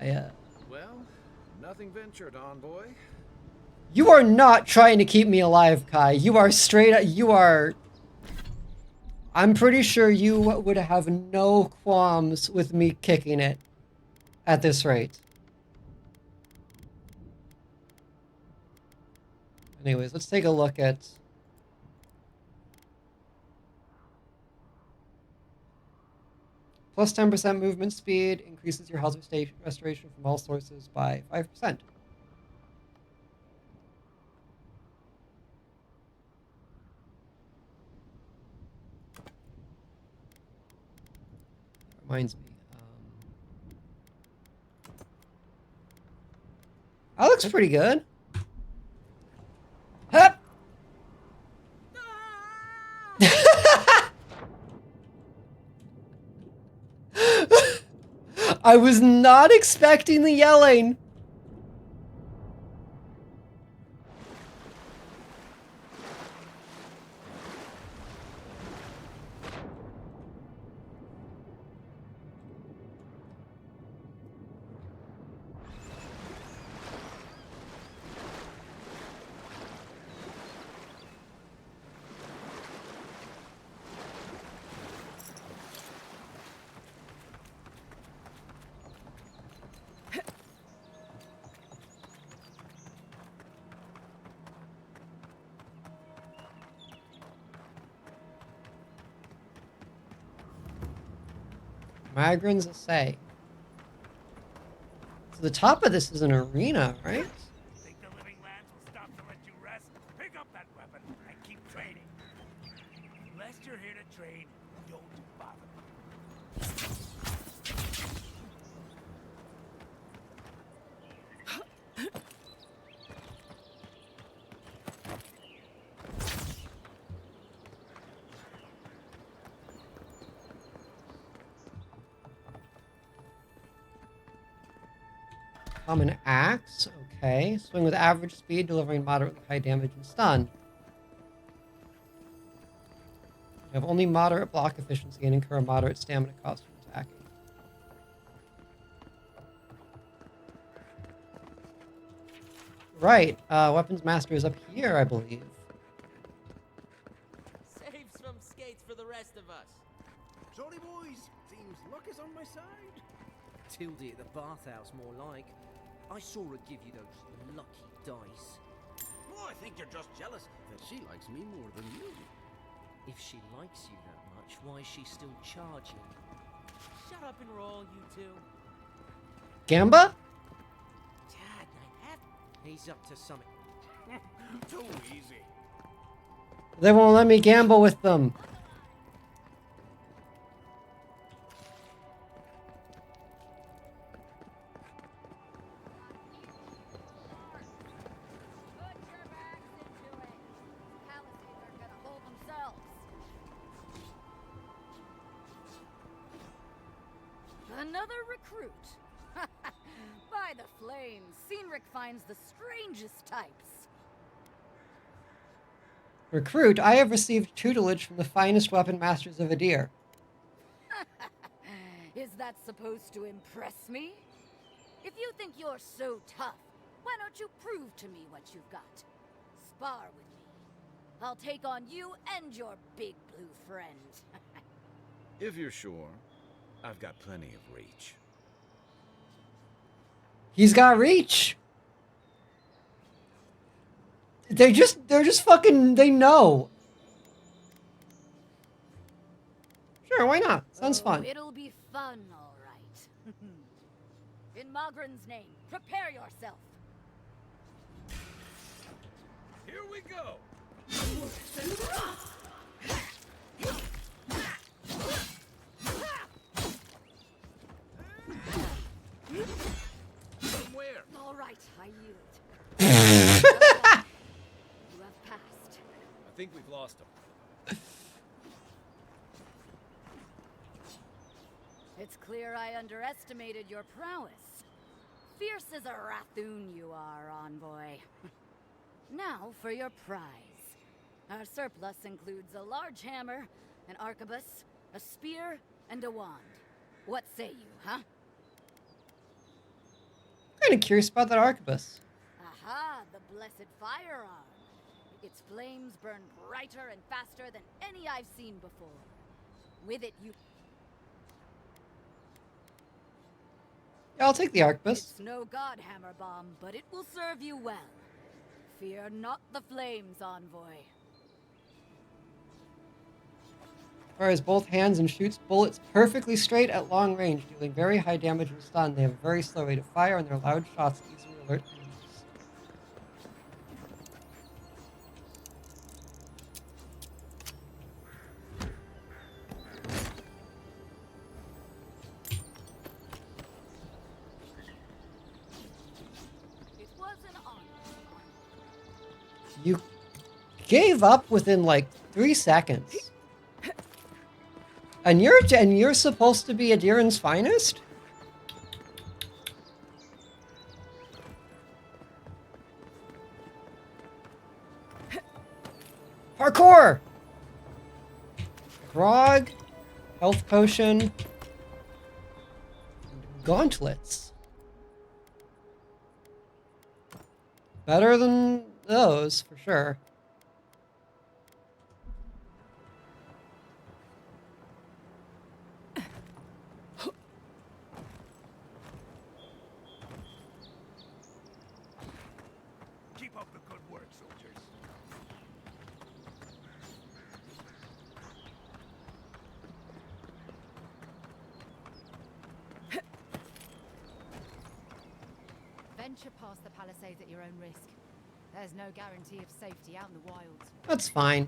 Well, nothing ventured, envoy. You are not trying to keep me alive, Kai. You are straight up. You are. I'm pretty sure you would have no qualms with me kicking it at this rate. Anyways, let's take a look at plus 10% movement speed, increases your health restoration from all sources by 5%. reminds me. That looks pretty good. Hup! I was not expecting the yelling. Magrin's Essay. So the top of this is an arena, right? Think the living lands will stop to let you rest? Pick up that weapon and keep training. Unless you're here to train, don't bother. Common axe, okay. Swing with average speed, delivering moderately high damage and stun. You have only moderate block efficiency and incur a moderate stamina cost from attacking. Right, Weapons Master is up here, I believe. Save some skates for the rest of us. Sorry, boys. Seems luck is on my side. Tildy at the bathhouse, more like. I saw her give you those lucky dice. Oh, I think you're just jealous that she likes me more than you. If she likes you that much, why is she still charging? Shut up and roll, you two. Gamba? Dad, I have... He's up to something. Too easy. They won't let me gamble with them. Another recruit. By the flames, Cynric finds the strangest types. Recruit, I have received tutelage from the finest weapon masters of Adir. Is that supposed to impress me? If you think you're so tough, why don't you prove to me what you've got? Spar with me. I'll take on you and your big blue friend. If you're sure, I've got plenty of reach. He's got reach. They're just fucking, they know. Sure, why not? Sounds fun. It'll be fun, all right. In Magrin's name, prepare yourself. Here we go. Where? All right, I yield. You have passed. I think we've lost him. It's clear I underestimated your prowess. Fierce as a Rathoon you are, envoy. Now for your prize. Our surplus includes a large hammer, an arquebus, a spear, and a wand. What say you, huh? Kind of curious about that arquebus. Aha, the blessed firearm. Its flames burn brighter and faster than any I've seen before. With it, you... Yeah, I'll take the arquebus. It's no god hammer bomb, but it will serve you well. Fear not the flames, envoy. Fires both hands and shoots bullets perfectly straight at long range, dealing very high damage and stun. They have a very slow rate of fire, and their loud shots easily alert enemies. You gave up within like 3 seconds. And you're supposed to be Adiran's finest? Parkour! Grog, health potion, gauntlets. Better than those, for sure. Keep up the good work, soldiers. Venture past the palisades at your own risk. There's no guarantee of safety out in the wilds. That's fine.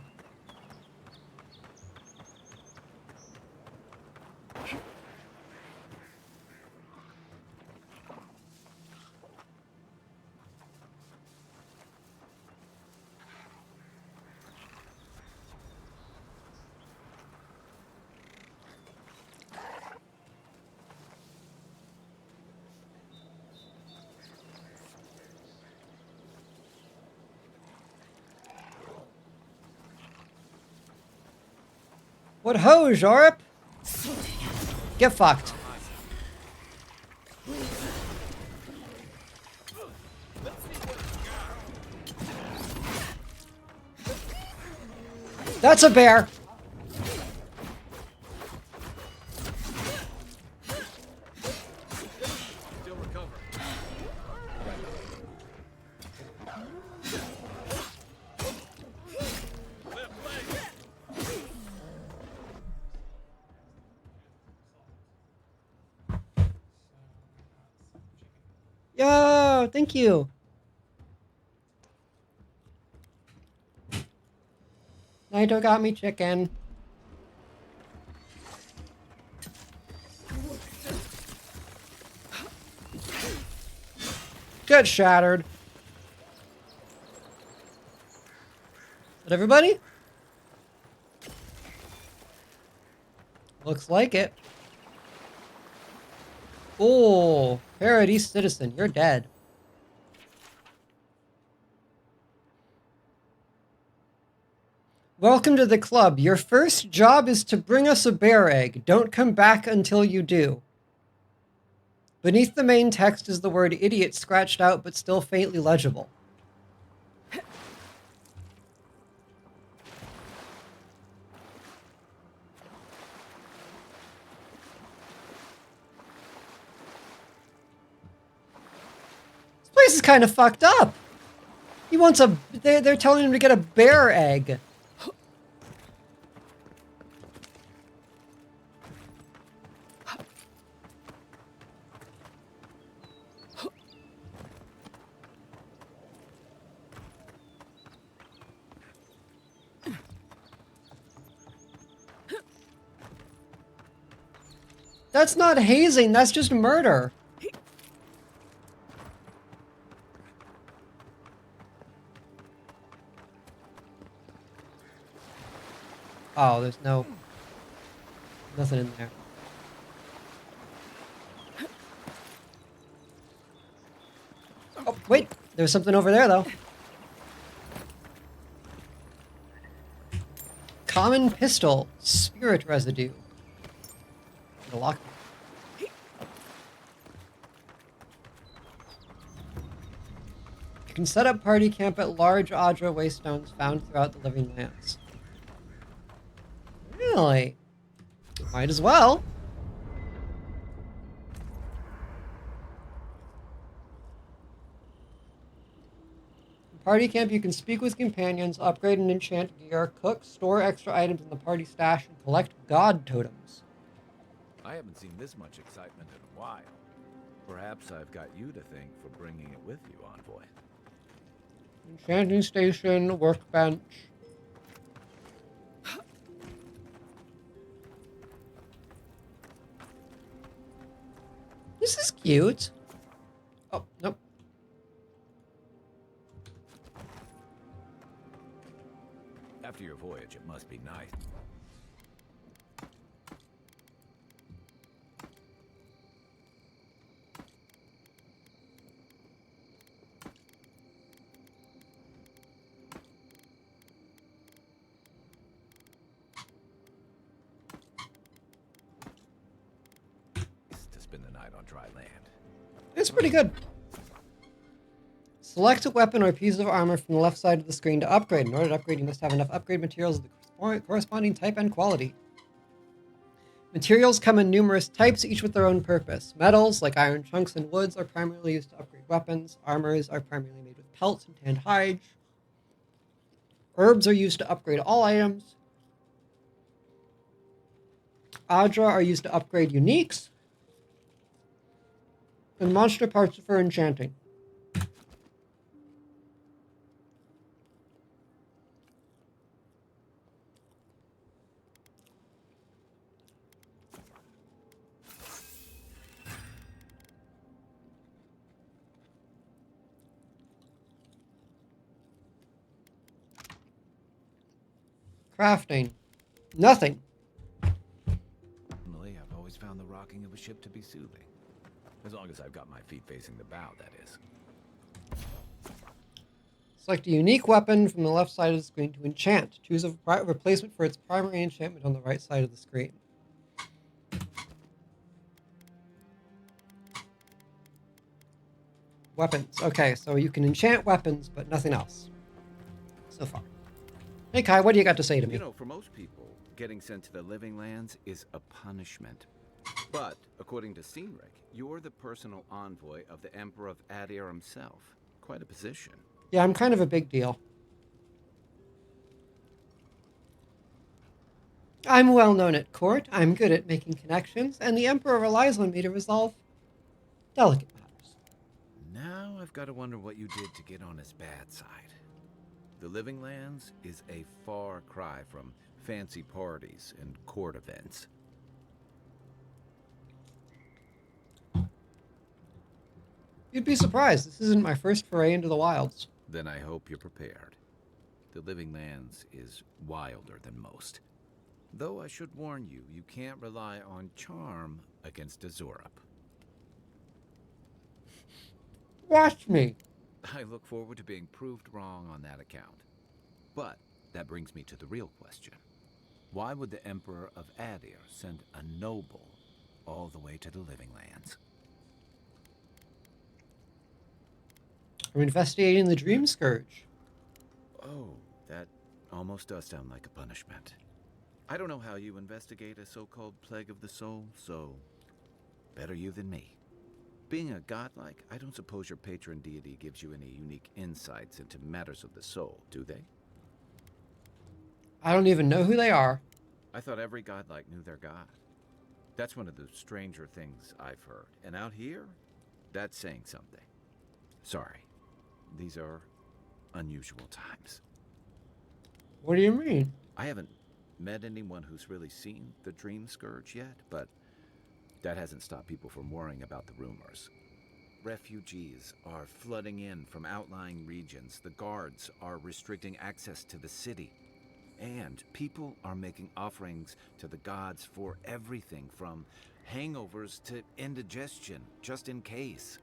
What ho, Jorp? Get fucked. That's a bear. Still recovering. Yo, thank you. Naito got me chicken. Get shattered. Is that everybody? Looks like it. Oh, Paradise Citizen, you're dead. Welcome to the club. Your first job is to bring us a bear egg. Don't come back until you do. Beneath the main text is the word idiot scratched out but still faintly legible. This place is kind of fucked up. He wants a... They're telling him to get a bear egg. That's not hazing, that's just murder. Oh, there's nothing in there. Oh, wait, there's something over there, though. Common pistol, spirit residue. The lock. You can set up party camp at large Adra waystones found throughout the Living Lands. Really? Might as well. Party camp, you can speak with companions, upgrade and enchant gear, cook, store extra items in the party stash, and collect god totems. I haven't seen this much excitement in a while. Perhaps I've got you to thank for bringing it with you, Envoy. Enchanting station, workbench. This is cute. Oh, nope. must be nice. To spend the night on dry land. It's pretty good. Select a weapon or piece of armor from the left side of the screen to upgrade. In order to upgrade, you must have enough upgrade materials of the corresponding type and quality. Materials come in numerous types, each with their own purpose. Metals, like iron chunks and woods, are primarily used to upgrade weapons. Armors are primarily made with pelts and tanned hide. Herbs are used to upgrade all items. Adra are used to upgrade uniques. And monster parts for enchanting. Crafting. Nothing. Normally, I've always found the rocking of a ship to be soothing. As long as I've got my feet facing the bow, that is. Select a unique weapon from the left side of the screen to enchant. Choose a replacement for its primary enchantment on the right side of the screen. Weapons. Okay, so you can enchant weapons, but nothing else. So far. Hey Kai, what do you got to say to me? You know, for most people, getting sent to the Living Lands is a punishment. But, according to Cynric, you're the personal envoy of the Emperor of Adir himself. Quite a position. Yeah, I'm kind of a big deal. I'm well known at court, I'm good at making connections, and the Emperor relies on me to resolve delicate matters. Now I've got to wonder what you did to get on his bad side. The Living Lands is a far cry from fancy parties and court events. You'd be surprised, this isn't my first foray into the wilds. Then I hope you're prepared. The Living Lands is wilder than most. Though I should warn you, you can't rely on charm against Azurup. Watch me. I look forward to being proved wrong on that account. But that brings me to the real question. Why would the Emperor of Adir send a noble all the way to the Living Lands? I'm investigating the Dream Scourge. Oh, that almost does sound like a punishment. I don't know how you investigate a so-called plague of the soul, so better you than me. Being a godlike, I don't suppose your patron deity gives you any unique insights into matters of the soul, do they? I don't even know who they are. I thought every godlike knew their god. That's one of the stranger things I've heard. And out here, that's saying something. Sorry. These are unusual times. What do you mean? I haven't met anyone who's really seen the Dream Scourge yet, but that hasn't stopped people from worrying about the rumors. Refugees are flooding in from outlying regions. The guards are restricting access to the city. And people are making offerings to the gods for everything from hangovers to indigestion, just in case.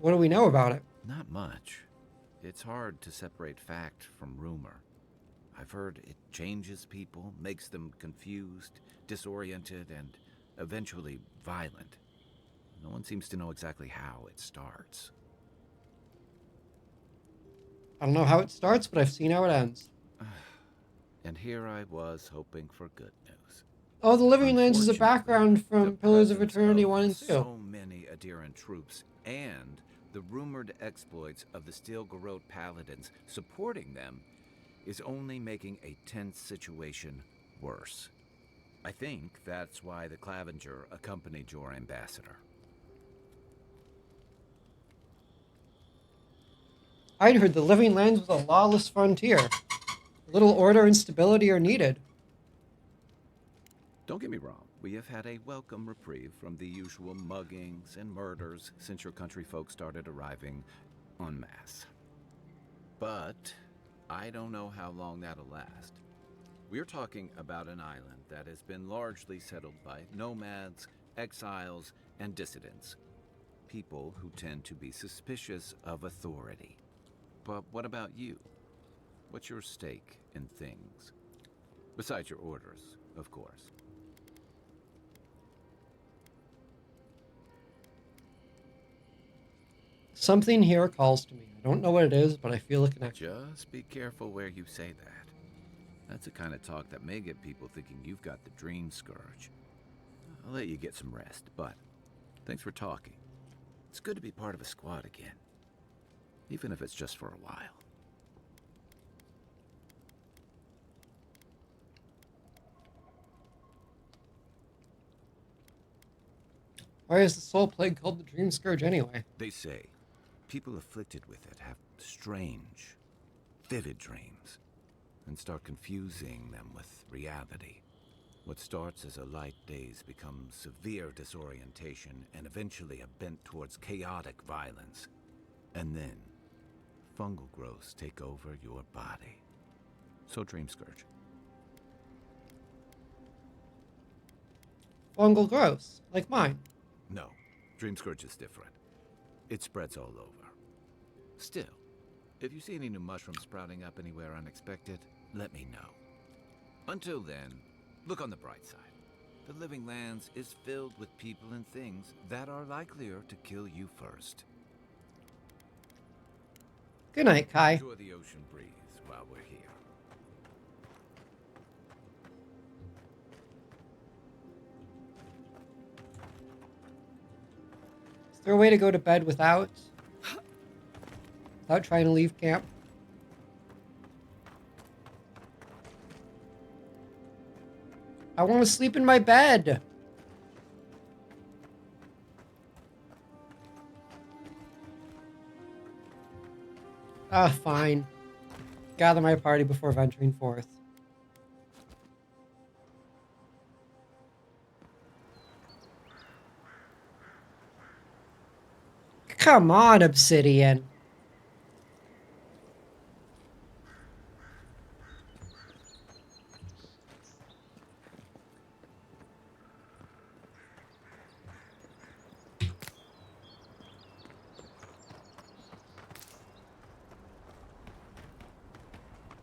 What do we know about it? Not much. It's hard to separate fact from rumor. I've heard it changes people, makes them confused, disoriented, and eventually violent. No one seems to know exactly how it starts. I don't know how it starts, but I've seen how it ends. And here I was hoping for good news. Oh, the Living Lands is a background from Pillars of Eternity 1 and 2. So many Adiran troops, and the rumored exploits of the Steel Garrote Paladins supporting them is only making a tense situation worse. I think that's why the Clavenger accompanied your ambassador. I'd heard the Living Lands was a lawless frontier. Little order and stability are needed. Don't get me wrong, we have had a welcome reprieve from the usual muggings and murders since your country folk started arriving en masse. But I don't know how long that'll last. We're talking about an island that has been largely settled by nomads, exiles, and dissidents. People who tend to be suspicious of authority. But what about you? What's your stake in things? Besides your orders, of course. Something here calls to me. I don't know what it is, but I feel a connection. Just be careful where you say that. That's the kind of talk that may get people thinking you've got the Dream Scourge. I'll let you get some rest, but thanks for talking. It's good to be part of a squad again, even if it's just for a while. Why is the Soul Plague called the Dream Scourge anyway? They say people afflicted with it have strange, vivid dreams and start confusing them with reality. What starts as a light daze becomes severe disorientation and eventually a bent towards chaotic violence. And then, fungal growths take over your body. So Dream Scourge. Fungal growths, like mine. No, Dream Scourge is different. It spreads all over. Still, if you see any new mushrooms sprouting up anywhere unexpected, let me know. Until then, look on the bright side. The Living Lands is filled with people and things that are likelier to kill you first. Good night, Kai. Enjoy the ocean breeze while we're here. Is there a way to go to bed without trying to leave camp? I want to sleep in my bed. Fine. Gather my party before venturing forth. Come on, Obsidian.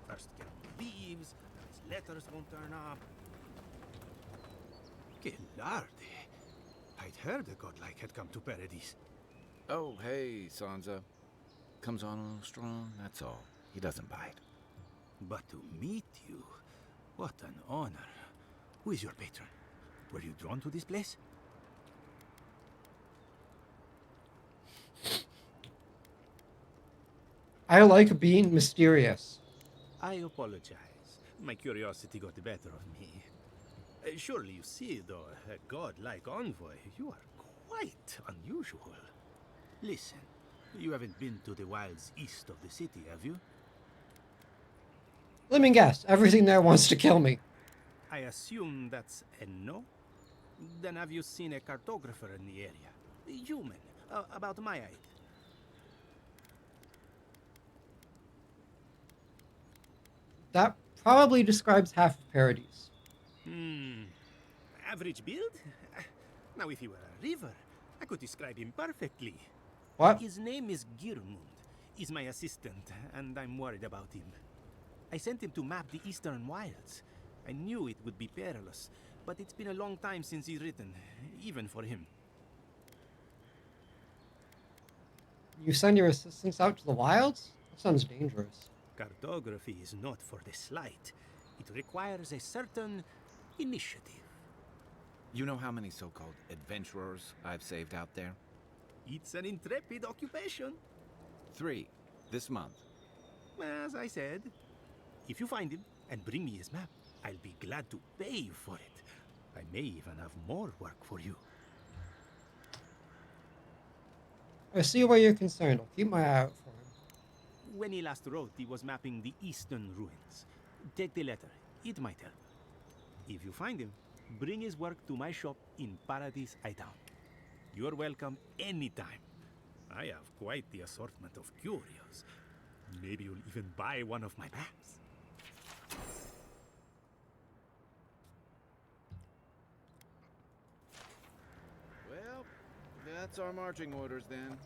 First get leaves, his letters won't turn up. Que larde. I'd heard a godlike had come to Paradise. Oh, hey, Sansa. Comes on a little strong, that's all. He doesn't bite. But to meet you, what an honor. Who is your patron? Were you drawn to this place? I like being mysterious. I apologize. My curiosity got the better of me. Surely you see, though, a god-like envoy, you are quite unusual. Listen, you haven't been to the wilds east of the city, have you? Let me guess. Everything there wants to kill me. I assume that's a no? Then have you seen a cartographer in the area? A human, about my height. That probably describes half of Paradise. Average build? Now, if he were a river, I could describe him perfectly. What? His name is Girmund. He's my assistant, and I'm worried about him. I sent him to map the eastern wilds. I knew it would be perilous, but it's been a long time since he's written, even for him. You send your assistants out to the wilds? That sounds dangerous. Cartography is not for the slight. It requires a certain initiative. You know how many so-called adventurers I've saved out there? It's an intrepid occupation. 3, this month. As I said, if you find him and bring me his map, I'll be glad to pay for it. I may even have more work for you. I see where you're concerned. I'll keep my eye out for him. When he last wrote, he was mapping the eastern ruins. Take the letter. It might help. If you find him, bring his work to my shop in Paradise Hightown. You're welcome anytime. I have quite the assortment of curios. Maybe you'll even buy one of my maps. Well, that's our marching orders then.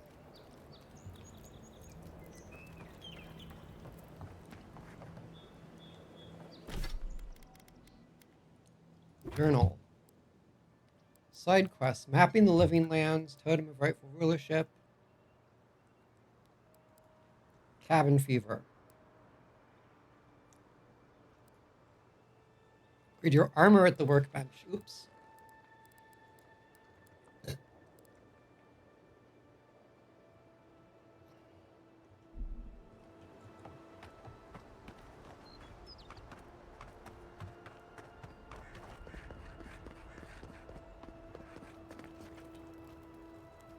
Journal. Side quests. Mapping the living lands. Totem of rightful rulership. Cabin fever. Read your armor at the workbench. Oops.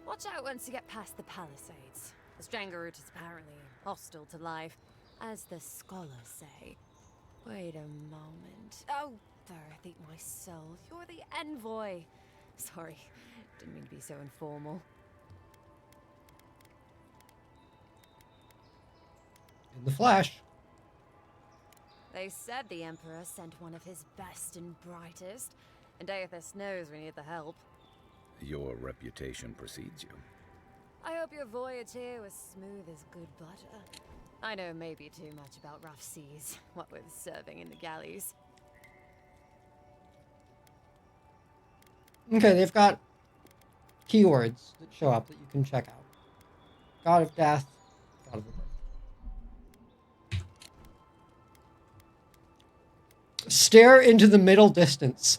Watch out once you get past the palisades. The Stranglroot is apparently hostile to life, as the scholars say. Wait a moment. Oh, Darth, eat my soul. You're the envoy. Sorry, didn't mean to be so informal. In the flesh. They said the Emperor sent one of his best and brightest, and Aethys knows we need the help. Your reputation precedes you. I hope your voyage here was smooth as good butter. I know maybe too much about rough seas, what with serving in the galleys. Okay, they've got keywords that show up that you can check out. God of Death, God of the Birth. Stare into the middle distance.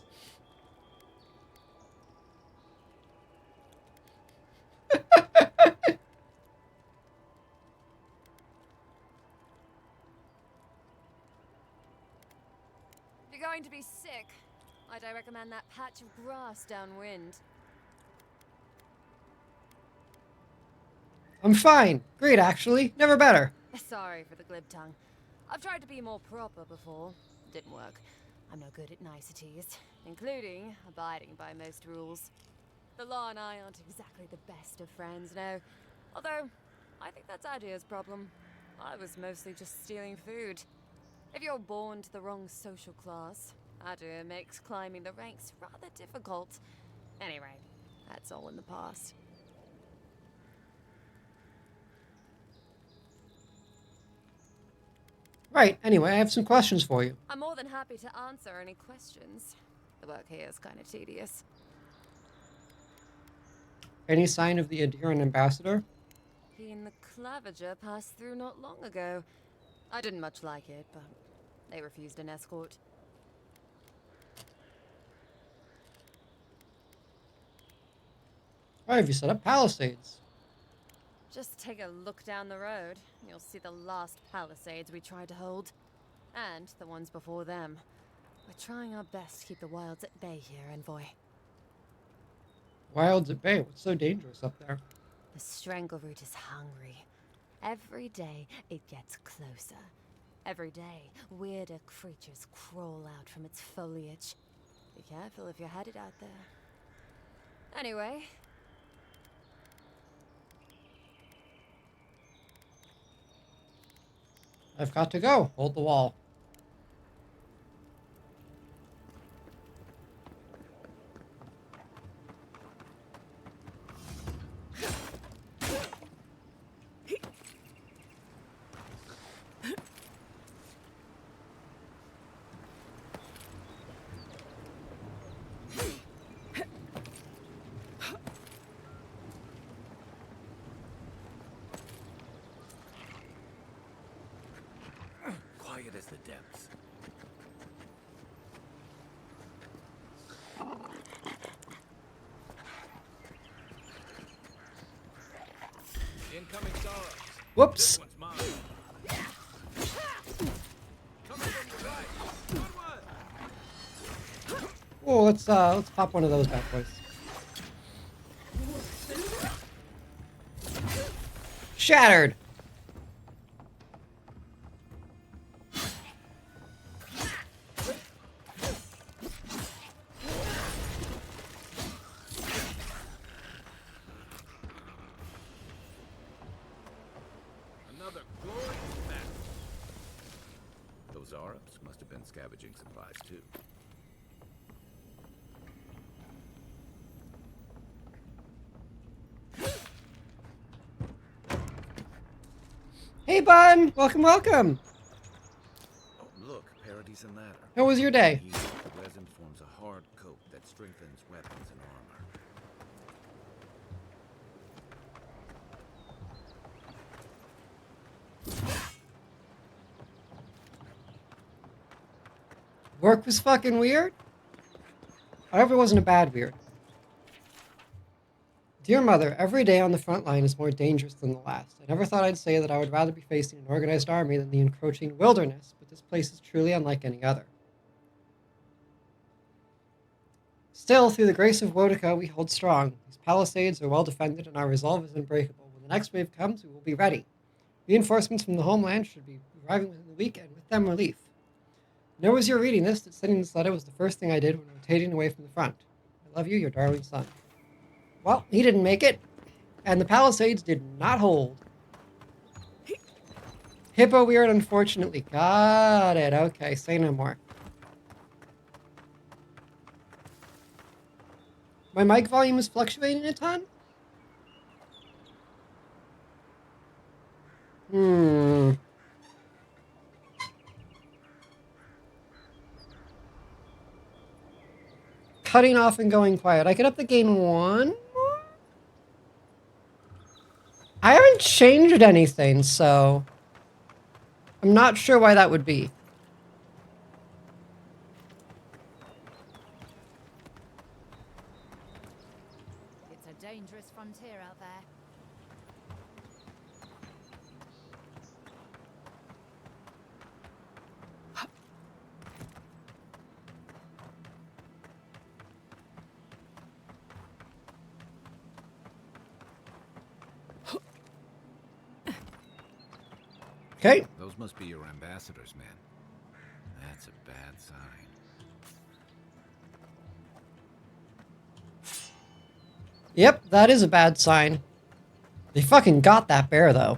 If you're going to be sick, I'd recommend that patch of grass downwind. I'm fine. Great, actually. Never better. Sorry for the glib tongue. I've tried to be more proper before. Didn't work. I'm no good at niceties, including abiding by most rules. The law and I aren't exactly the best of friends, no. Although, I think that's Adia's problem. I was mostly just stealing food. If you're born to the wrong social class, Adia makes climbing the ranks rather difficult. Anyway, that's all in the past. Right, anyway, I have some questions for you. I'm more than happy to answer any questions. The work here is kind of tedious. Any sign of the Adiran ambassador? He and the Clavager passed through not long ago. I didn't much like it, but they refused an escort. Why have you set up palisades? Just take a look down the road. You'll see the last palisades we tried to hold. And the ones before them. We're trying our best to keep the wilds at bay here, Envoy. Wilds at bay. What's so dangerous up there? The Stranglroot is hungry. Every day, it gets closer. Every day, weirder creatures crawl out from its foliage. Be careful if you're headed out there. Anyway. I've got to go. Hold the wall. Quiet as the depths. Incoming Sauros. Whoops. This one's mine. Coming from your right. Good one. Oh, let's pop one of those bad boys. Shattered. Another glorious Arabs must have been scavenging supplies too. Hey, bud! Welcome, welcome! Oh, look, Paradise and Ladder. How was your day? Here, the resin forms a hard coat that strengthens weapons and armor. Work was fucking weird? I hope it wasn't a bad weird. Dear Mother, every day on the front line is more dangerous than the last. I never thought I'd say that I would rather be facing an organized army than the encroaching wilderness, but this place is truly unlike any other. Still, through the grace of Wodica, we hold strong. These palisades are well defended and our resolve is unbreakable. When the next wave comes, we will be ready. Reinforcements from the homeland should be arriving within the week, and with them relief. Know as you're reading this that sending this letter was the first thing I did when rotating away from the front. I love you, your darling son. Well, he didn't make it, and the palisades did not hold. Hippo weird, unfortunately. Got it. Okay, say no more. My mic volume is fluctuating a ton? Cutting off and going quiet. I could up the gain 1 more? I haven't changed anything, so I'm not sure why that would be. It's a dangerous frontier out there. Okay. Those must be your ambassadors, man. That's a bad sign. Yep, that is a bad sign. They fucking got that bear, though.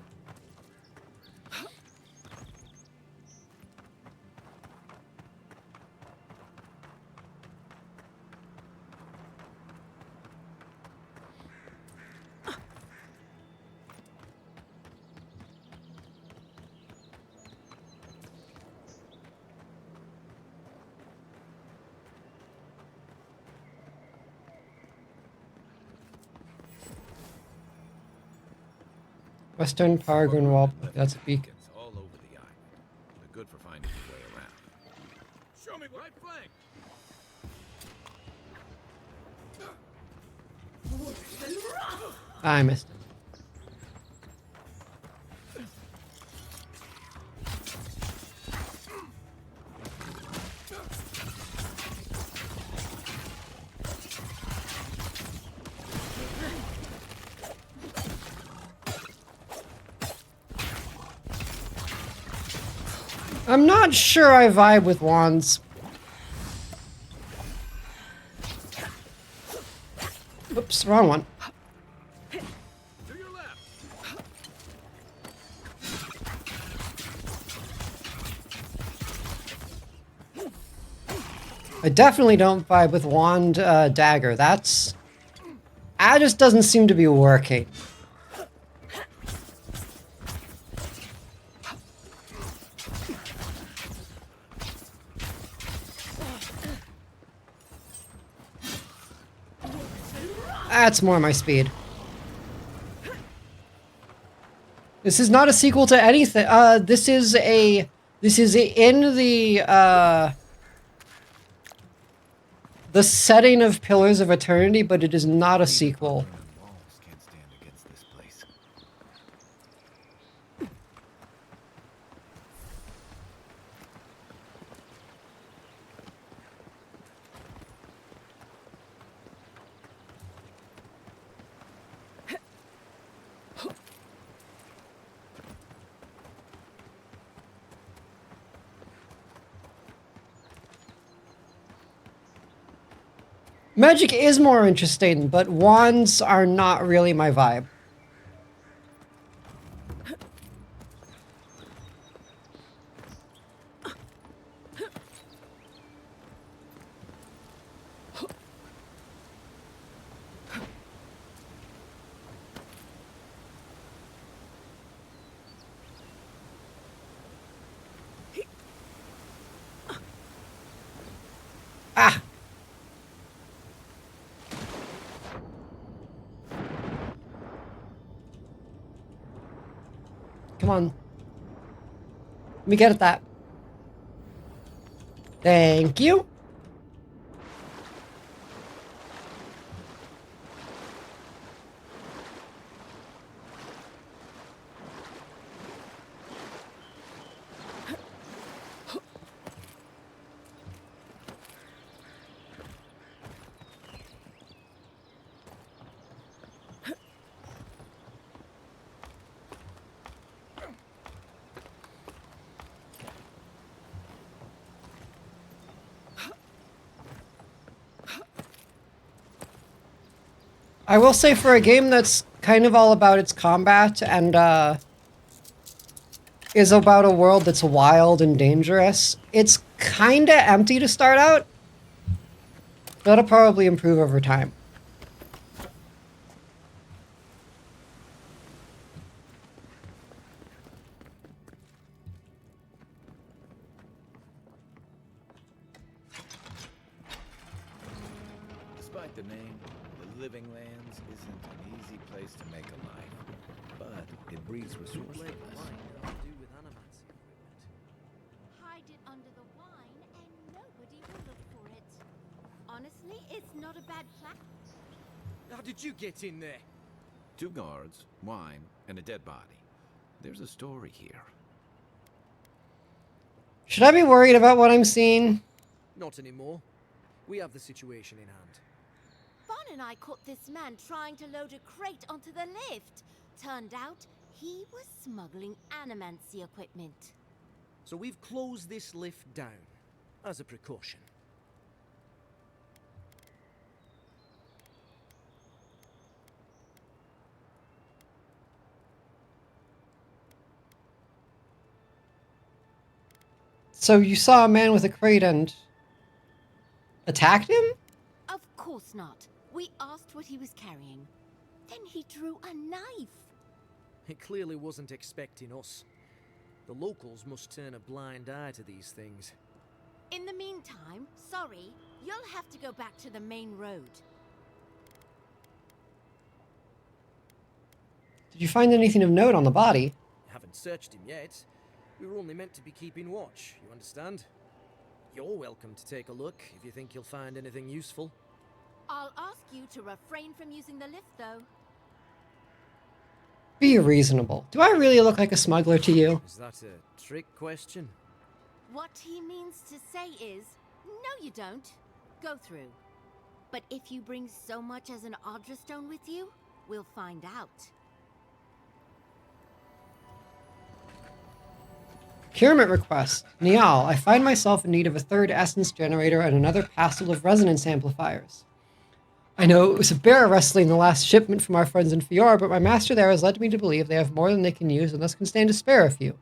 Western Paragon Wall. That's a beacon. All over the island. They're good for finding your way around. Show me right flank. I missed it. I'm not sure I vibe with wands. Oops, wrong one. I definitely don't vibe with wand dagger. That just doesn't seem to be working. That's more my speed. This is not a sequel to anything. This is in the setting of Pillars of Eternity, but it is not a sequel. Magic is more interesting, but wands are not really my vibe. Come on. Let me get at that. Thank you. I will say for a game that's kind of all about its combat and is about a world that's wild and dangerous, it's kind of empty to start out. That'll probably improve over time. Despite the name, the Living Lands isn't an easy place to make a life, but it breeds resourcefulness. Hide it under the wine and nobody will look for it. Honestly, it's not a bad plan. How did you get in there? 2 guards, wine, and a dead body. There's a story here. Should I be worried about what I'm seeing? Not anymore. We have the situation in hand. Bon and I caught this man trying to load a crate onto the lift. Turned out, he was smuggling animancy equipment. So we've closed this lift down, as a precaution. So you saw a man with a crate and attacked him? Of course not. We asked what he was carrying. Then he drew a knife. It clearly wasn't expecting us. The locals must turn a blind eye to these things. In the meantime, sorry, you'll have to go back to the main road. Did you find anything of note on the body? Haven't searched him yet. We were only meant to be keeping watch, you understand? You're welcome to take a look if you think you'll find anything useful. I'll ask you to refrain from using the lift, though. Be reasonable. Do I really look like a smuggler to you? Is that a trick question? What he means to say is, no you don't. Go through. But if you bring so much as an Audra stone with you, we'll find out. Procurement request. Niall, I find myself in need of a 3rd essence generator and another passel of resonance amplifiers. I know it was a bear wrestling the last shipment from our friends in Fior, but my master there has led me to believe they have more than they can use and thus can stand to spare a few.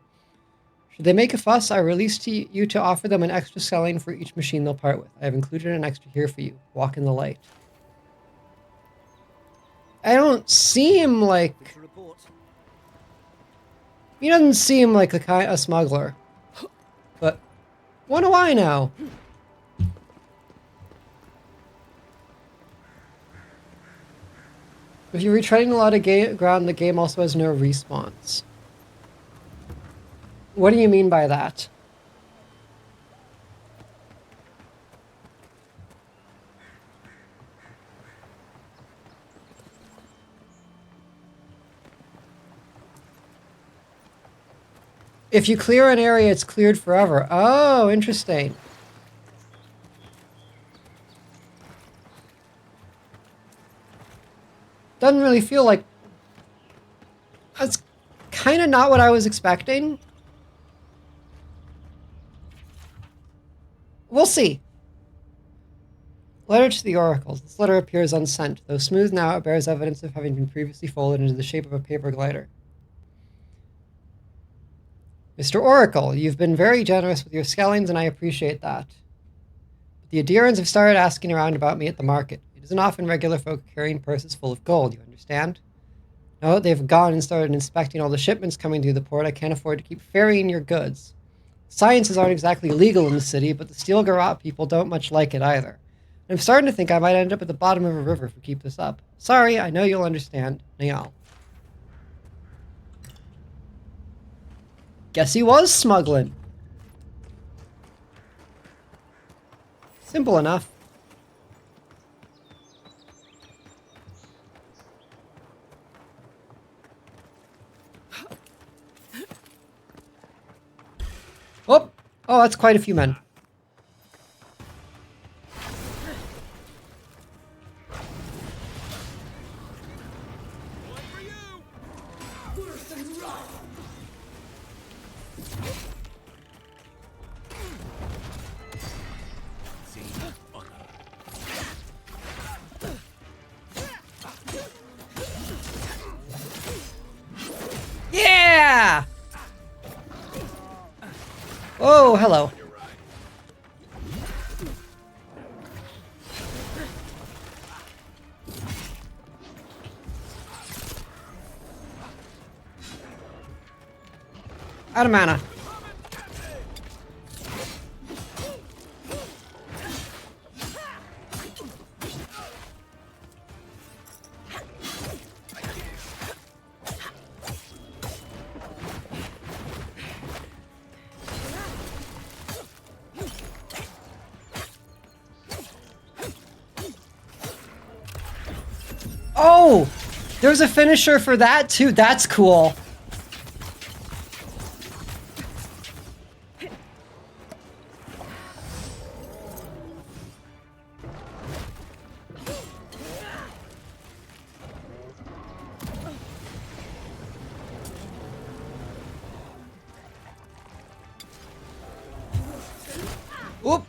Should they make a fuss, I release to you to offer them an extra selling for each machine they'll part with. I have included an extra here for you. Walk in the light. I don't seem like... He doesn't seem like a smuggler. But what do I know? If you're retreading a lot of ground, the game also has no respawns. What do you mean by that? If you clear an area, it's cleared forever. Oh, interesting. Doesn't really feel like... That's kind of not what I was expecting. We'll see. Letter to the Oracles. This letter appears unsent. Though smooth now, it bears evidence of having been previously folded into the shape of a paper glider. Mr. Oracle, you've been very generous with your skellings, and I appreciate that. But the Adirans have started asking around about me at the market. It isn't often regular folk carrying purses full of gold, you understand? Now that they've gone and started inspecting all the shipments coming through the port, I can't afford to keep ferrying your goods. Sciences aren't exactly legal in the city, but the Steel Garrote people don't much like it either. I'm starting to think I might end up at the bottom of a river if we keep this up. Sorry, I know you'll understand. Niall. Guess he was smuggling. Simple enough. Oh, oh, that's quite a few men. Yeah! Oh, hello. Out of mana. Oh! There's a finisher for that too. That's cool. Oop.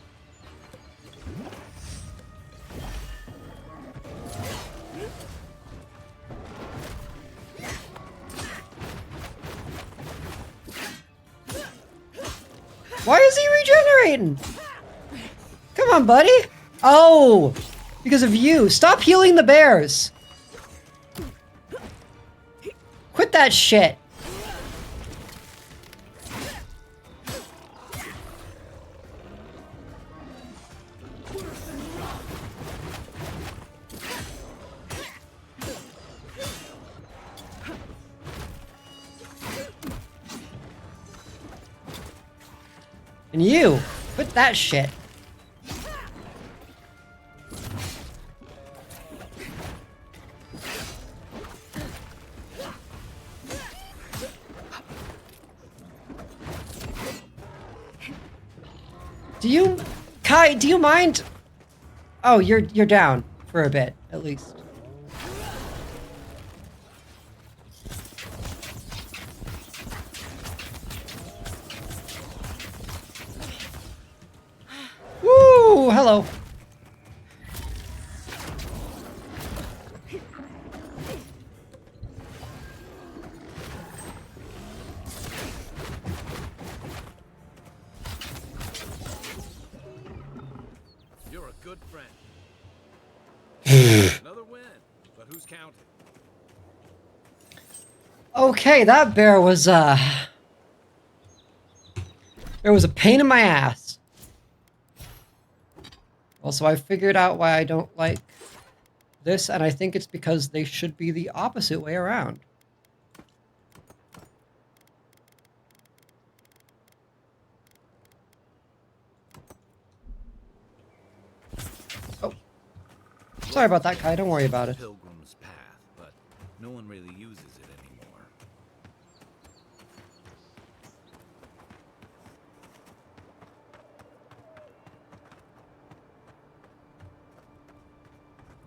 Why is he regenerating? Come on, buddy. Oh, because of you. Stop healing the bears. Quit that shit. And you, quit that shit. Kai, do you mind? Oh, you're down for a bit, at least. Woo! Hello. You're a good friend. Another win, but who's counting? Okay, that bear was there was a pain in my ass. Also, I figured out why I don't like this, and I think it's because they should be the opposite way around. Oh. Sorry about that, Kai. Don't worry about it. Pilgrim's path, but no one really uses it anymore.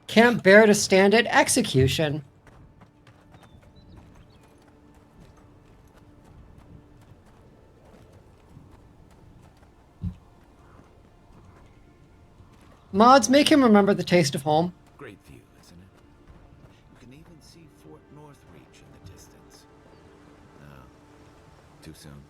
Can't bear to stand it. Execution. Mods, make him remember the taste of home. Great view, isn't it? You can even see Fort Northreach in the distance. No, too soon.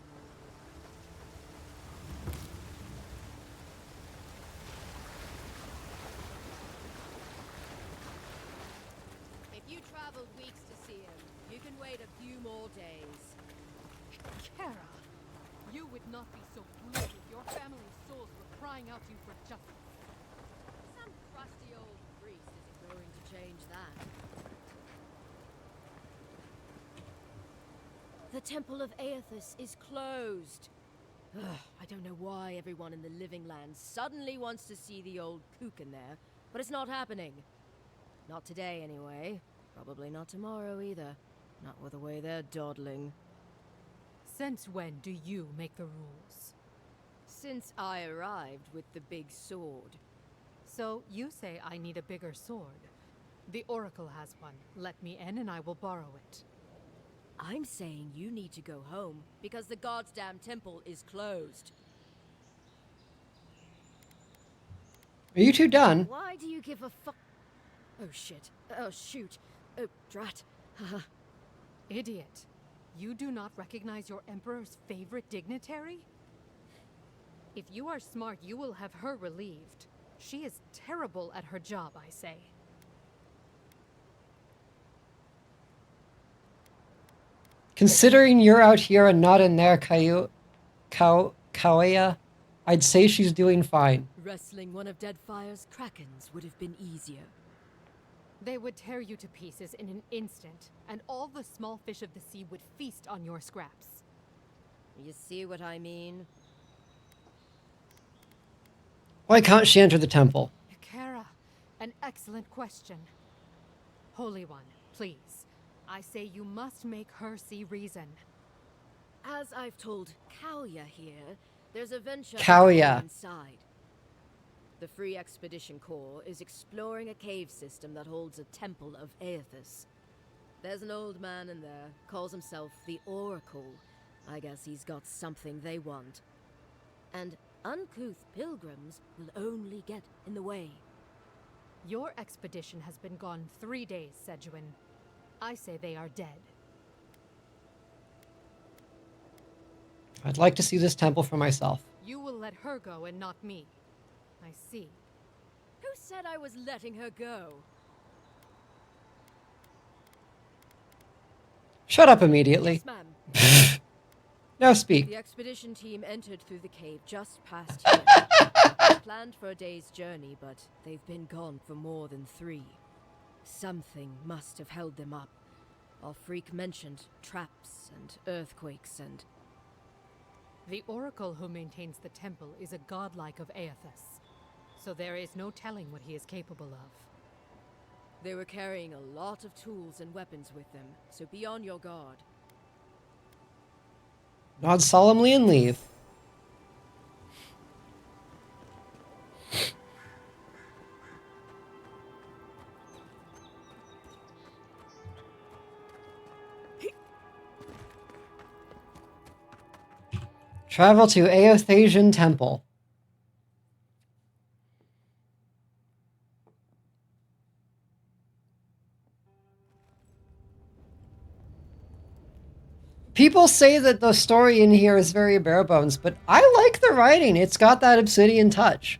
If you traveled weeks to see him, you can wait a few more days. Kara, you would not be so blue if your family's souls were crying out to you for justice. Some crusty old priest isn't going to change that. The Temple of Aethys is closed. Ugh, I don't know why everyone in the Living Lands suddenly wants to see the old kook in there, but it's not happening. Not today, anyway. Probably not tomorrow, either. Not with the way they're dawdling. Since when do you make the rules? Since I arrived with the big sword. So you say I need a bigger sword. The Oracle has one. Let me in and I will borrow it. I'm saying you need to go home, because the goddamn temple is closed. Are you two done? Why do you give a fuck? Oh shit. Oh shoot. Oh drat. Haha. Idiot. You do not recognize your Emperor's favorite dignitary? If you are smart, you will have her relieved. She is terrible at her job, I say. Considering you're out here and not in there, Kaeya, I'd say she's doing fine. Wrestling one of Deadfire's krakens would have been easier. They would tear you to pieces in an instant, and all the small fish of the sea would feast on your scraps. You see what I mean? Why can't she enter the temple? Kara, an excellent question. Holy One, please. I say you must make her see reason. As I've told Kaeya here, there's a venture Kaeya. inside. The Free Expedition Corps is exploring a cave system that holds a temple of Aethys. There's an old man in there, calls himself the Oracle. I guess he's got something they want. And uncouth pilgrims will only get in the way. Your expedition has been gone 3 days, Sejuan. I say they are dead. I'd like to see this temple for myself. You will let her go and not me. I see. Who said I was letting her go? Shut up immediately. Yes, ma'am. Now speak. The expedition team entered through the cave just past here. Planned for a day's journey, but they've been gone for more than 3. Something must have held them up. Our freak mentioned traps and earthquakes and... The Oracle who maintains the temple is a godlike of Aethys, so there is no telling what he is capable of. They were carrying a lot of tools and weapons with them, so be on your guard. Nod solemnly and leave. Travel to Aethasian Temple. People say that the story in here is very bare bones, but I like the writing. It's got that Obsidian touch.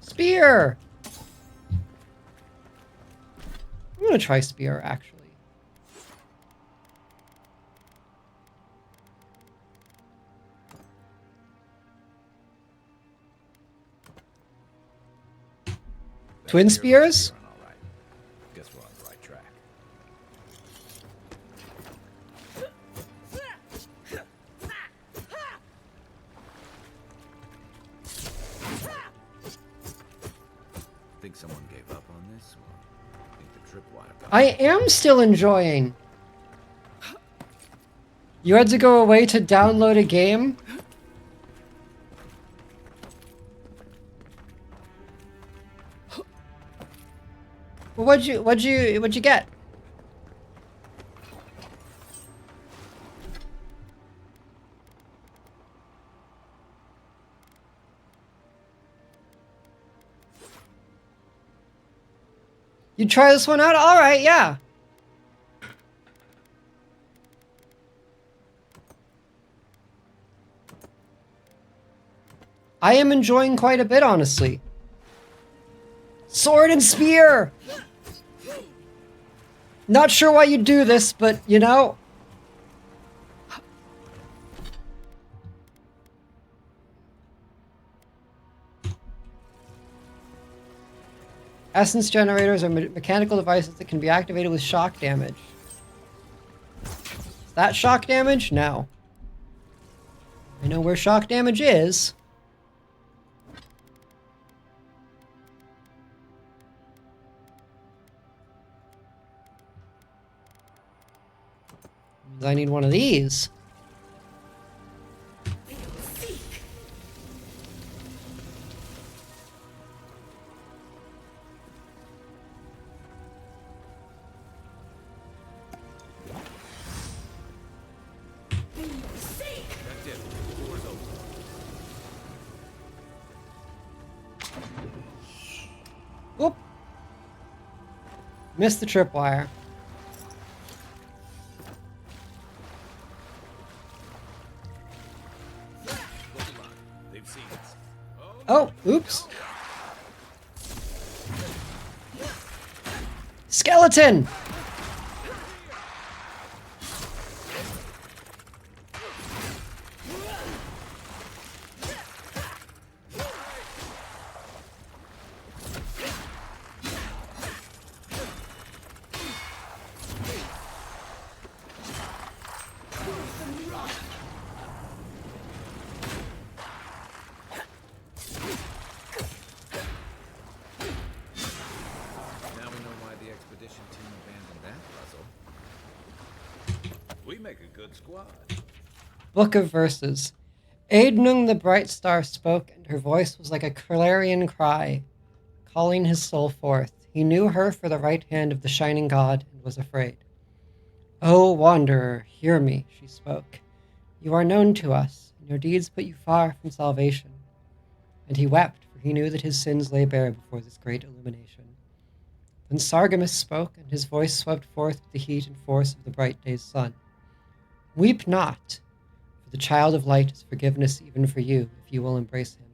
Spear! I'm gonna try spear, actually. Twin spears? All right. Guess we're on the right track. Think someone gave up on this, or think the tripwire got I am still enjoying. You had to go away to download a game? Well, what'd you get? You try this one out? All right, yeah. I am enjoying quite a bit, honestly. Sword and spear! Not sure why you do this, but you know. Essence generators are mechanical devices that can be activated with shock damage. Is that shock damage? No. I know where shock damage is. I need one of these. Whoop. Missed the tripwire. Oh, oops. Skeleton! Book of Verses. Aednung the Bright Star spoke, and her voice was like a clarion cry, calling his soul forth. He knew her for the right hand of the shining god, and was afraid. "O wanderer, hear me," she spoke. "You are known to us, and your deeds put you far from salvation." And he wept, for he knew that his sins lay bare before this great illumination. Then Sargemus spoke, and his voice swept forth with the heat and force of the bright day's sun. "Weep not, for the child of light is forgiveness even for you, if you will embrace him."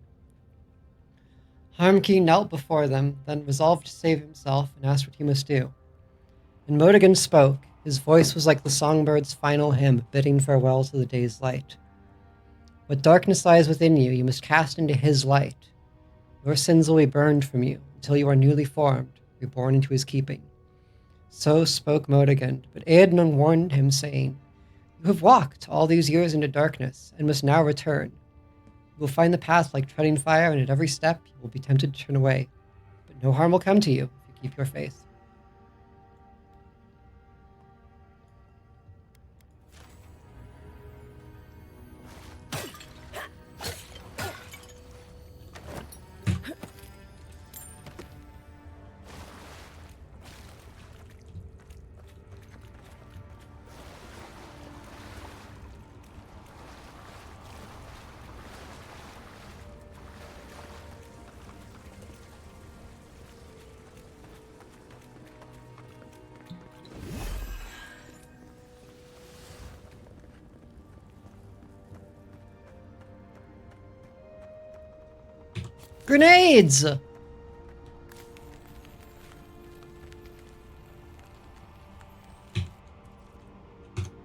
Harmkey knelt before them, then resolved to save himself and asked what he must do. And Modigan spoke. His voice was like the songbird's final hymn, bidding farewell to the day's light. "What darkness lies within you, you must cast into his light. Your sins will be burned from you, until you are newly formed, reborn into his keeping." So spoke Modigan, but Aednung warned him, saying, "You have walked all these years into darkness, and must now return. You will find the path like treading fire, and at every step you will be tempted to turn away. But no harm will come to you if you keep your faith." Grenades!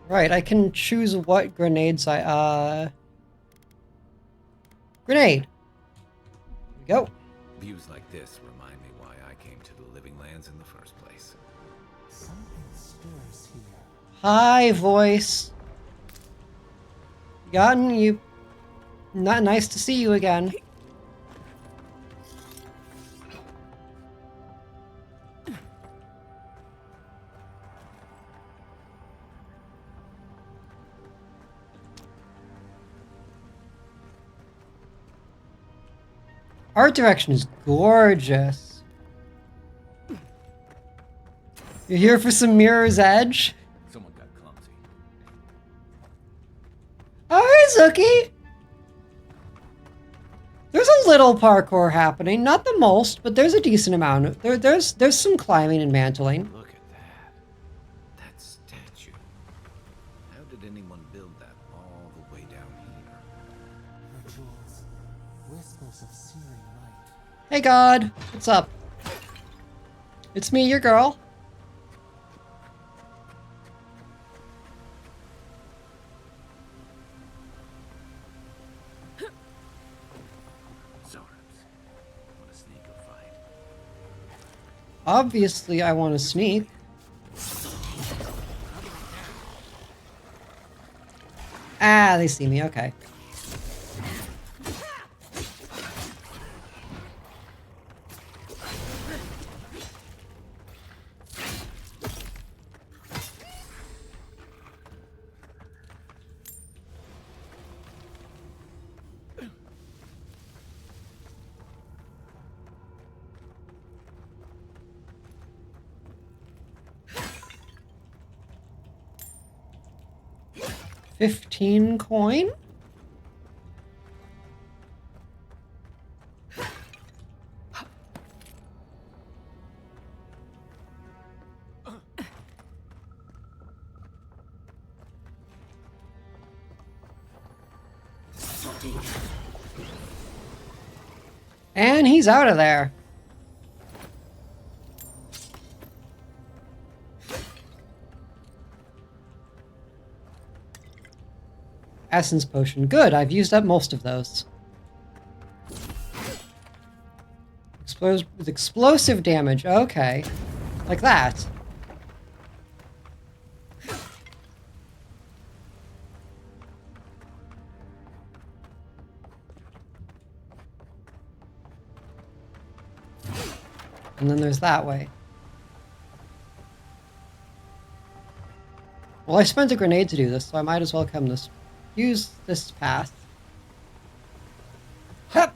Right, I can choose what grenades Grenade! There we go. Views like this remind me why I came to the Living Lands in the first place. Something stirs here. Hi, voice. Gotten you. Not nice to see you again. Art direction is gorgeous. You're here for some Mirror's Edge? Someone got clumsy. Hi, Zuki! There's a little parkour happening, not the most, but there's a decent amount. There's some climbing and mantling. Look at that. That statue. How did anyone build that all the way down here? Her jewels, whispers of searing light. Hey, God. What's up? It's me, your girl. Obviously, I want to sneak. Ah, they see me. Okay. $15 coin? And he's out of there. Essence potion. Good, I've used up most of those. With explosive damage. Okay. Like that. And then there's that way. Well, I spent a grenade to do this, so I might as well use this path. Hup!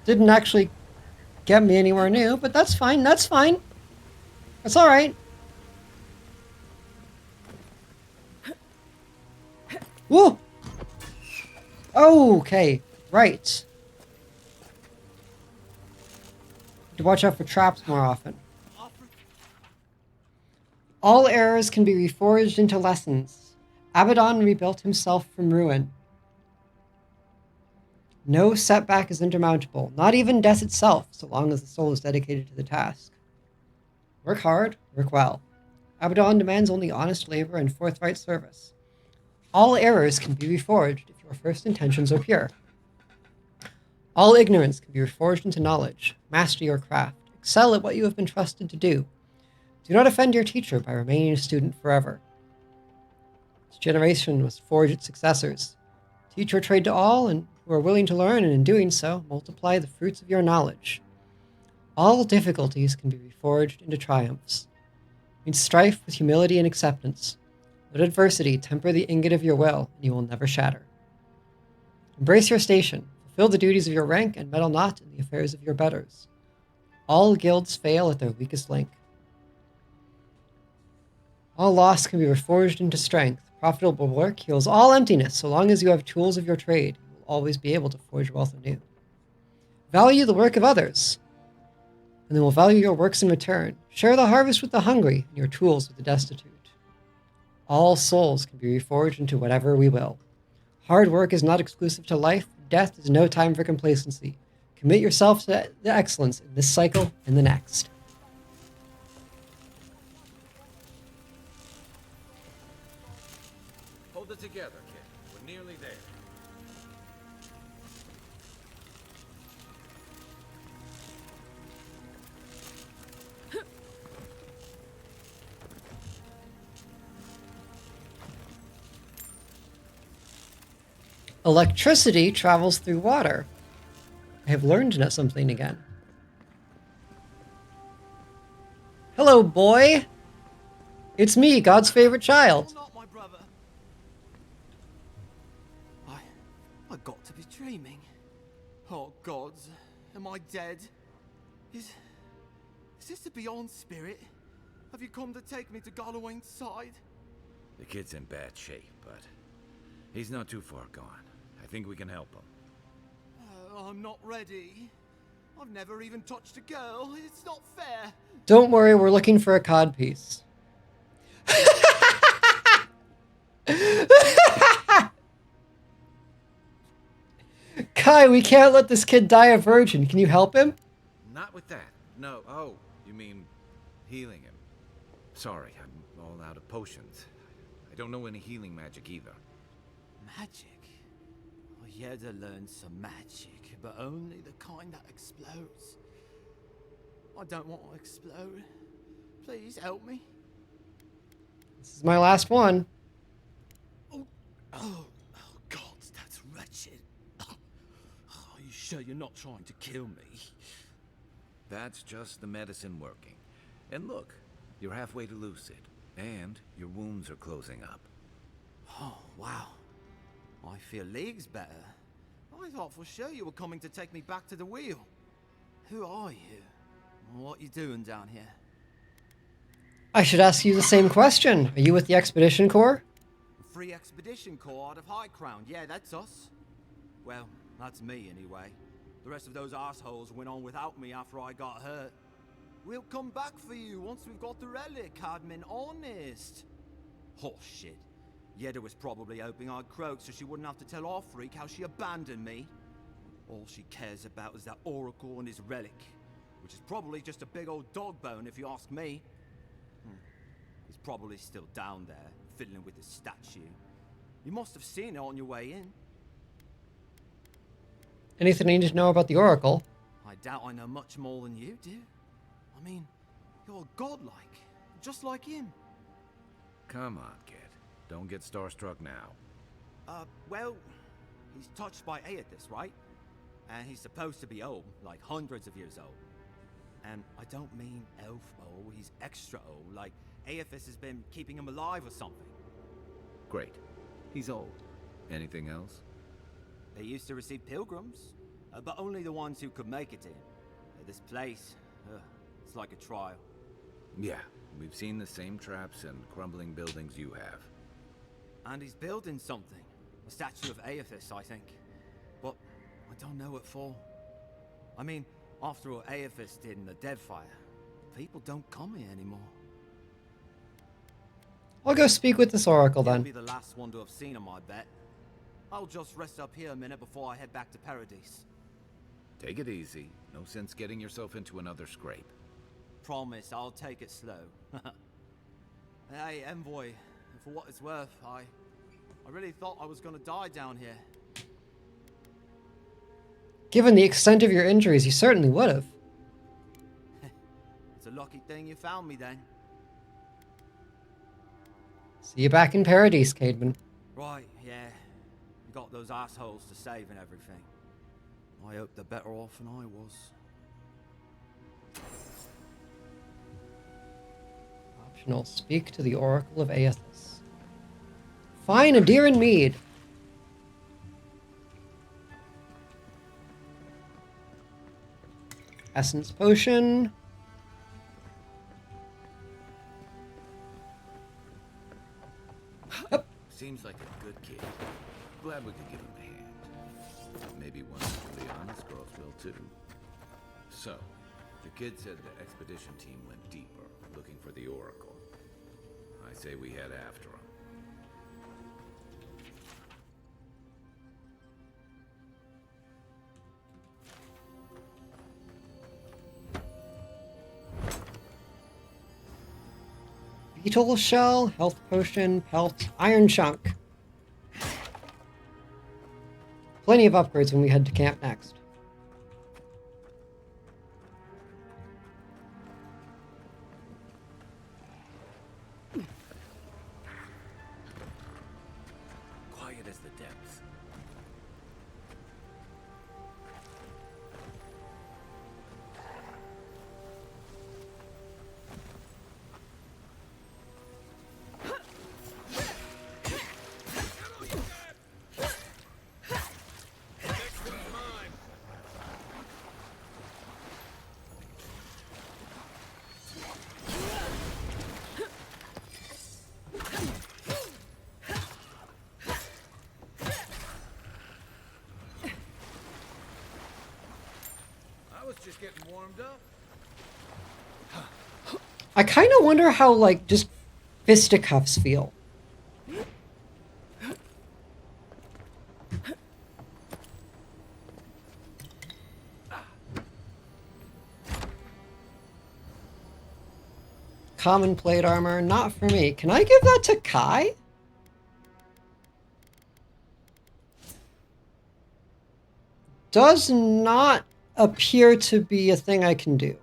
Didn't actually get me anywhere new, but that's fine, that's fine. That's alright. Woo! Okay, right. To watch out for traps more often. All errors can be reforged into lessons. Abaddon rebuilt himself from ruin. No setback is insurmountable, not even death itself, so long as the soul is dedicated to the task. Work hard, work well. Abaddon demands only honest labor and forthright service. All errors can be reforged if your first intentions are pure. All ignorance can be reforged into knowledge. Master your craft. Excel at what you have been trusted to do. Do not offend your teacher by remaining a student forever. This generation must forge its successors. Teach your trade to all and who are willing to learn, and in doing so, multiply the fruits of your knowledge. All difficulties can be reforged into triumphs. Meet strife with humility and acceptance. Let adversity temper the ingot of your will, and you will never shatter. Embrace your station, fulfill the duties of your rank, and meddle not in the affairs of your betters. All guilds fail at their weakest link. All loss can be reforged into strength. Profitable work heals all emptiness. So long as you have tools of your trade, you will always be able to forge wealth anew. Value the work of others, and they will value your works in return. Share the harvest with the hungry, and your tools with the destitute. All souls can be reforged into whatever we will. Hard work is not exclusive to life. Death is no time for complacency. Commit yourself to the excellence in this cycle and the next. Hold it together, kid. We're nearly there. Electricity travels through water. I have learned something again. Hello, boy. It's me, God's favorite child. Not my brother. I got to be dreaming. Oh gods, am I dead? Is this the Beyond Spirit? Have you come to take me to Gallowayne's side? The kid's in bad shape, but he's not too far gone. I think we can help him. I'm not ready. I've never even touched a girl. It's not fair. Don't worry, we're looking for a codpiece. Kai, we can't let this kid die a virgin. Can you help him? Not with that. No. Oh, you mean healing him. Sorry, I'm all out of potions. I don't know any healing magic either. Magic? I had to learn some magic, but only the kind that explodes. I don't want to explode. Please help me. This is my last one. Oh, God, that's wretched. Are you sure you're not trying to kill me? That's just the medicine working. And look, you're halfway to lucid. And your wounds are closing up. Oh, wow. I feel leagues better. I thought for sure you were coming to take me back to the wheel. Who are you? What you doing down here? I should ask you the same question. Are you with the Expedition Corps? Free Expedition Corps out of High Crown. Yeah, that's us. Well, that's me anyway. The rest of those assholes went on without me after I got hurt. We'll come back for you once we've got the relic, Cadman, honest. Oh, shit. Yeda was probably hoping I'd croak so she wouldn't have to tell our freak how she abandoned me. All she cares about is that Oracle and his relic, which is probably just a big old dog bone if you ask me. He's probably still down there, fiddling with the statue. You must have seen it on your way in. Anything I need to know about the Oracle? I doubt I know much more than you do. I mean, you're godlike, just like him. Come on, kid. Don't get starstruck now. Well, he's touched by Aethys, right? And he's supposed to be old, like hundreds of years old. And I don't mean elf old, he's extra old, like Aethys has been keeping him alive or something. Great. He's old. Anything else? They used to receive pilgrims, but only the ones who could make it in. This place, it's like a trial. Yeah, we've seen the same traps and crumbling buildings you have. And he's building something. A statue of Aethys, I think. But I don't know what for. I mean, after what Aethys did in the Deadfire, people don't come here anymore. I'll go speak with this Oracle then. You'll be the last one to have seen him, I bet. I'll just rest up here a minute before I head back to Paradise. Take it easy. No sense getting yourself into another scrape. Promise, I'll take it slow. Hey, Envoy, for what it's worth, I really thought I was gonna die down here. Given the extent of your injuries, you certainly would have. It's a lucky thing you found me then. See you back in Paradise, Caedmon. Right, yeah. You got those assholes to save and everything. I hope they're better off than I was. Optional. Speak to the Oracle of Aethys. Fine, Adir Mead. Essence potion. Seems like a good kid. Glad we could give him a hand. Maybe one of the honest girls will too. So, the kid said the expedition team went deeper, looking for the Oracle. I say we head after him. Beetle shell, health potion, pelt, iron chunk. Plenty of upgrades when we head to camp next. Quiet as the depths. Just getting warmed up. I kind of wonder how, like, just fisticuffs feel. common plate armor, not for me. Can I give that to Kai? Does not appear to be a thing I can do.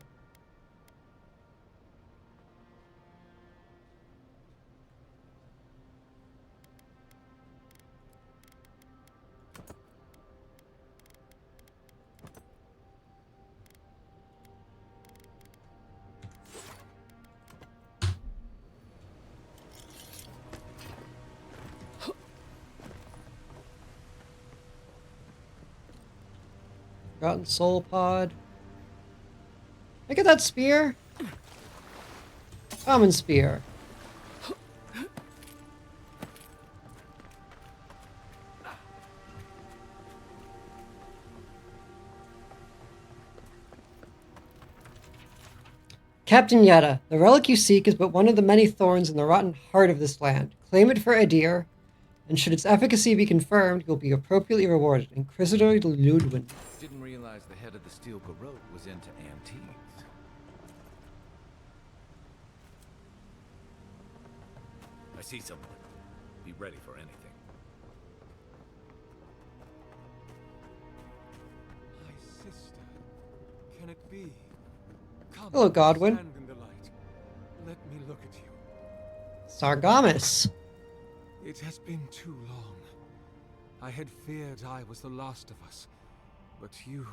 Forgotten Soul Pod. Look at that spear. Common spear. Captain Yetta, the relic you seek is but one of the many thorns in the rotten heart of this land. Claim it for Adir, and should its efficacy be confirmed, you'll be appropriately rewarded. Inquisitor Ludwin. Didn't realize the head of the Steel Garrote was into antiques. I see someone. Be ready for anything. My sister. Can it be? Come, Hello, Godwin. stand in the light. Let me look at you. Sargamas. It has been too long. I had feared I was the last of us. But you...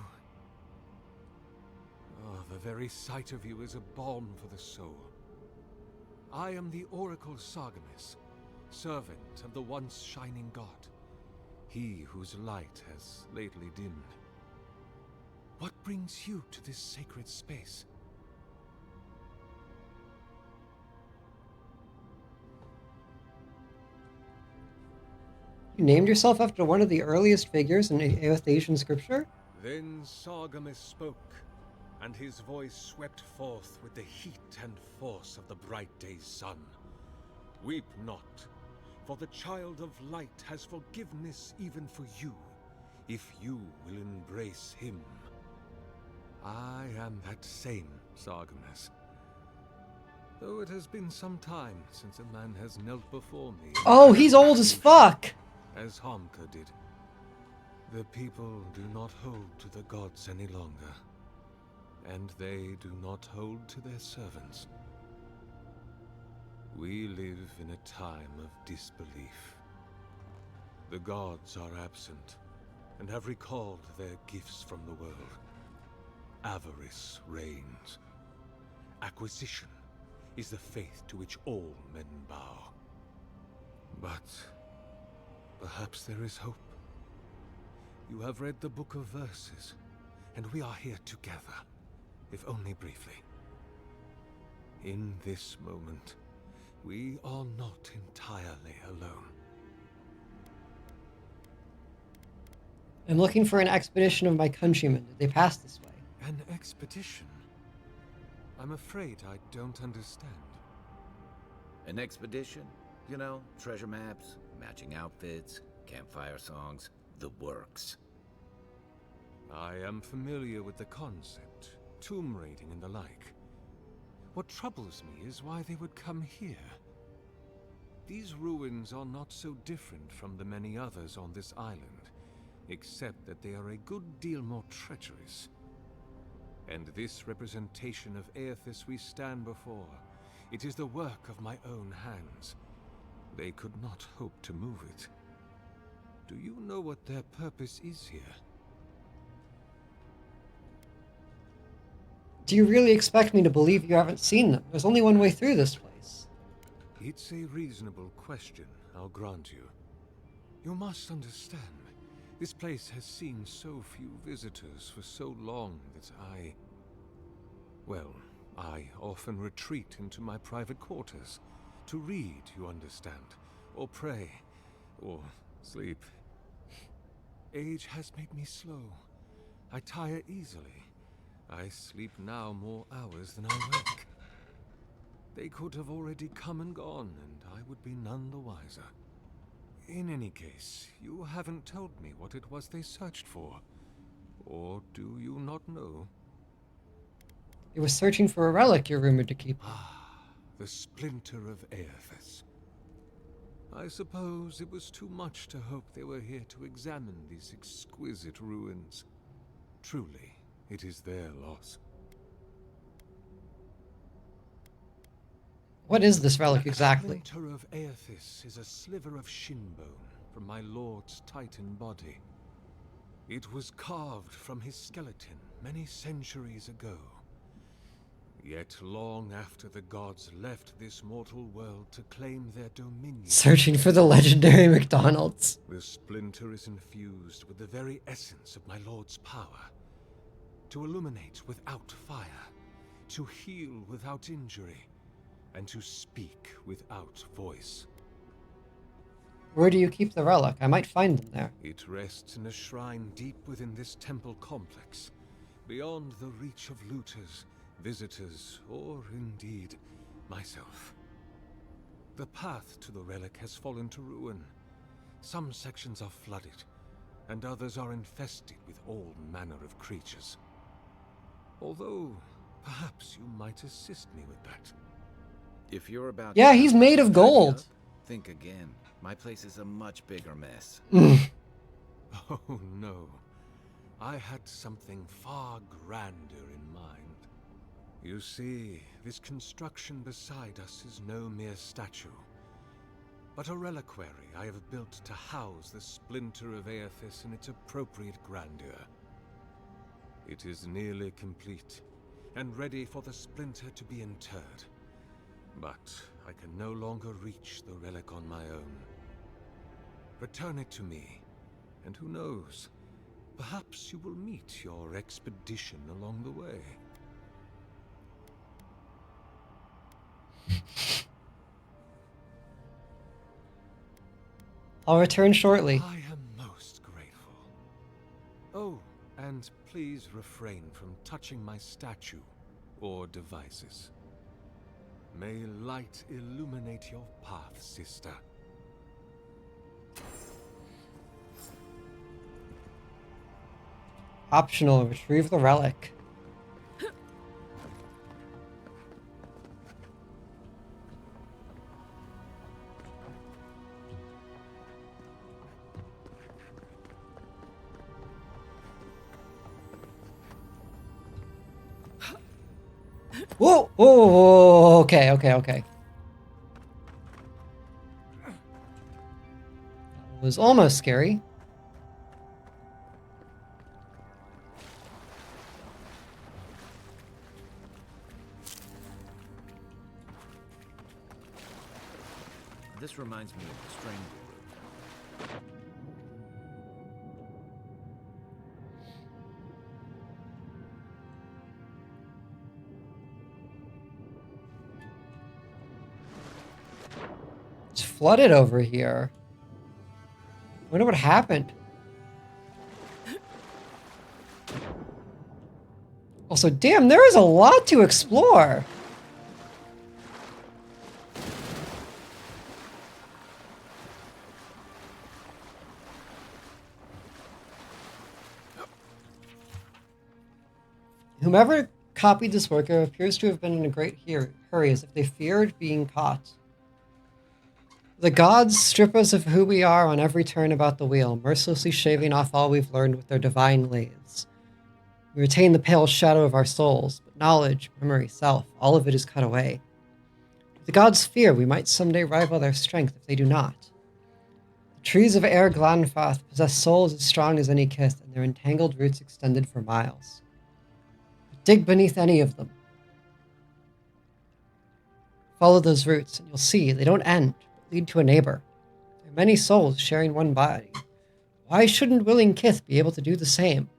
Oh, the very sight of you is a balm for the soul. I am the Oracle Sargamas, servant of the once shining god. He whose light has lately dimmed. What brings you to this sacred space? You named yourself after one of the earliest figures in Aethasian scripture? Then Sargamas spoke, and his voice swept forth with the heat and force of the bright day's sun. Weep not, for the child of light has forgiveness even for you, if you will embrace him. I am that same Sargamas. Though it has been some time since a man has knelt before me. Oh, he's old as fuck! As Homka did. The people do not hold to the gods any longer. And they do not hold to their servants. We live in a time of disbelief. The gods are absent, and have recalled their gifts from the world. Avarice reigns. Acquisition is the faith to which all men bow. But perhaps there is hope. You have read the Book of Verses, and we are here together, if only briefly. In this moment, we are not entirely alone. I'm looking for an expedition of my countrymen. Did they pass this way? An expedition? I'm afraid I don't understand. An expedition? You know, treasure maps, matching outfits, campfire songs, the works. I am familiar with the concept, tomb raiding and the like. What troubles me is why they would come here. These ruins are not so different from the many others on this island, except that they are a good deal more treacherous. And this representation of Aethys we stand before, it is the work of my own hands. They could not hope to move it. Do you know what their purpose is here? Do you really expect me to believe you haven't seen them? There's only one way through this place. It's a reasonable question, I'll grant you. You must understand, this place has seen so few visitors for so long that I often retreat into my private quarters. To read, you understand, or pray, or sleep. Age has made me slow. I tire easily. I sleep now more hours than I wake. They could have already come and gone, and I would be none the wiser. In any case, you haven't told me what it was they searched for. Or do you not know? They were searching for a relic you're rumored to keep. the splinter of Aethys. I suppose it was too much to hope they were here to examine these exquisite ruins. Truly, it is their loss. What is this relic exactly? The splinter of Aethys is a sliver of shinbone from my lord's titan body. It was carved from his skeleton many centuries ago. Yet long after the gods left this mortal world to claim their dominion... Searching for the legendary McDonald's. The splinter is infused with the very essence of my lord's power. To illuminate without fire, to heal without injury, and to speak without voice. Where do you keep the relic? I might find them there. It rests in a shrine deep within this temple complex, beyond the reach of looters, visitors, or indeed, myself. The path to the relic has fallen to ruin. Some sections are flooded, and others are infested with all manner of creatures. Although, perhaps you might assist me with that. If you're about Yeah, he's made of gold. Think again. My place is a much bigger mess. Oh no. I had something far grander in mind. You see, this construction beside us is no mere statue, but a reliquary I have built to house the splinter of Aethys in its appropriate grandeur. It is nearly complete, and ready for the splinter to be interred. But I can no longer reach the relic on my own. Return it to me, and who knows, perhaps you will meet your expedition along the way. I'll return shortly. I am most grateful. Oh, and please refrain from touching my statue or devices. May light illuminate your path, sister. Optional, retrieve the relic. Whoa! Oh, okay. That was almost scary. This reminds me of the Strangle Root. It's flooded over here. Wonder what happened. Also, damn, there is a lot to explore. Whomever copied this work appears to have been in a great hurry, as if they feared being caught. The gods strip us of who we are on every turn about the wheel, mercilessly shaving off all we've learned with their divine lathes. We retain the pale shadow of our souls, but knowledge, memory, self, all of it is cut away. The gods fear we might someday rival their strength if they do not. The trees of Air Glanfath possess souls as strong as any kith, and their entangled roots extended for miles. Dig beneath any of them. Follow those roots, and you'll see they don't end, but lead to a neighbor. There are many souls sharing one body. Why shouldn't willing kith be able to do the same?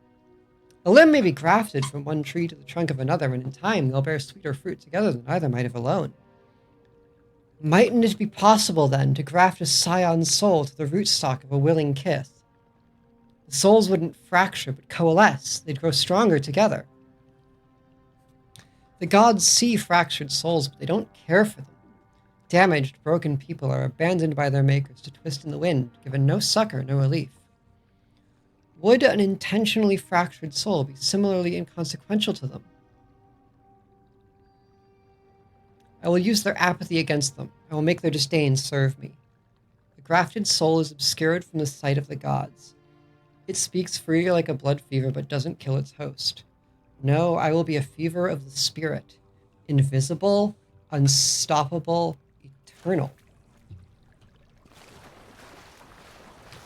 A limb may be grafted from one tree to the trunk of another, and in time they'll bear sweeter fruit together than either might have alone. Mightn't it be possible, then, to graft a scion's soul to the rootstock of a willing kith? The souls wouldn't fracture, but coalesce. They'd grow stronger together. The gods see fractured souls, but they don't care for them. Damaged, broken people are abandoned by their makers to twist in the wind, given no succor, no relief. Would an intentionally fractured soul be similarly inconsequential to them? I will use their apathy against them. I will make their disdain serve me. The grafted soul is obscured from the sight of the gods. It speaks free like a blood fever, but doesn't kill its host. No, I will be a fever of the spirit. Invisible, unstoppable, eternal.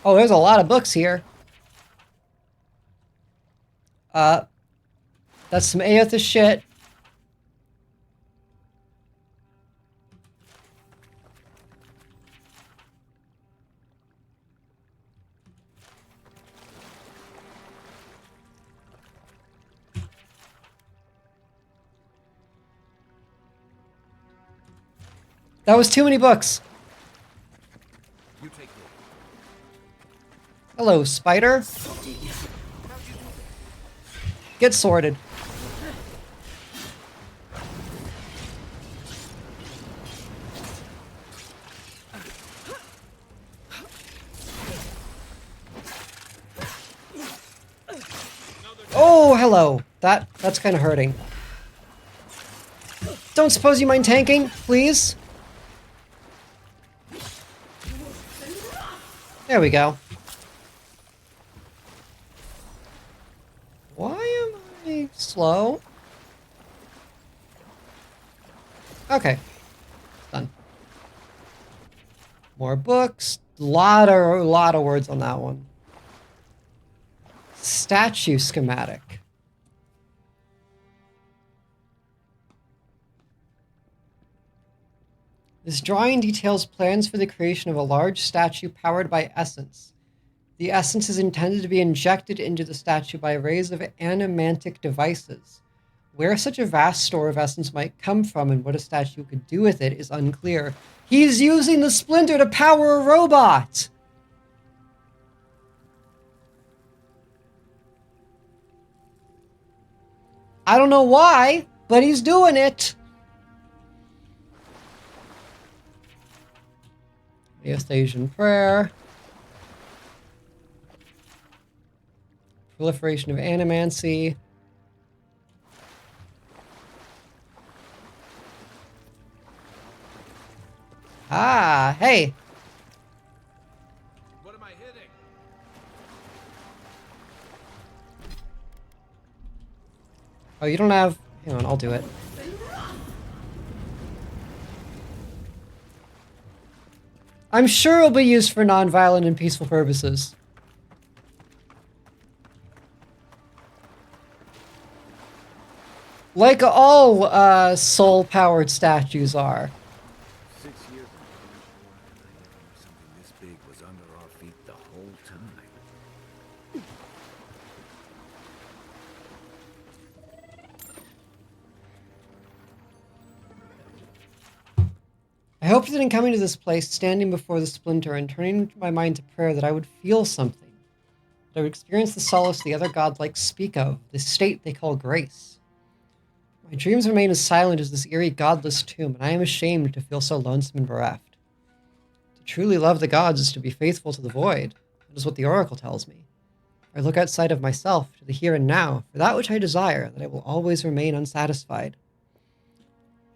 Oh, there's a lot of books here. That's some Aether shit. That was too many books. You take me. Hello, spider. Get sorted. Oh, hello. That's kind of hurting. Don't suppose you mind tanking, please? There we go. Why am I slow? Okay. Done. More books. Lot of words on that one. Statue schematic. This drawing details plans for the creation of a large statue powered by essence. The essence is intended to be injected into the statue by rays of animantic devices. Where such a vast store of essence might come from and what a statue could do with it is unclear. He's using the splinter to power a robot! I don't know why, but he's doing it! The Eustachian prayer. Proliferation of animancy. Ah, hey. What am I hitting? Oh, you don't have... Hang on, I'll do it. I'm sure it'll be used for non-violent and peaceful purposes. Like all soul-powered statues are. 6 years ago, something this big was under our feet the whole time. I hoped that in coming to this place, standing before the splinter and turning my mind to prayer, that I would feel something. That I would experience the solace the other godlike speak of, the state they call grace. My dreams remain as silent as this eerie godless tomb, and I am ashamed to feel so lonesome and bereft. To truly love the gods is to be faithful to the void. That is what the oracle tells me. I look outside of myself, to the here and now, for that which I desire, that I will always remain unsatisfied.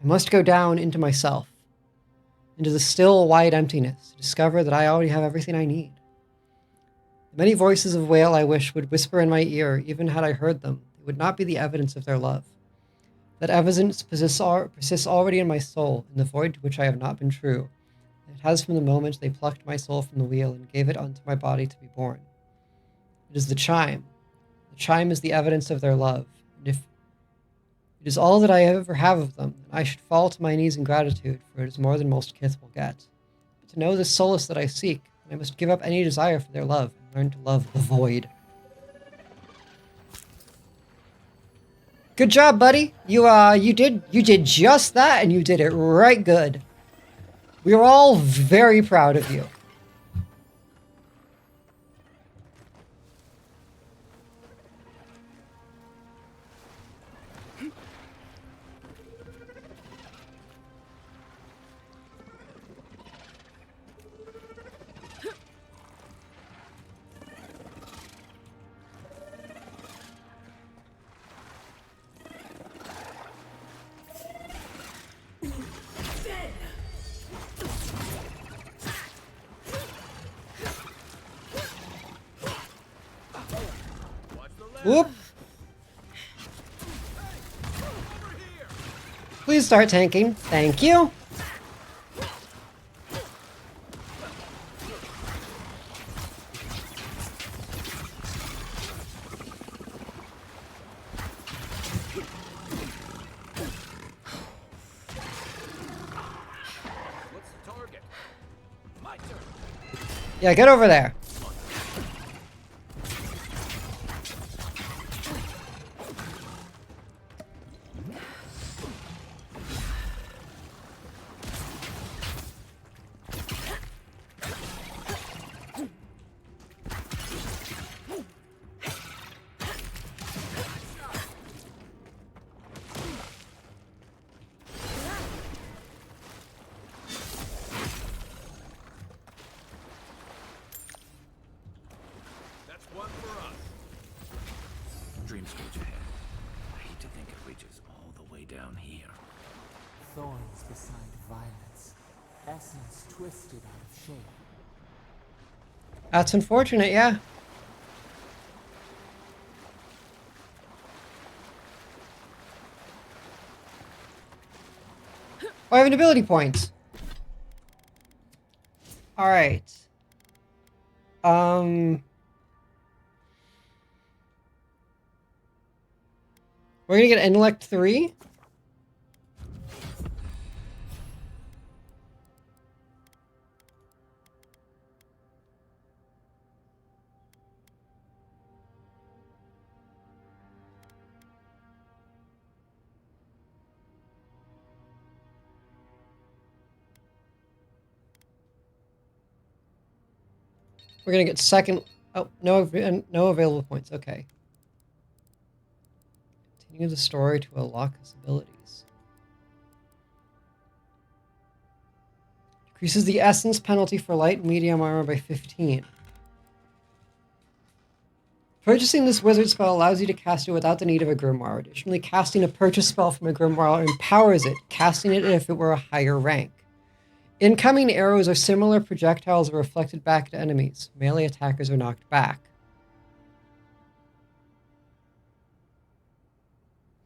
I must go down into myself, into the still, wide emptiness, to discover that I already have everything I need. The many voices of wail I wish would whisper in my ear, even had I heard them, they would not be the evidence of their love. That evidence persists already in my soul, in the void to which I have not been true. It has from the moment they plucked my soul from the wheel and gave it unto my body to be born. It is the chime. The chime is the evidence of their love, and if it is all that I ever have of them, then I should fall to my knees in gratitude, for it is more than most kith will get. But to know this solace that I seek, I must give up any desire for their love, and learn to love the void. Good job, buddy. You did just that, and you did it right good. We are all very proud of you. Whoop. Please start tanking. Thank you. Yeah, get over there. Dream Scourge ahead. I hate to think it reaches all the way down here. Thorns beside violets. Essence twisted out of shape. That's unfortunate, yeah. Oh, I have an ability point. All right. We're gonna get intellect 3. We're gonna get second. Oh, no available points. Okay. Continue the story to unlock his abilities. Decreases the essence penalty for light and medium armor by 15. Purchasing this wizard spell allows you to cast it without the need of a grimoire. Additionally, casting a purchase spell from a grimoire empowers it, casting it as if it were a higher rank. Incoming arrows or similar projectiles are reflected back to enemies. Melee attackers are knocked back.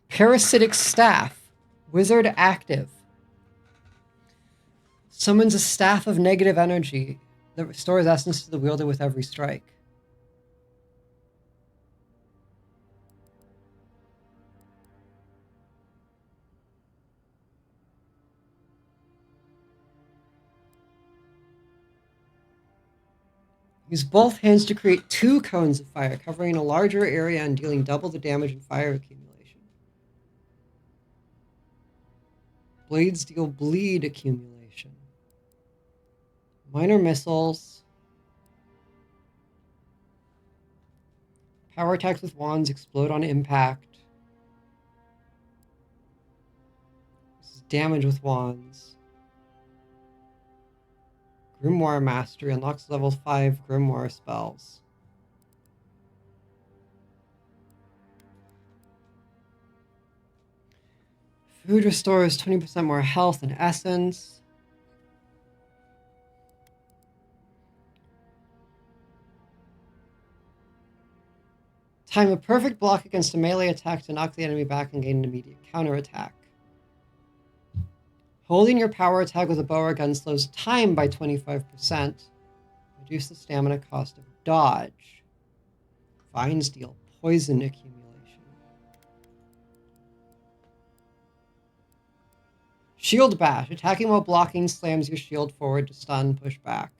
Parasitic Staff. Wizard active. Summons a staff of negative energy that restores essence to the wielder with every strike. Use both hands to create 2 cones of fire, covering a larger area and dealing double the damage and fire accumulation. Blades deal bleed accumulation. Minor missiles. Power attacks with wands explode on impact. This is damage with wands. Grimoire Mastery unlocks level 5 Grimoire spells. Food restores 20% more health and essence. Time a perfect block against a melee attack to knock the enemy back and gain an immediate counterattack. Holding your power attack with a bow or gun slows time by 25%. Reduce the stamina cost of dodge. Vines deal poison accumulation. Shield Bash. Attacking while blocking slams your shield forward to stun, push back.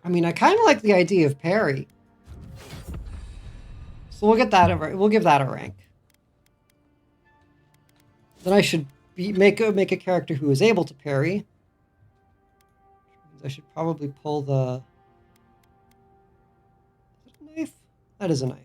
I mean, I kind of like the idea of parry. So we'll get that we'll give that a rank. Then I should make a character who is able to parry. I should probably pull the... Is it a knife? That is a knife.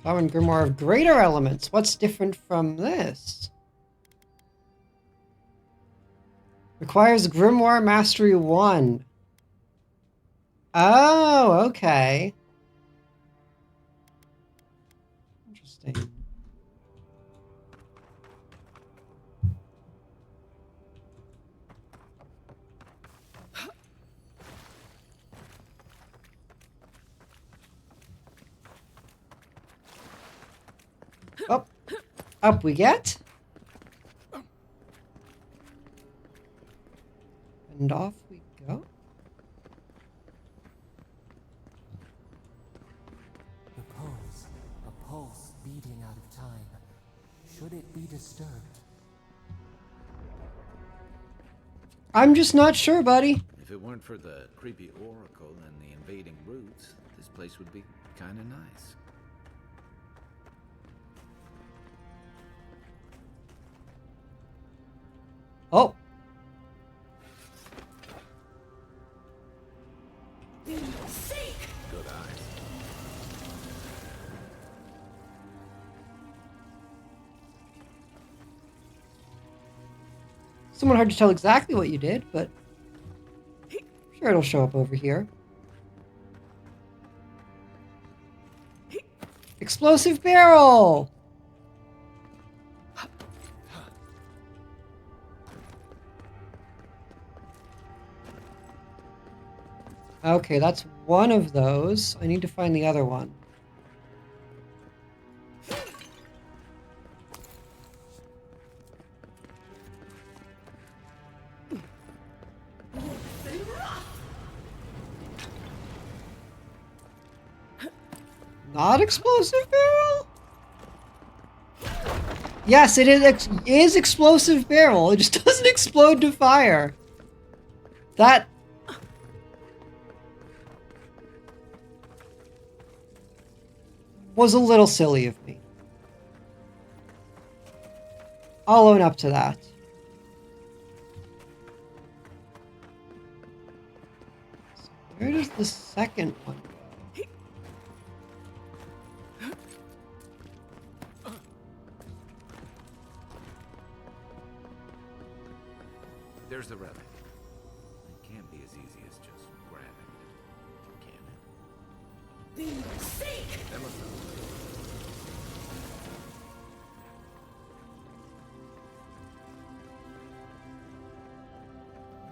Common Grimoire of Greater Elements. What's different from this? Requires Grimoire Mastery 1. Oh, okay. Interesting. Oh, up we get. And off we go. A pulse beating out of time. Should it be disturbed? I'm just not sure, buddy. If it weren't for the creepy oracle and the invading roots, this place would be kind of nice. Oh. Good eyes. Somewhat hard to tell exactly what you did, but sure it'll show up over here. Explosive barrel! Okay, that's one of those. I need to find the other one. Not explosive barrel? Yes, it is explosive barrel. It just doesn't explode to fire. That... was a little silly of me. I'll own up to that. So where does the second one go? There's the relic. It can't be as easy as just grabbing it, can it? That must have...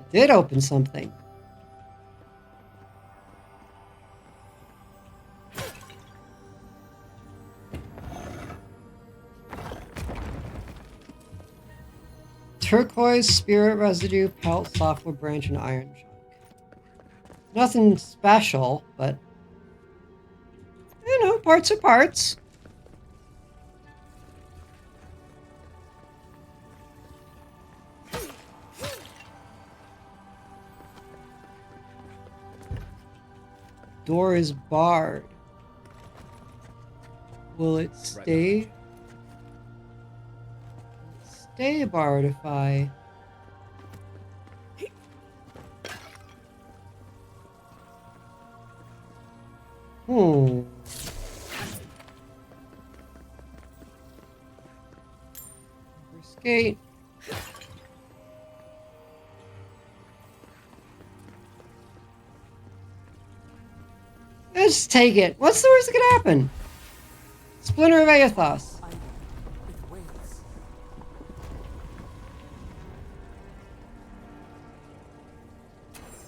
It did open something. Turquoise, spirit residue, pelt, softwood branch, and iron junk. Nothing special, but you know, parts are parts. Door is barred. Will it stay? Stay barred if I... Skate. Let's take it. What's the worst that could happen? Splinter of Aethos.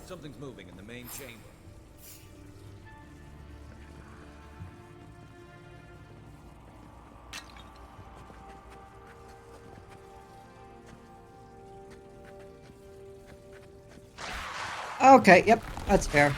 Something's moving in the main chamber. Okay, yep, that's fair.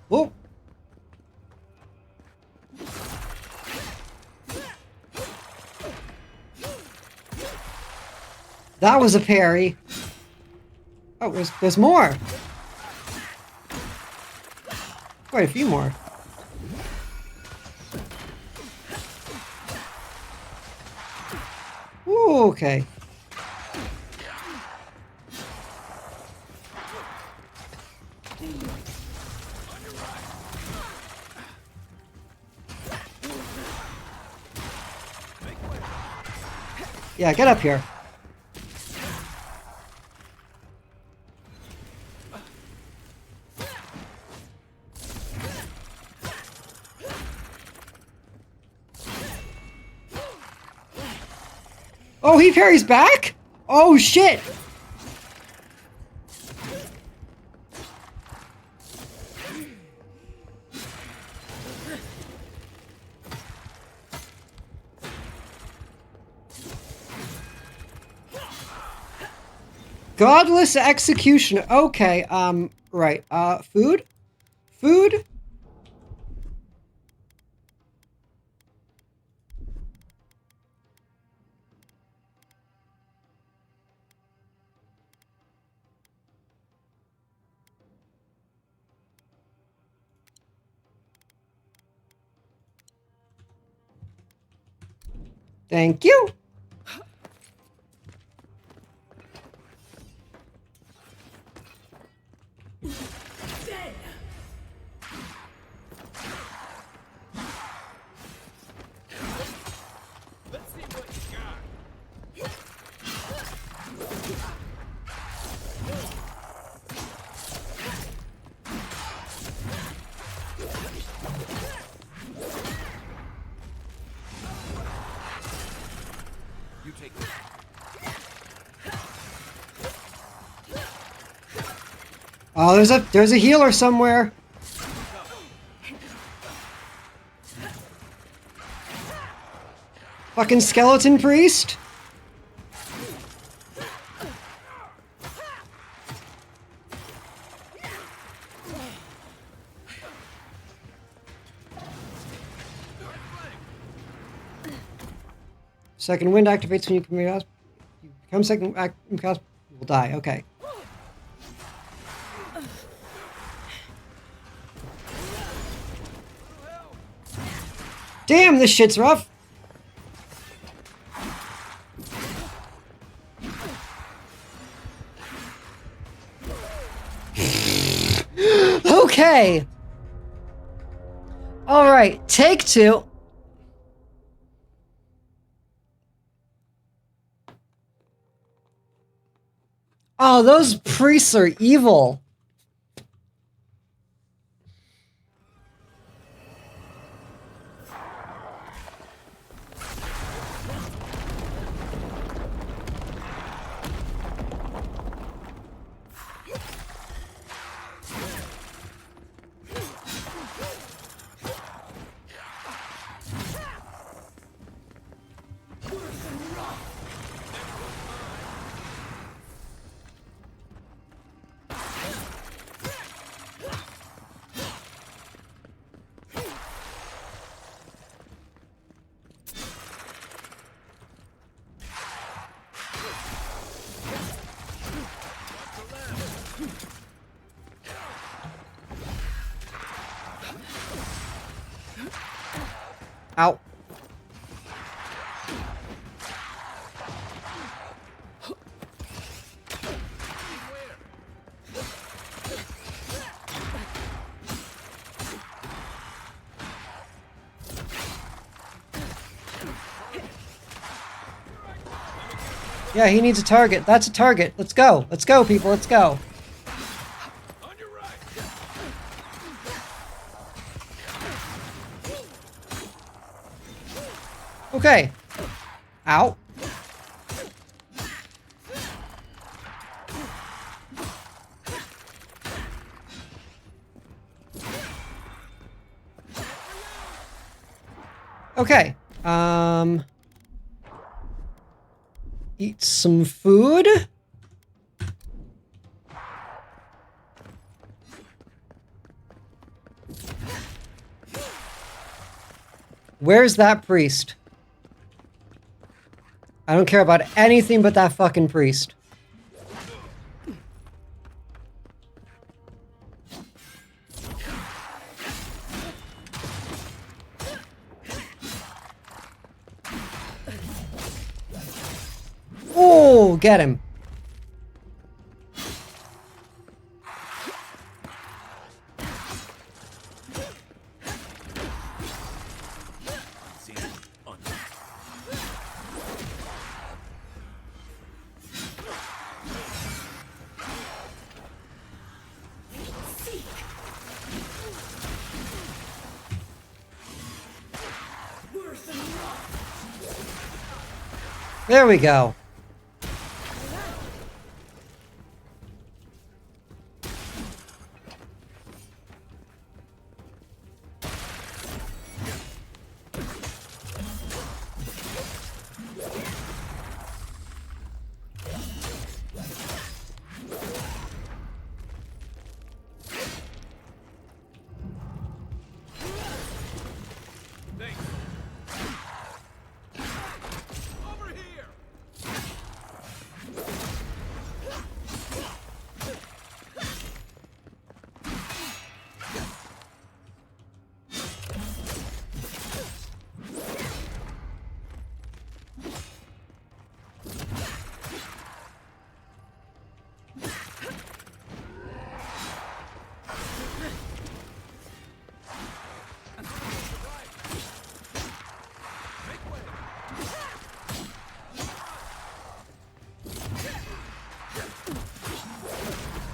Whoa. That was a parry. Oh, there's more. Quite a few more. Ooh, okay. Yeah, get up here. Oh, he parries back? Oh, shit! Godless execution. Okay, right. Food? Food? Thank you. Let's see what you got. You take this. Oh, there's a healer somewhere. Fucking skeleton priest. Second wind activates when you become second act. You will die. Okay. Damn, this shit's rough. Okay. All right, take two. Oh, those priests are evil. Ow. Yeah, he needs a target. That's a target. Let's go. Let's go, people. Let's go. Okay. Ow. Okay. Eat some food. Where's that priest? I don't care about anything but that fucking priest. Ooh, get him. There we go.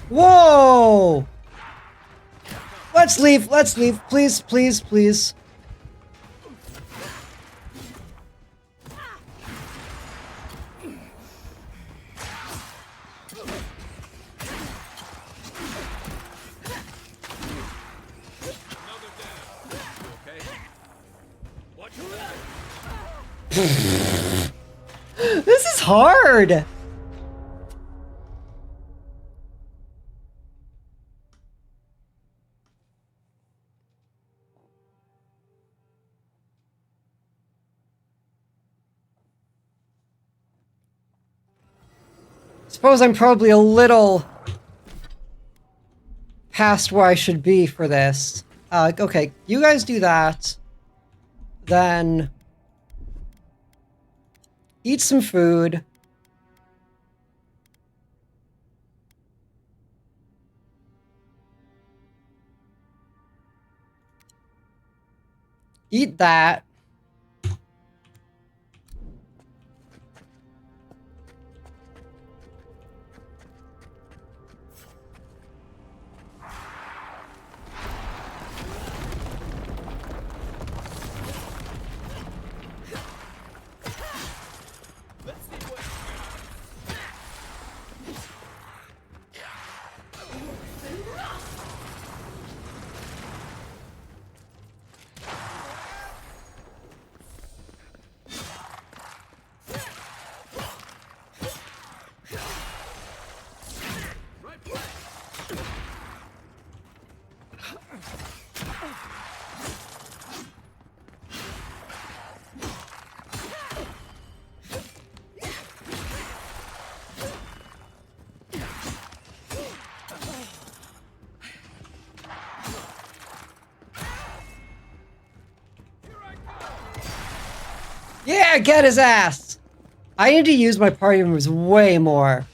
Whoa! Let's leave, please, please, please. This is hard! Suppose I'm probably a little past where I should be for this. Okay, you guys do that. Then eat some food. Eat that. Yeah, get his ass! I need to use my party members way more.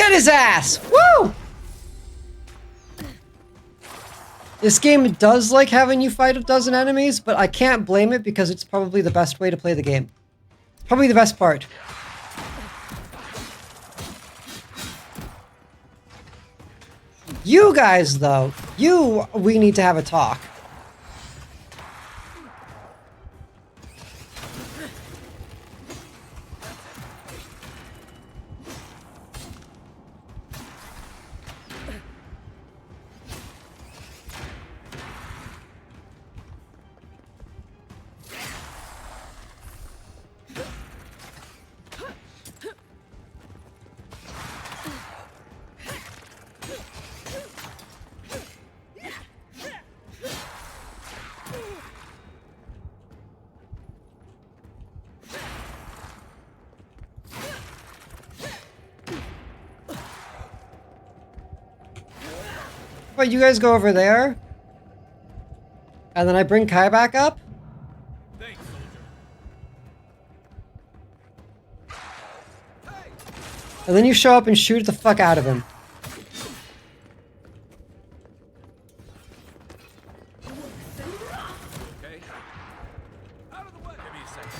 Get his ass! Woo! This game does like having you fight a dozen enemies, but I can't blame it because it's probably the best way to play the game. It's probably the best part. You guys, though, we need to have a talk. But you guys go over there, and then I bring Kai back up. Thanks, soldier. And then you show up and shoot the fuck out of him. Okay. Out of the way. Give me a second.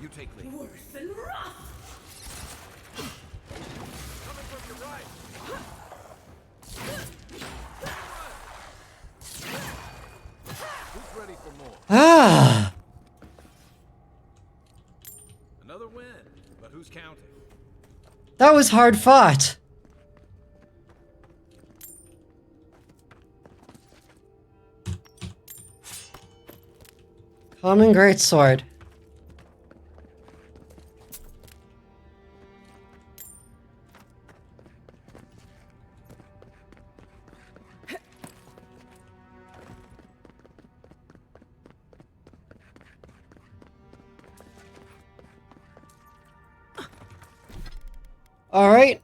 You take lead. Worse than rough. Coming from your right. Who's ready for more? Ah! Another win, but who's counting? That was hard fought. Common greatsword. All right.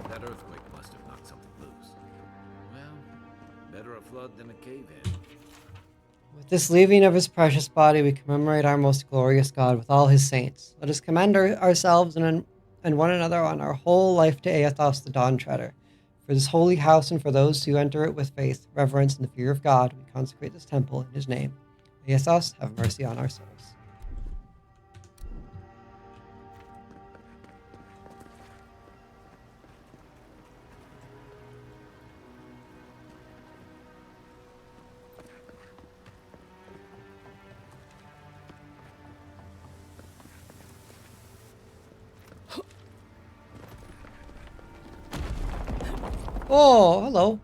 That earthquake must have knocked something loose. Well, better a flood than a cave-in. With this leaving of his precious body, we commemorate our most glorious God with all his saints. Let us commend ourselves and one another on our whole life to Aethos the Dawn Treader. For this holy house and for those who enter it with faith, reverence, and the fear of God, we consecrate this temple in his name. Aethos, have mercy on our souls. Oh, hello.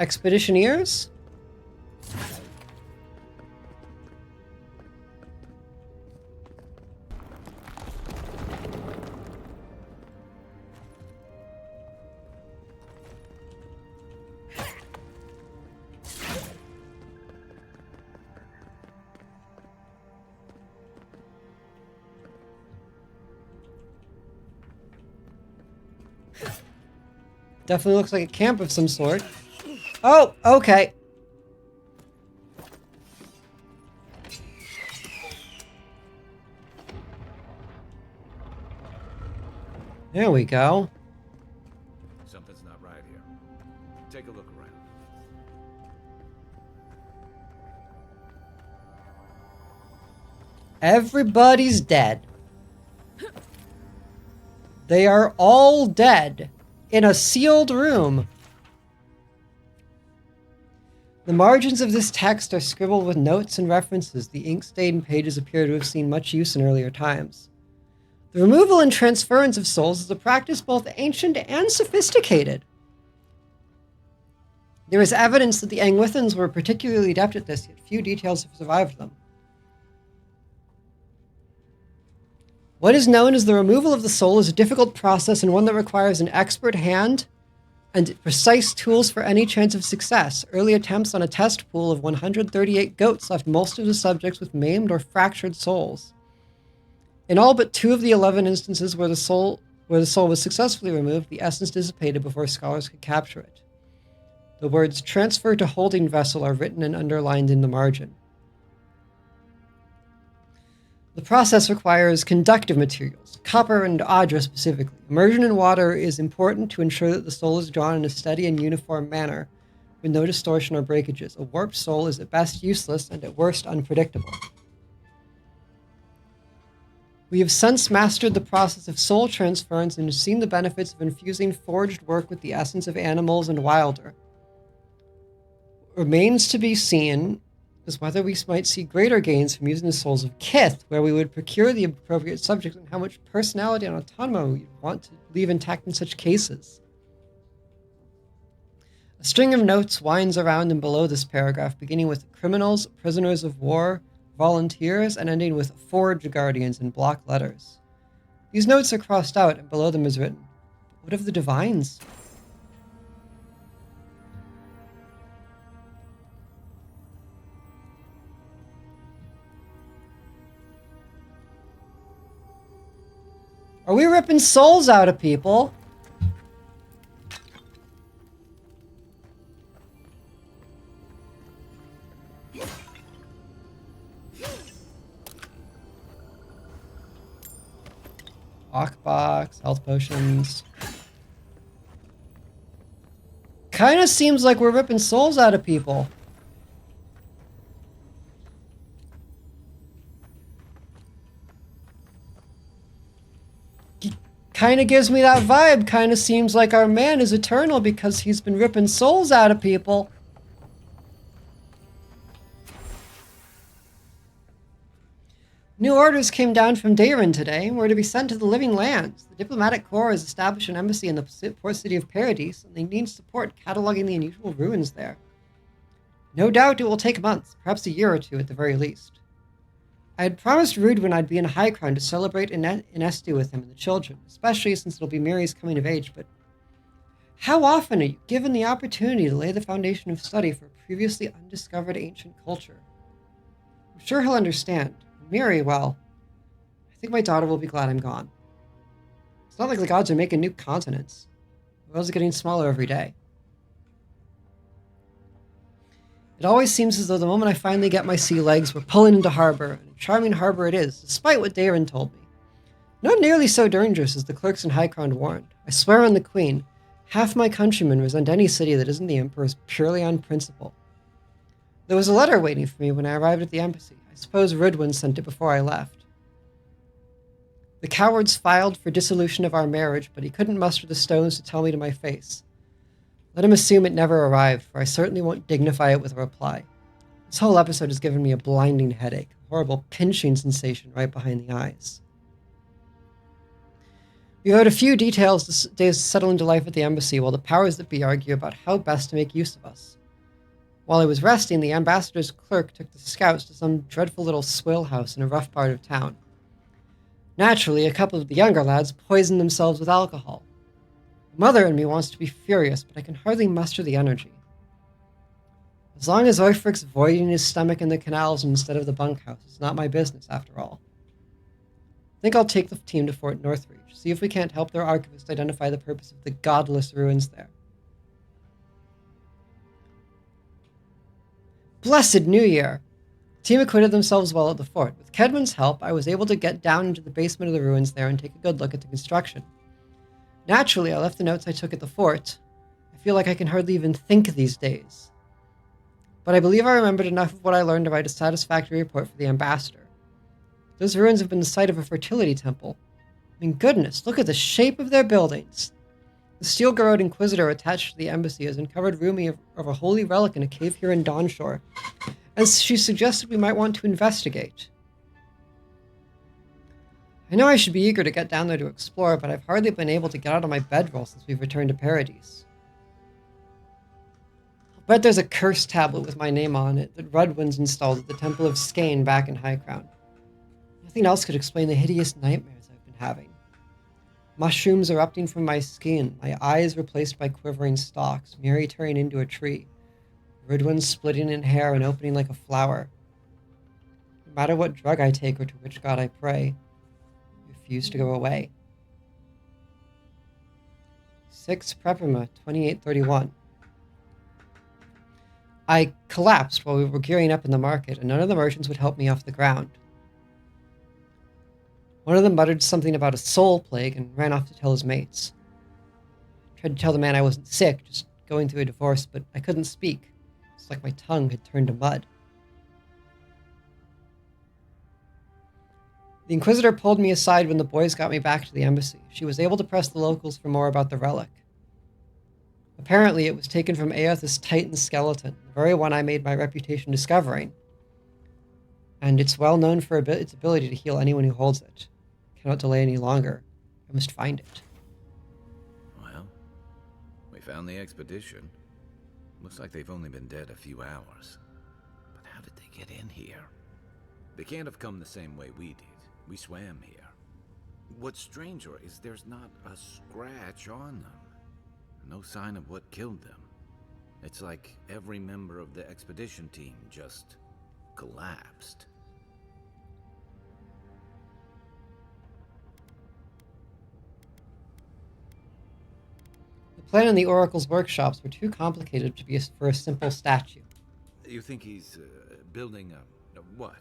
Expeditioneers? Definitely looks like a camp of some sort. Oh, okay. There we go. Something's not right here. Take a look around. Everybody's dead. They are all dead. In a sealed room. The margins of this text are scribbled with notes and references. The ink-stained pages appear to have seen much use in earlier times. The removal and transference of souls is a practice both ancient and sophisticated. There is evidence that the Angwithans were particularly adept at this, yet few details have survived them. What is known as the removal of the soul is a difficult process and one that requires an expert hand and precise tools for any chance of success. Early attempts on a test pool of 138 goats left most of the subjects with maimed or fractured souls. In all but 2 of the 11 instances where the soul was successfully removed, the essence dissipated before scholars could capture it. The words "transfer to holding vessel" are written and underlined in the margin. The process requires conductive materials, copper and adra specifically. Immersion in water is important to ensure that the soul is drawn in a steady and uniform manner, with no distortion or breakages. A warped soul is at best useless and at worst unpredictable. We have since mastered the process of soul transference and have seen the benefits of infusing forged work with the essence of animals and wilder. What remains to be seen is whether we might see greater gains from using the souls of Kith, where we would procure the appropriate subjects, and how much personality and autonomy we want to leave intact in such cases. A string of notes winds around and below this paragraph, beginning with criminals, prisoners of war, volunteers, and ending with Forge Guardians in block letters. These notes are crossed out, and below them is written, "What of the Divines?" Are we ripping souls out of people? Lockbox, health potions. Kinda seems like we're ripping souls out of people. Kinda gives me that vibe. Kinda seems like our man is eternal because he's been ripping souls out of people. New orders came down from Dayron today and were to be sent to the Living Lands. The diplomatic corps has established an embassy in the port city of Paradis, and they need support cataloging the unusual ruins there. No doubt it will take months, perhaps a year or two at the very least. I had promised Rudwin I'd be in High Crown to celebrate Inesti with him and the children, especially since it'll be Miri's coming of age, but how often are you given the opportunity to lay the foundation of study for a previously undiscovered ancient culture? I'm sure he'll understand. Miri, well, I think my daughter will be glad I'm gone. It's not like the gods are making new continents. The world's getting smaller every day. It always seems as though the moment I finally get my sea legs, we're pulling into harbor, and a charming harbor it is, despite what Dayron told me. Not nearly so dangerous as the clerks in High Crown warned. I swear on the Queen, half my countrymen resent any city that isn't the Emperor's purely on principle. There was a letter waiting for me when I arrived at the embassy. I suppose Rudwin sent it before I left. The cowards filed for dissolution of our marriage, but he couldn't muster the stones to tell me to my face. Let him assume it never arrived, for I certainly won't dignify it with a reply. This whole episode has given me a blinding headache, a horrible pinching sensation right behind the eyes. We had a few days to settle into life at the embassy while the powers that be argue about how best to make use of us. While I was resting, the ambassador's clerk took the scouts to some dreadful little swill house in a rough part of town. Naturally, a couple of the younger lads poisoned themselves with alcohol. My mother in me wants to be furious, but I can hardly muster the energy. As long as Oifric's voiding his stomach in the canals instead of the bunkhouse, it's not my business, after all. I think I'll take the team to Fort Northreach, see if we can't help their archivist identify the purpose of the godless ruins there. Blessed New Year! The team acquitted themselves well at the fort. With Kedman's help, I was able to get down into the basement of the ruins there and take a good look at the construction. Naturally, I left the notes I took at the fort. I feel like I can hardly even think these days. But I believe I remembered enough of what I learned to write a satisfactory report for the ambassador. Those ruins have been the site of a fertility temple. I mean, goodness, look at the shape of their buildings. The steel-garrowed Inquisitor attached to the embassy has uncovered rumors of a holy relic in a cave here in Dawnshore, and she suggested we might want to investigate. I know I should be eager to get down there to explore, but I've hardly been able to get out of my bedroll since we've returned to Paradis. I'll bet there's a curse tablet with my name on it that Rudwin's installed at the Temple of Skane back in High Crown. Nothing else could explain the hideous nightmares I've been having. Mushrooms erupting from my skin, my eyes replaced by quivering stalks, Miri turning into a tree, Rudwin splitting in hair and opening like a flower. No matter what drug I take or to which god I pray, refused to go away. 6 Prepima, 2831. I collapsed while we were gearing up in the market, and none of the merchants would help me off the ground. One of them muttered something about a soul plague and ran off to tell his mates. I tried to tell the man I wasn't sick, just going through a divorce, but I couldn't speak. It's like my tongue had turned to mud. The Inquisitor pulled me aside when the boys got me back to the embassy. She was able to press the locals for more about the relic. Apparently, it was taken from Aoth's Titan skeleton, the very one I made my reputation discovering. And it's well known for its ability to heal anyone who holds it. Cannot delay any longer. I must find it. Well, we found the expedition. Looks like they've only been dead a few hours. But how did they get in here? They can't have come the same way we did. We swam here. What's stranger is there's not a scratch on them. No sign of what killed them. It's like every member of the expedition team just collapsed. The plan in the Oracle's workshops were too complicated to be for a simple statue. You think he's building a what?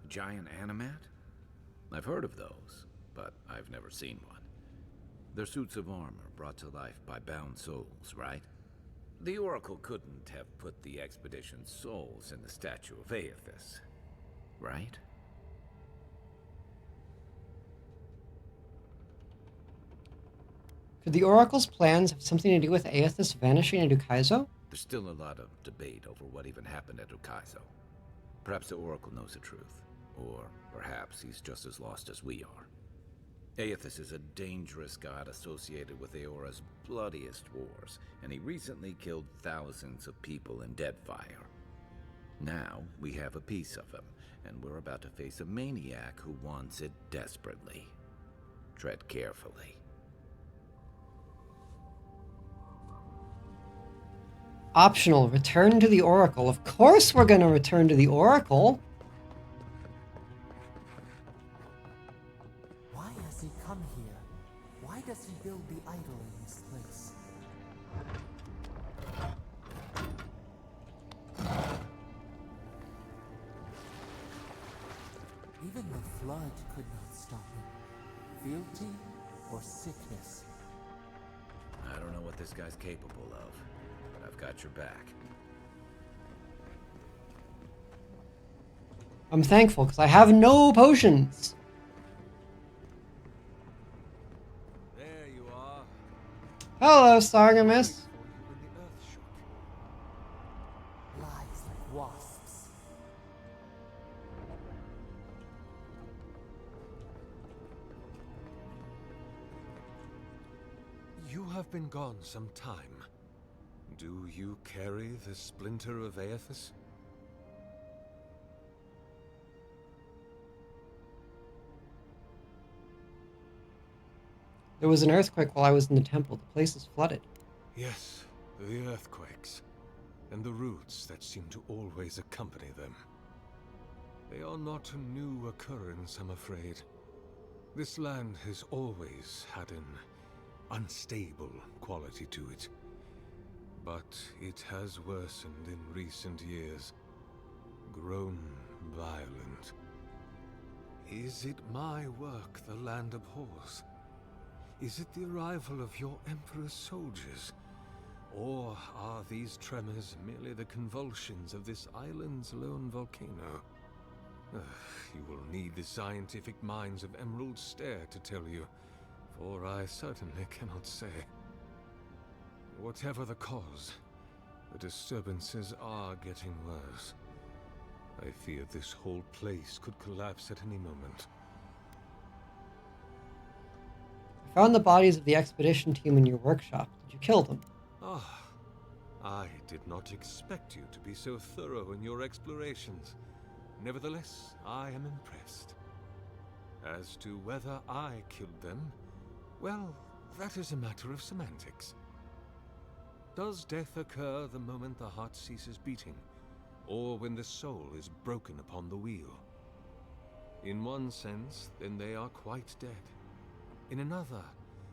A giant animat? I've heard of those, but I've never seen one. They're suits of armor brought to life by bound souls, right? The Oracle couldn't have put the expedition's souls in the statue of Aethys, right? Could the Oracle's plans have something to do with Aethys vanishing into Kaizo? There's still a lot of debate over what even happened at Ukaizo. Perhaps the Oracle knows the truth, or perhaps he's just as lost as we are. Aethys is a dangerous god associated with Eora's bloodiest wars, and he recently killed thousands of people in Deadfire. Now, we have a piece of him, and we're about to face a maniac who wants it desperately. Tread carefully. Optional, return to the Oracle. Of course we're going to return to the Oracle. Why has he come here? Why does he build the idol in this place? Even the flood could not stop him. Fealty or sickness? I don't know what this guy's capable of, but I've got your back. I'm thankful, because I have no potions. There you are. Hello, Sargamus. Lies like wasps. You have been gone some time. Do you carry the splinter of Aethys? There was an earthquake while I was in the temple. The place is flooded. Yes, the earthquakes, and the roots that seem to always accompany them. They are not a new occurrence, I'm afraid. This land has always had an unstable quality to it. But it has worsened in recent years, grown violent. Is it my work the land abhors? Is it the arrival of your Emperor's soldiers? Or are these tremors merely the convulsions of this island's lone volcano? You will need the scientific minds of Emerald Stair to tell you, for I certainly cannot say. Whatever the cause, the disturbances are getting worse. I fear this whole place could collapse at any moment. I found the bodies of the expedition team in your workshop. Did you kill them? Ah, I did not expect you to be so thorough in your explorations. Nevertheless, I am impressed. As to whether I killed them, well, that is a matter of semantics. Does death occur the moment the heart ceases beating, or when the soul is broken upon the wheel? In one sense, then they are quite dead. In another,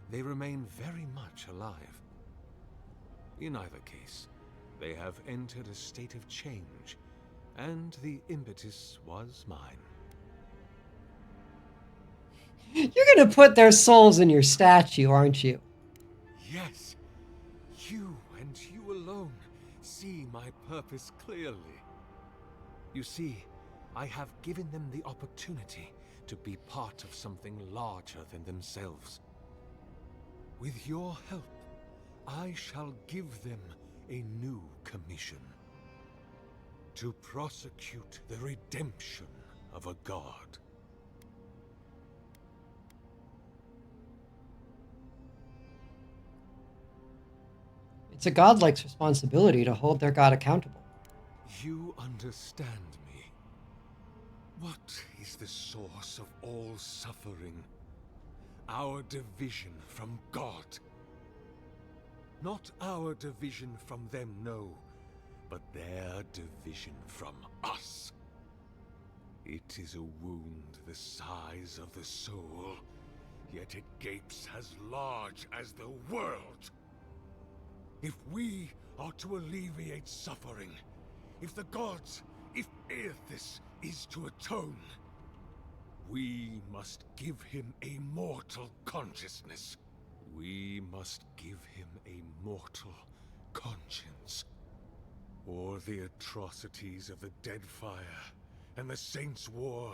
they remain very much alive. In either case, they have entered a state of change, and the impetus was mine. You're gonna put their souls in your statue, aren't you? Yes, you and you alone see my purpose clearly. You see, I have given them the opportunity to be part of something larger than themselves. With your help, I shall give them a new commission. To prosecute the redemption of a god. It's a godlike's responsibility to hold their god accountable. You understand me. What is the source of all suffering? Our division from God. Not our division from them, no, but their division from us. It is a wound the size of the soul, yet it gapes as large as the world. If we are to alleviate suffering, if the gods, if Aethys is to atone, we must give him a mortal consciousness. We must give him a mortal conscience. Or the atrocities of the Deadfire and the Saints' War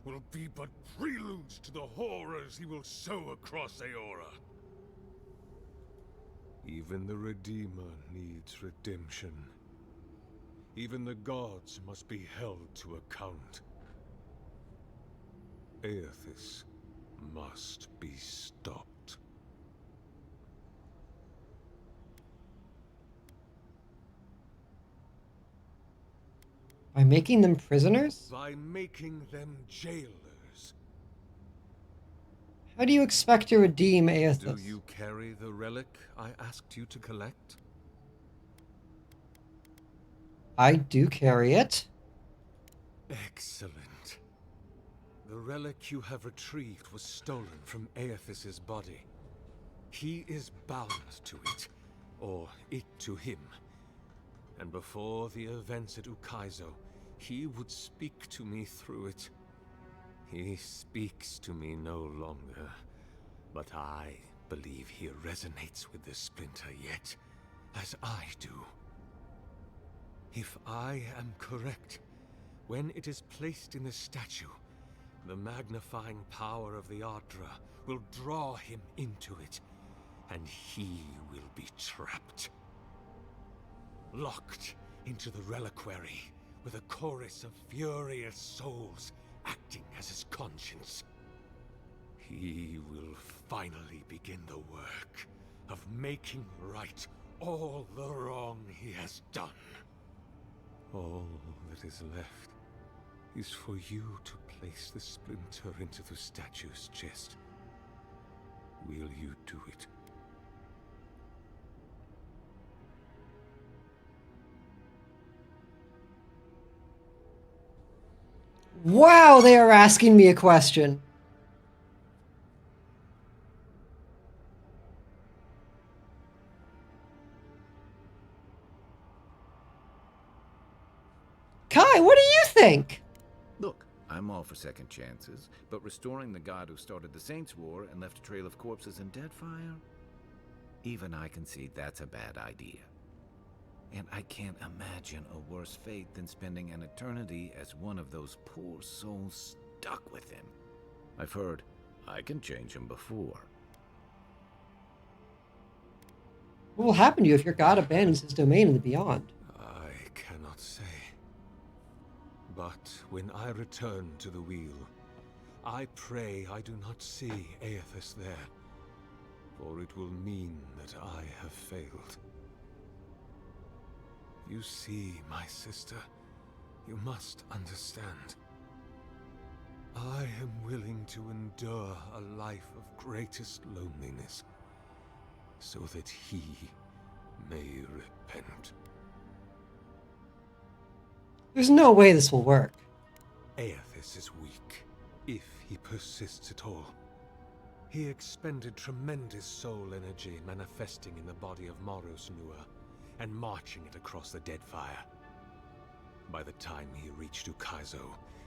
will be but preludes to the horrors he will sow across Aora. Even the Redeemer needs redemption. Even the gods must be held to account. Aethys must be stopped. By making them prisoners? By making them jailers. How do you expect to redeem Aethys? Do you carry the relic I asked you to collect? I do carry it. Excellent. The relic you have retrieved was stolen from Aethys' body. He is bound to it, or it to him. And before the events at Ukaizo, he would speak to me through it. He speaks to me no longer, but I believe he resonates with the splinter yet, as I do. If I am correct, when it is placed in the statue, the magnifying power of the Ardra will draw him into it, and he will be trapped. Locked into the reliquary with a chorus of furious souls acting as his conscience. He will finally begin the work of making right all the wrong he has done. All that is left is for you to place the splinter into the statue's chest. Will you do it? Wow, they are asking me a question. Kai, what do you think? Look, I'm all for second chances, but restoring the god who started the Saints' War and left a trail of corpses in Deadfire? Even I concede that's a bad idea. And I can't imagine a worse fate than spending an eternity as one of those poor souls stuck with him. I've heard I can change him before. What will happen to you if your god abandons his domain in the beyond? I cannot say. But when I return to the wheel, I pray I do not see Aethys there, for it will mean that I have failed. You see, my sister, you must understand. I am willing to endure a life of greatest loneliness, so that he may repent. There's no way this will work. Aethys is weak. If he persists at all. He expended tremendous soul energy manifesting in the body of Moros Nua and marching it across the Deadfire. By the time he reached Ukaizo,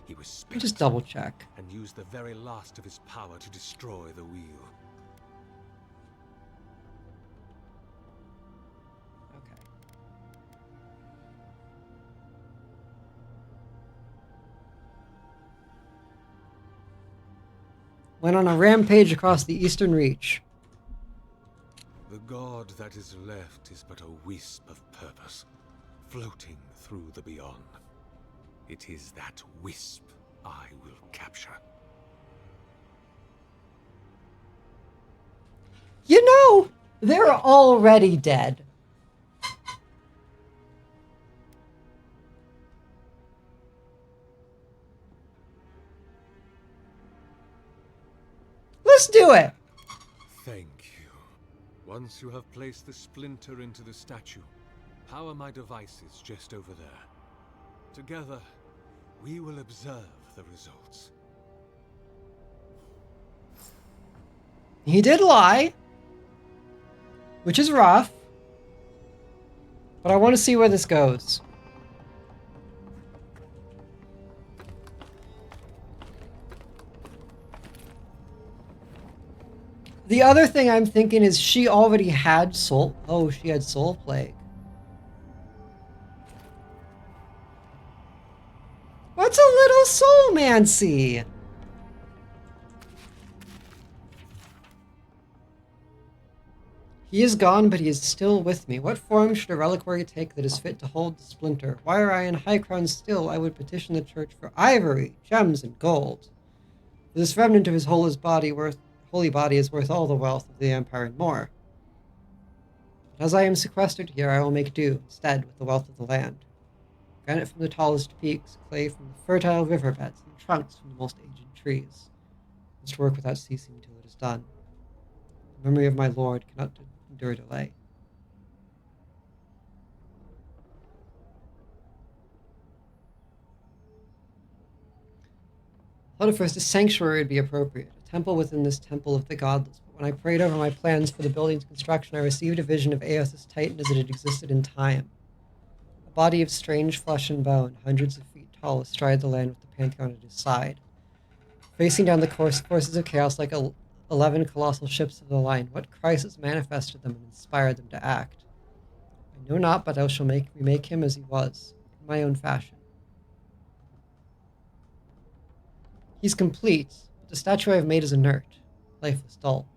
he was spent Just double check. and used the very last of his power to destroy the wheel. Went on a rampage across the Eastern Reach. The god that is left is but a wisp of purpose, floating through the beyond. It is that wisp I will capture. You know, they're already dead. Let's do it. Thank you. Once you have placed the splinter into the statue, power my devices just over there. Together, we will observe the results. He did lie, which is rough, but I want to see where this goes. The other thing I'm thinking is she already had soul. Oh, she had soul plague. What's a little soulmancy? He is gone, but he is still with me. What form should a reliquary take that is fit to hold the splinter? Were I in High Crown still, I would petition the church for ivory, gems, and gold. For this remnant of his holy body is worth all the wealth of the Empire and more. But as I am sequestered here, I will make do instead with the wealth of the land. Granite from the tallest peaks, clay from the fertile riverbeds, and trunks from the most ancient trees. I must work without ceasing till it is done. The memory of my lord cannot endure delay. I thought at first a sanctuary would be appropriate, a temple within this temple of the godless. But when I prayed over my plans for the building's construction, I received a vision of Eos' Titan as it had existed in time. A body of strange flesh and bone, hundreds of feet tall, astride the land with the Pantheon at his side. Facing down the forces of chaos like 11 colossal ships of the line, what crisis manifested them and inspired them to act? I know not, but I shall remake him as he was, in my own fashion. He's complete, but the statue I have made is inert, lifeless, dull.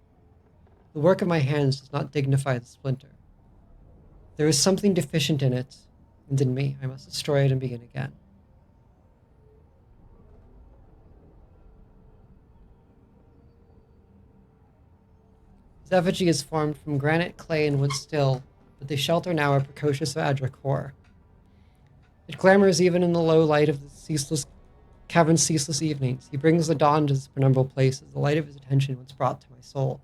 The work of my hands does not dignify the splinter. There is something deficient in it, and in me. I must destroy it and begin again. His effigy is formed from granite, clay, and wood still, but they shelter now a precocious Adra core. It glamours even in the low light of the cavern's ceaseless evenings. He brings the dawn to his penumbral places, the light of his attention once brought to my soul.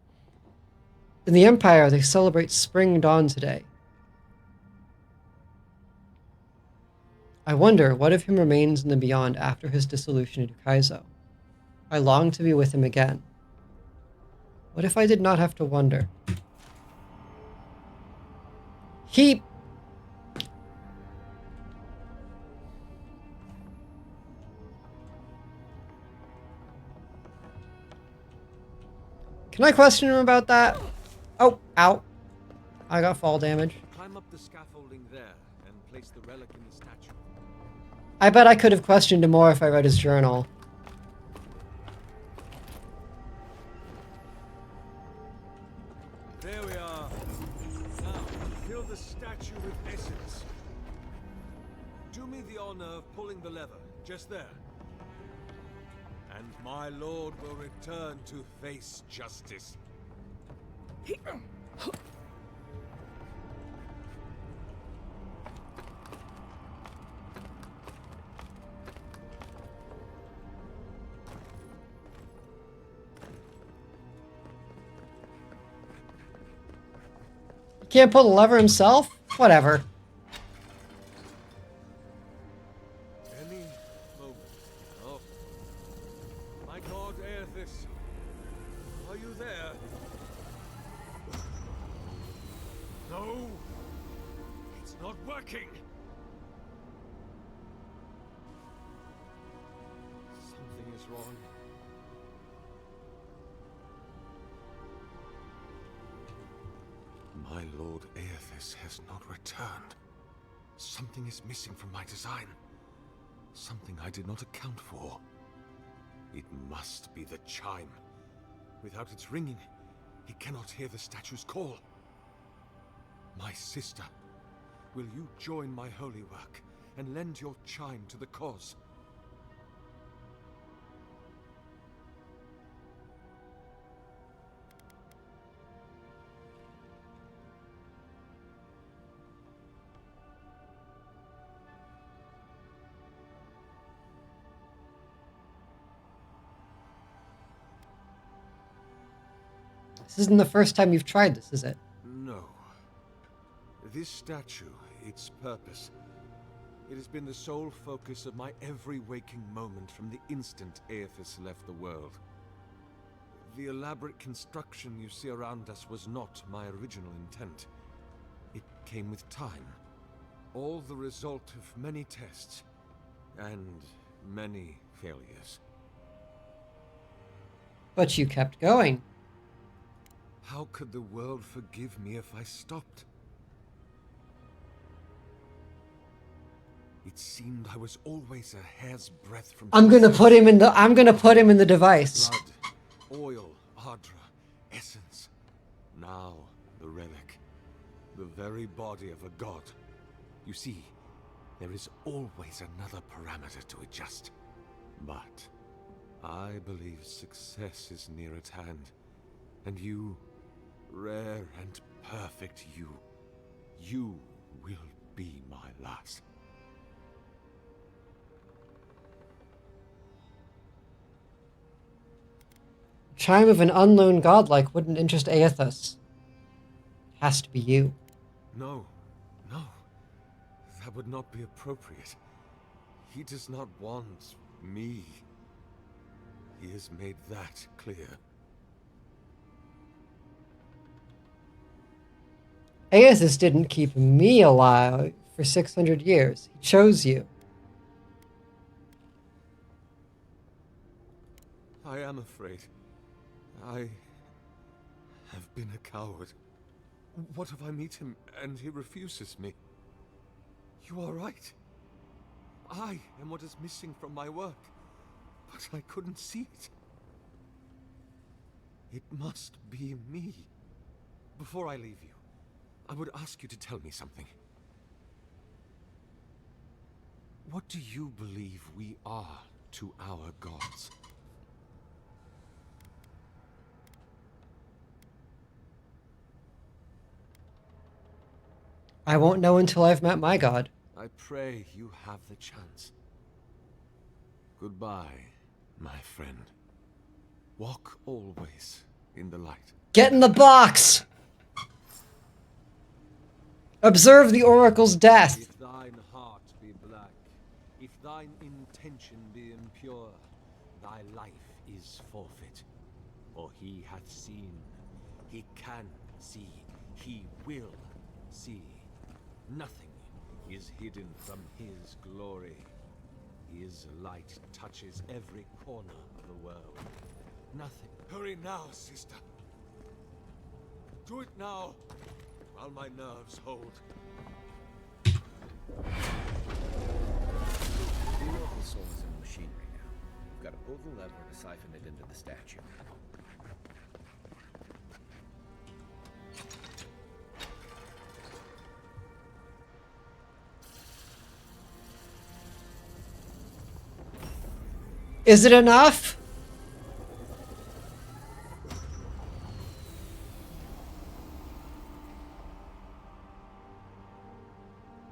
In the Empire, they celebrate spring dawn today. I wonder, what of him remains in the beyond after his dissolution at Ukaizo? I long to be with him again. What if I did not have to wonder? Can I question him about that? Oh, ow. I got fall damage. Climb up the scaffolding there and place the relic in the statue. I bet I could have questioned him more if I read his journal. There we are. Now, fill the statue with essence. Do me the honor of pulling the lever, just there. And my lord will return to face justice. He can't pull the lever himself? Whatever. Any moment. Oh. My God Aethys, are you there? No! It's not working! Something is wrong. My Lord Aethys has not returned. Something is missing from my design. Something I did not account for. It must be the chime. Without its ringing, he cannot hear the statue's call. My sister, will you join my holy work and lend your chime to the cause? This isn't the first time you've tried this, is it? No. This statue, its purpose, it has been the sole focus of my every waking moment from the instant Aethys left the world. The elaborate construction you see around us was not my original intent. It came with time. All the result of many tests and many failures. But you kept going. How could the world forgive me if I stopped? It seemed I was always a hair's breadth from I'm gonna put him in the device. blood, oil, ardra, essence. Now the relic. The very body of a god. You see, there is always another parameter to adjust. But I believe success is near at hand. And you, rare and perfect you will be my last. Chime of an unknown godlike wouldn't interest Aethys. Has to be you. No. That would not be appropriate. He does not want me. He has made that clear. Aethys didn't keep me alive for 600 years. He chose you. I am afraid. I have been a coward. What if I meet him and he refuses me? You are right. I am what is missing from my work, but I couldn't see it. It must be me. Before I leave you, I would ask you to tell me something. What do you believe we are to our gods? I won't know until I've met my god. I pray you have the chance. Goodbye, my friend. Walk always in the light. Get in the box! Observe the oracle's death. If thine heart be black, if thine intention be impure, thy life is forfeit. For he hath seen, he can see, he will see. Nothing is hidden from his glory. His light touches every corner of the world. Nothing. Hurry now, sister. Do it now, while my nerves hold. The Oracle Soul is in the machinery now. We've got to pull the lever to siphon it into the statue. Is it enough?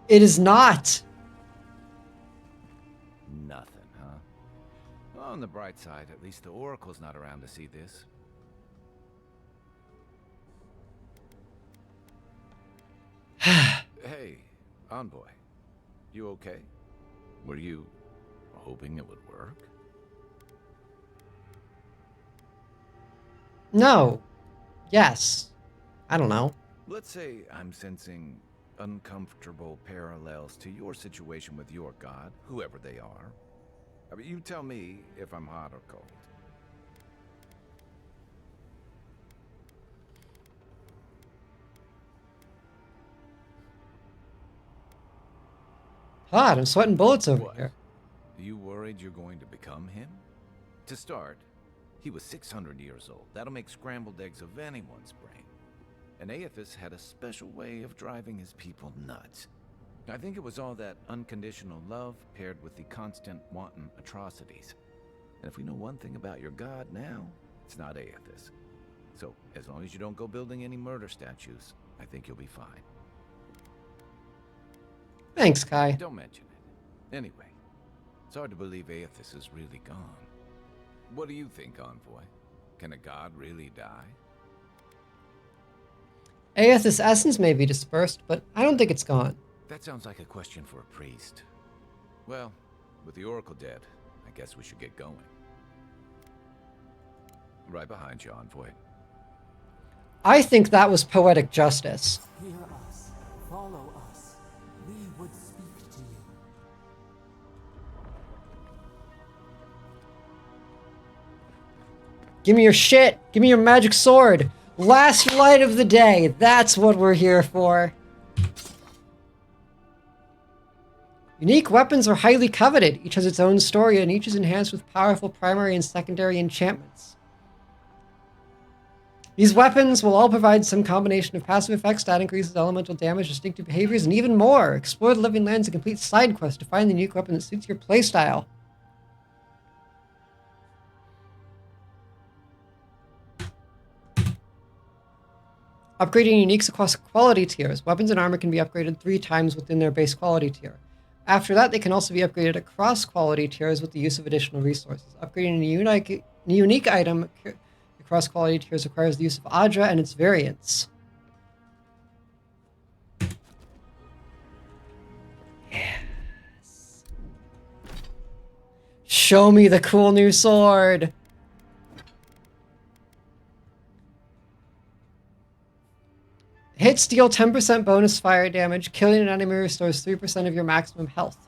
It is not. Nothing, huh? Well, on the bright side, at least the Oracle's not around to see this. Hey, Envoy. You okay? Were you hoping it would work? No. Yes. I don't know. Let's say I'm sensing uncomfortable parallels to your situation with your god, whoever they are. I mean, you tell me if I'm hot or cold. Hot, I'm sweating bullets over here. You worried you're going to become him? To start, he was 600 years old. That'll make scrambled eggs of anyone's brain. And Aethys had a special way of driving his people nuts. I think it was all that unconditional love paired with the constant wanton atrocities. And if we know one thing about your god now, it's not Aethys. So, as long as you don't go building any murder statues, I think you'll be fine. Thanks, Kai. Don't mention it. Anyway, it's hard to believe Aethys is really gone. What do you think, Envoy? Can a god really die? Aethys' essence may be dispersed, but I don't think it's gone. That sounds like a question for a priest. Well, with the Oracle dead, I guess we should get going. Right behind you, Envoy. I think that was poetic justice. Hear us. Follow us. We would speak to you. Give me your shit. Give me your magic sword. Last light of the day. That's what we're here for. Unique weapons are highly coveted. Each has its own story, and each is enhanced with powerful primary and secondary enchantments. These weapons will all provide some combination of passive effects, stat increases, elemental damage, distinctive behaviors, and even more. Explore the Living Lands and complete side quests to find the unique weapon that suits your playstyle. Upgrading uniques across quality tiers. Weapons and armor can be upgraded 3 times within their base quality tier. After that, they can also be upgraded across quality tiers with the use of additional resources. Upgrading a unique item across quality tiers requires the use of Adra and its variants. Yes. Show me the cool new sword. Hits deal 10% bonus fire damage. Killing an enemy restores 3% of your maximum health.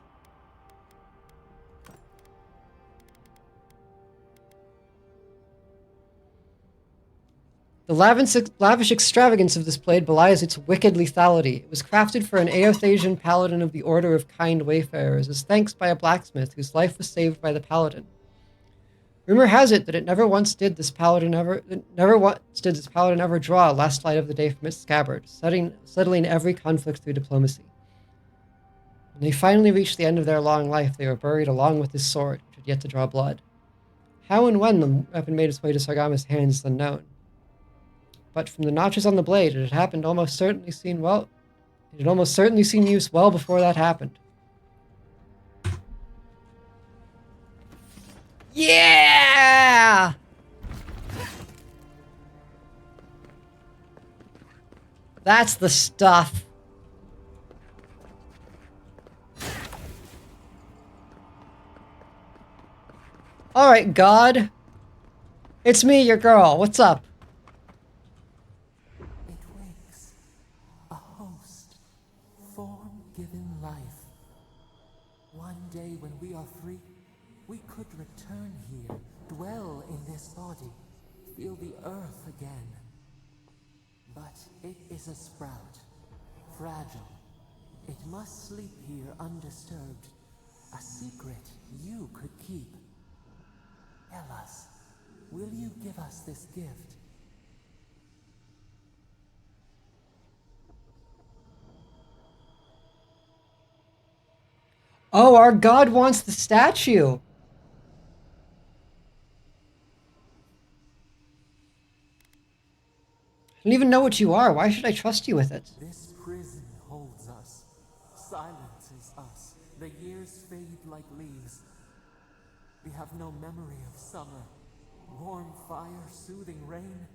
The lavish extravagance of this blade belies its wicked lethality. It was crafted for an Aothasian paladin of the Order of Kind Wayfarers, as thanks by a blacksmith whose life was saved by the paladin. Rumor has it that it never once did this paladin ever draw a last light of the day from its scabbard, settling every conflict through diplomacy. When they finally reached the end of their long life, they were buried along with his sword, which had yet to draw blood. How and when the weapon made its way to Sargama's hands is unknown. But from the notches on the blade, it had almost certainly seen use well before that happened. Yeah! That's the stuff. Alright, God. It's me, your girl. What's up? It wakes. A host. Form-given life. One day when we are free, we could return here, dwell in this body, feel the earth again. But it is a sprout, fragile. It must sleep here undisturbed. A secret you could keep. Tell us, will you give us this gift? Oh, our god wants the statue. I don't even know what you are. Why should I trust you with it? This prison holds us, silences us. The years fade like leaves. We have no memory of summer, warm fire, soothing rain.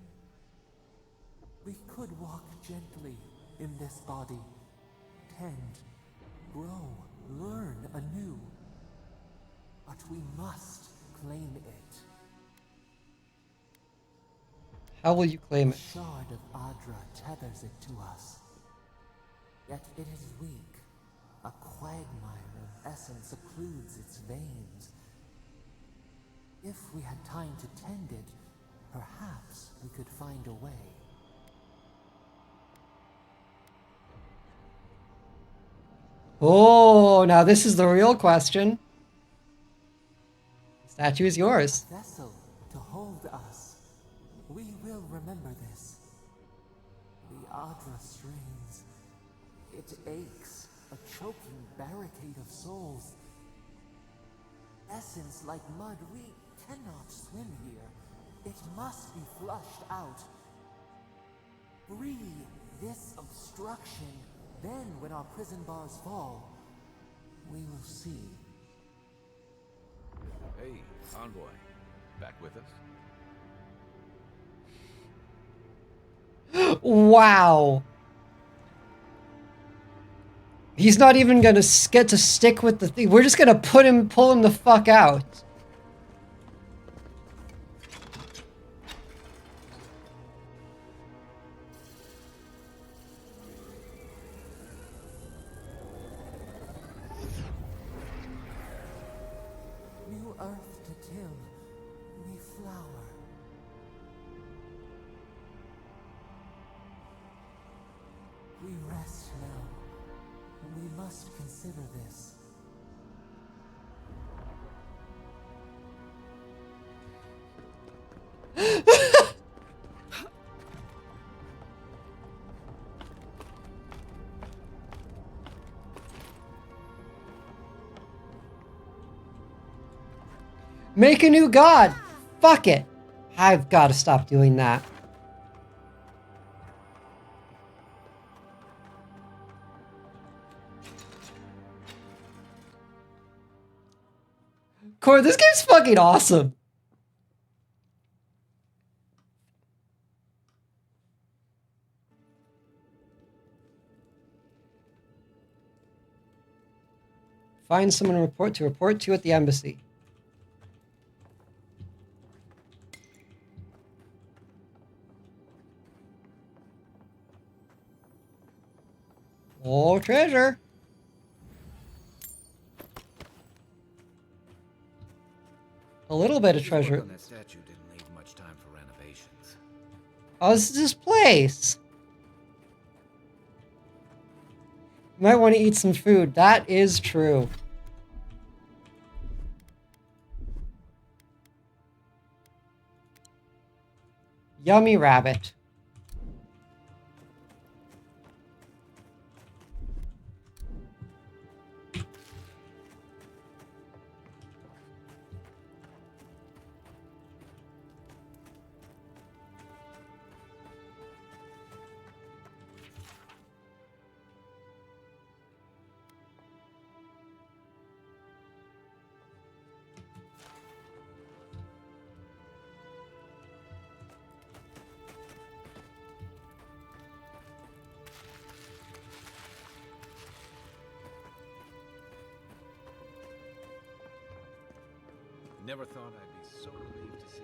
We could walk gently in this body, tend, grow, learn anew. But we must claim it. How will you claim it? The shard of Adra tethers it to us. Yet it is weak. A quagmire of essence occludes its veins. If we had time to tend it, perhaps we could find a way. Oh, now this is the real question. The statue is yours. A vessel to hold us. We will remember this. The Adra strains. It aches, a choking barricade of souls. Essence like mud, we cannot swim here. It must be flushed out. Free this obstruction. Then, when our prison bars fall, we will see. Hey, Envoy. Back with us? Wow. He's not even gonna get to stick with the thing. We're just gonna pull him the fuck out. New earth to till, we flower. We rest now. We must consider this. Make a new god. Fuck it. I've got to stop doing that. Core, this game's fucking awesome. Find someone to report to at the embassy. Oh, treasure. A little bit of treasure. That statue didn't leave much time for renovations. Oh, this is this place. You might want to eat some food. That is true. Yummy rabbit. Never thought I'd be so relieved to see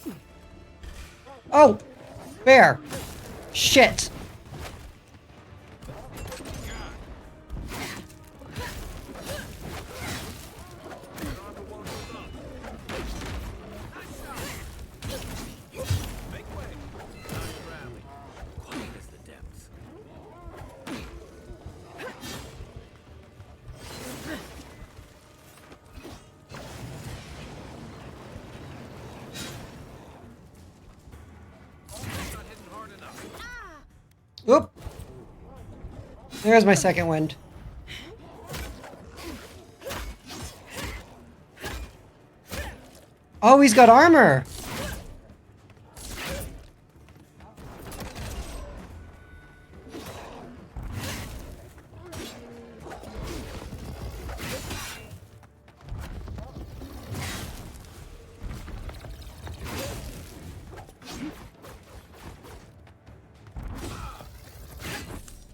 Paradise. Oh! Bear! Shit! Oop! There's my second wind. Oh, he's got armor!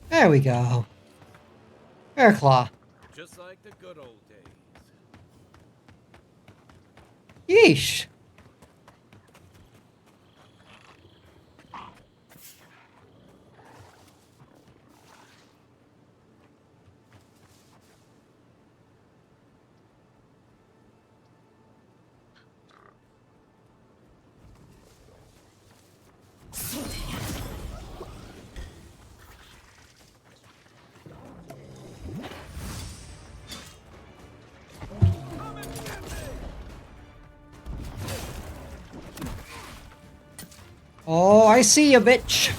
There we go. Bear Claw. Just like the good old days. Yeesh. Oh, I see you, bitch.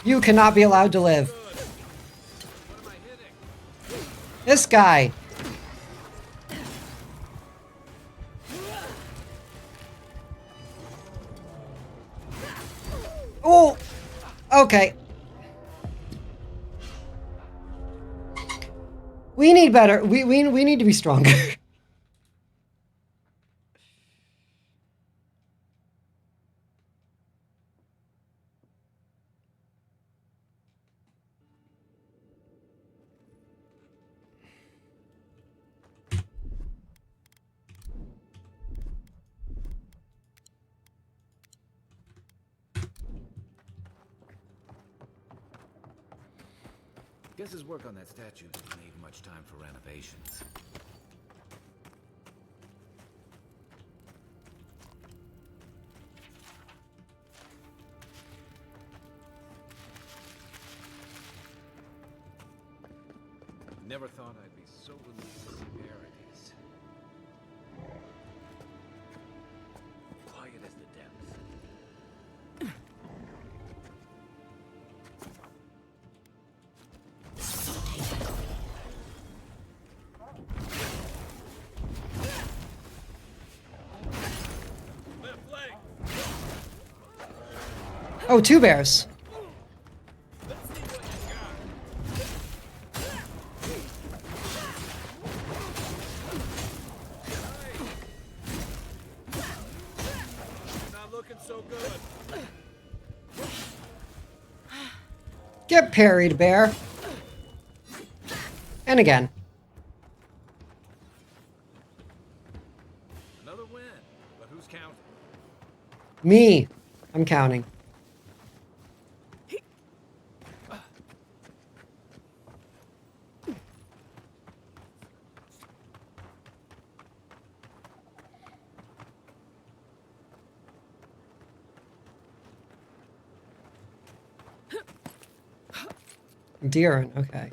You cannot be allowed to live. This guy. Oh, okay. We need better. We need to be stronger. Guess his work on that statue didn't leave much time for renovations. Never thought I'd be so relieved to see Paradise. Quiet as the depths. Oh, two bears. Not looking so good. Get parried, bear. And again. Another win, but who's counting? Me. I'm counting. Deeren, okay.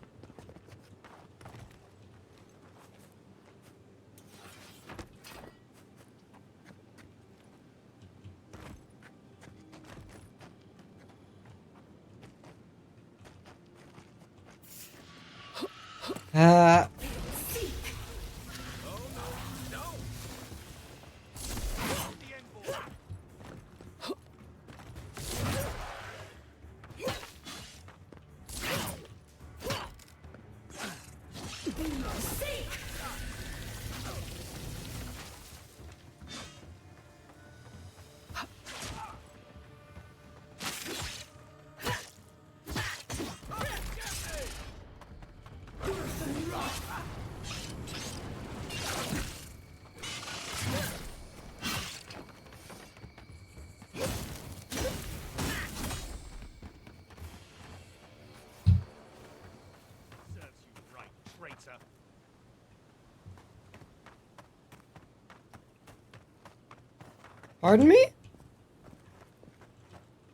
Pardon me?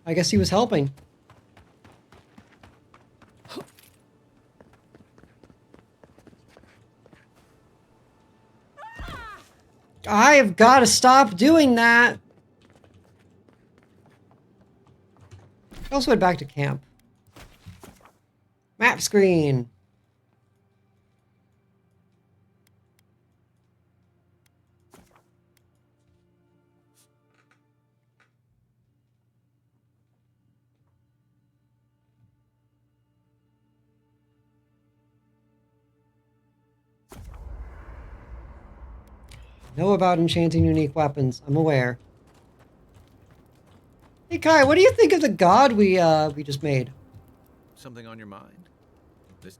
I guess he was helping. I have got to stop doing that. I also went back to camp. Map screen. Know about enchanting unique weapons. I'm aware. Hey Kai, what do you think of the god we just made? Something on your mind? This...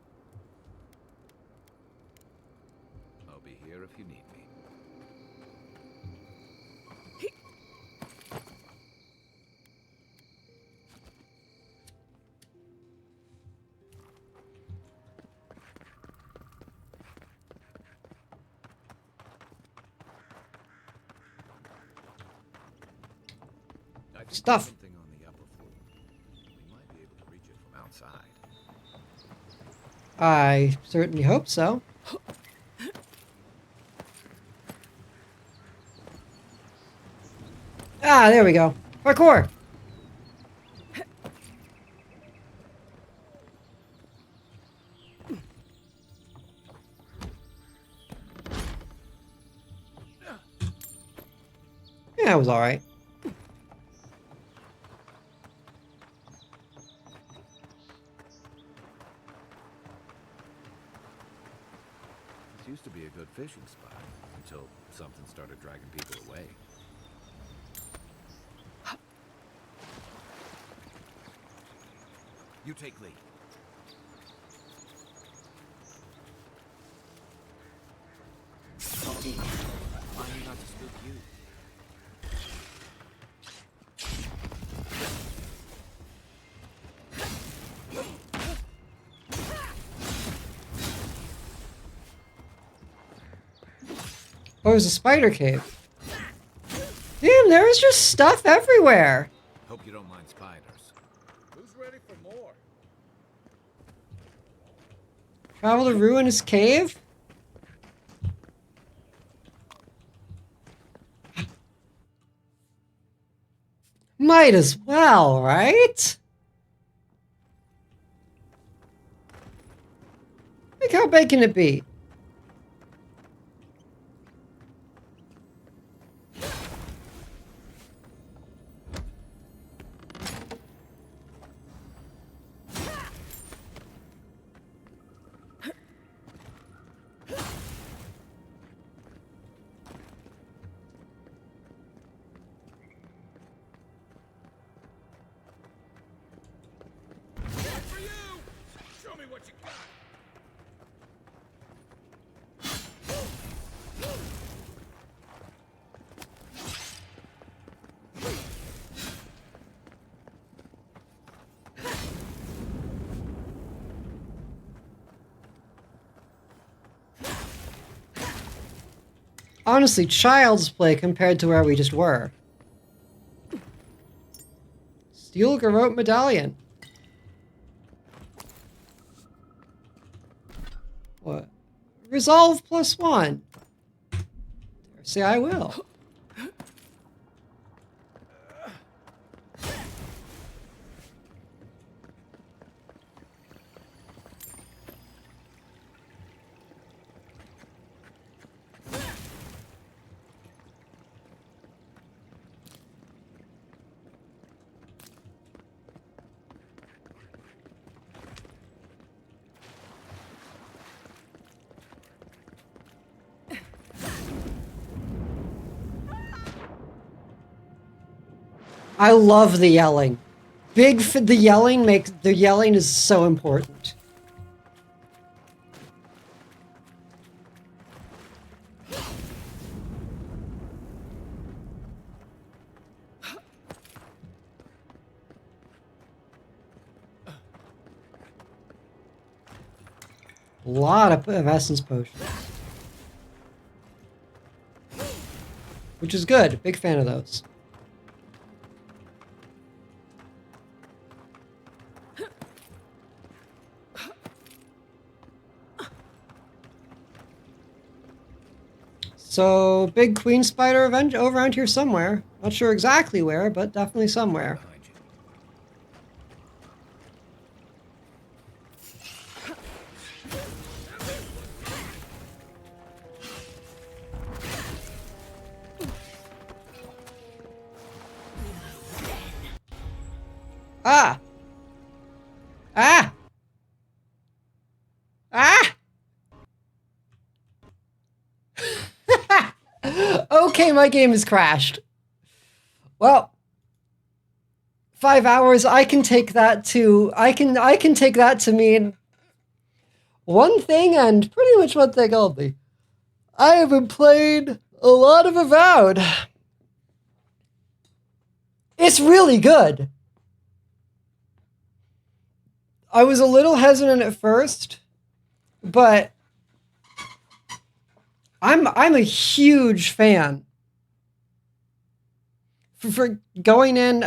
I'll be here if you need me. Stuff. Something on the upper floor. We might be able to reach it from outside. I certainly hope so. Ah, there we go. Parkour! Yeah, it was alright. This used to be a good fishing spot until something started dragging people away. You take lead. Why are you not to spook you? Oh, it was a spider cave. Damn, there was just stuff everywhere. Hope you don't mind spiders. Who's ready for more? Travel to Ruinous Cave? Might as well, right? Like, how big can it be? Show me what you got. Honestly, child's play compared to where we just were. Steel Garrote Medallion. What? Resolve +1. Dare say I will. I love the yelling. The yelling is so important. A lot of essence potions. Which is good. Big fan of those. So, big queen spider over around here somewhere. Not sure exactly where, but definitely somewhere. Ah! Ah! Ah! Okay, my game has crashed. Well, 5 hours, I can take that to mean one thing and pretty much one thing only. I have been playing a lot of Avowed. It's really good. I was a little hesitant at first, but I'm a huge fan. For going in,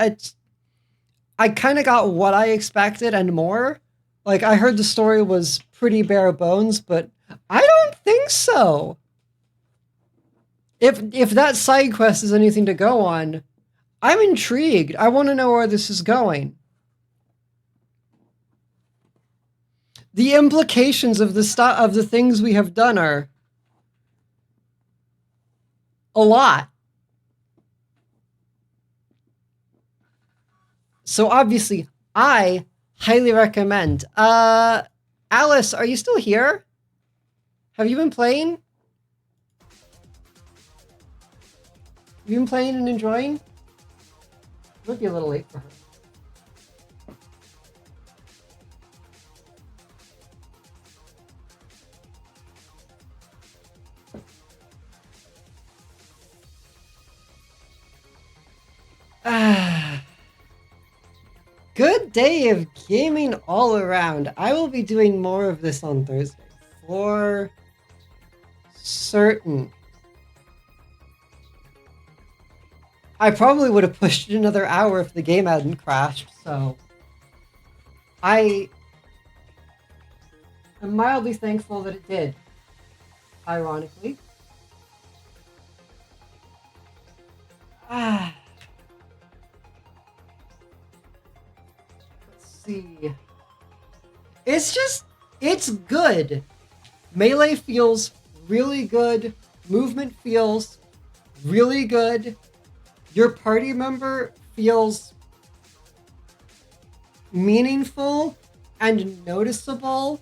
I kind of got what I expected and more. Like, I heard the story was pretty bare bones, but I don't think so. If that side quest is anything to go on, I'm intrigued. I want to know where this is going. The implications of the things we have done are a lot. So obviously, I highly recommend. Alice, are you still here? Have you been playing? You been playing and enjoying? Might be a little late for her. Good day of gaming all around. I will be doing more of this on Thursday, for certain. I probably would have pushed it another hour if the game hadn't crashed, so I am mildly thankful that it did, ironically. Let's see. It's good. Melee feels really good. Movement feels really good. Your party member feels meaningful and noticeable.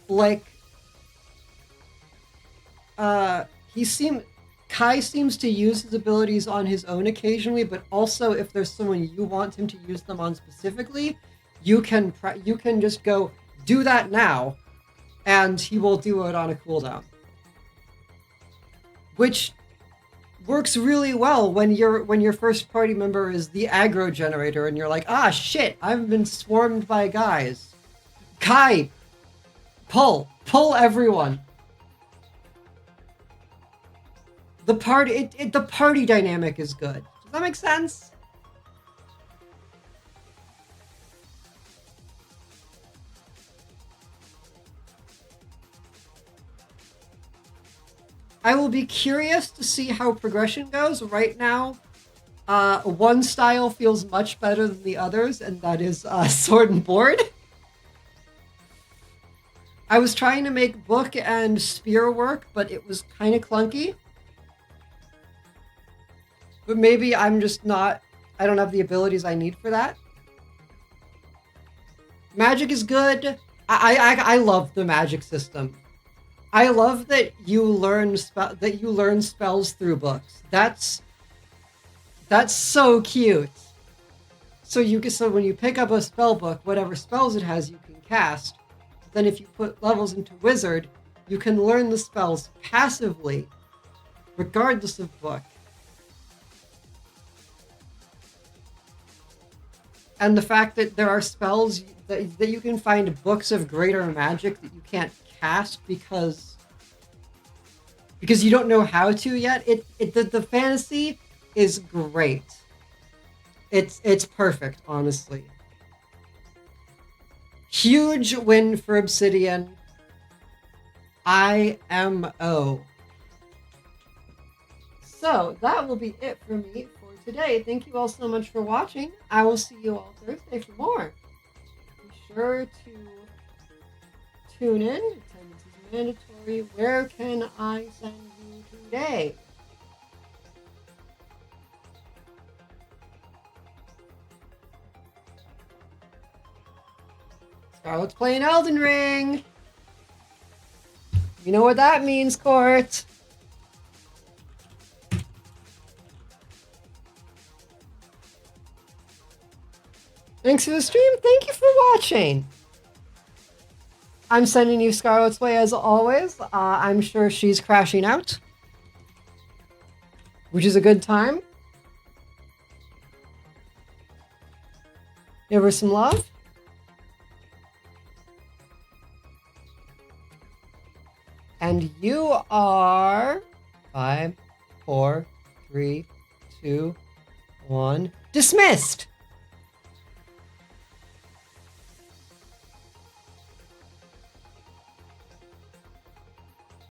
Like, Kai seems to use his abilities on his own occasionally, but also if there's someone you want him to use them on specifically, you can just go, do that now, and he will do it on a cooldown. Which works really well when your first party member is the aggro generator and you're like, ah shit, I've been swarmed by guys. Kai, pull everyone. The party dynamic is good. Does that make sense? I will be curious to see how progression goes. Right now, one style feels much better than the others, and that is Sword and Board. I was trying to make book and spear work, but it was kind of clunky. But maybe I'm just not... I don't have the abilities I need for that. Magic is good. I love the magic system. I love that you learn spells through books. That's so cute. So when you pick up a spell book, whatever spells it has, you can cast. Then if you put levels into Wizard, you can learn the spells passively, regardless of book. And the fact that there are spells that you can find books of greater magic that you can't cast because you don't know how to yet. The fantasy is great. It's perfect, honestly. Huge win for Obsidian. IMO. So that will be it for me for today. Thank you all so much for watching. I will see you all Thursday for more. Be sure to tune in. Attendance is mandatory. Where can I send you today? Scarlet's playing Elden Ring. You know what that means, Court. Thanks for the stream. Thank you for watching. I'm sending you Scarlet's way as always. I'm sure she's crashing out, which is a good time. Give her some love. And you are 5, 4, 3, 2, 1. Dismissed!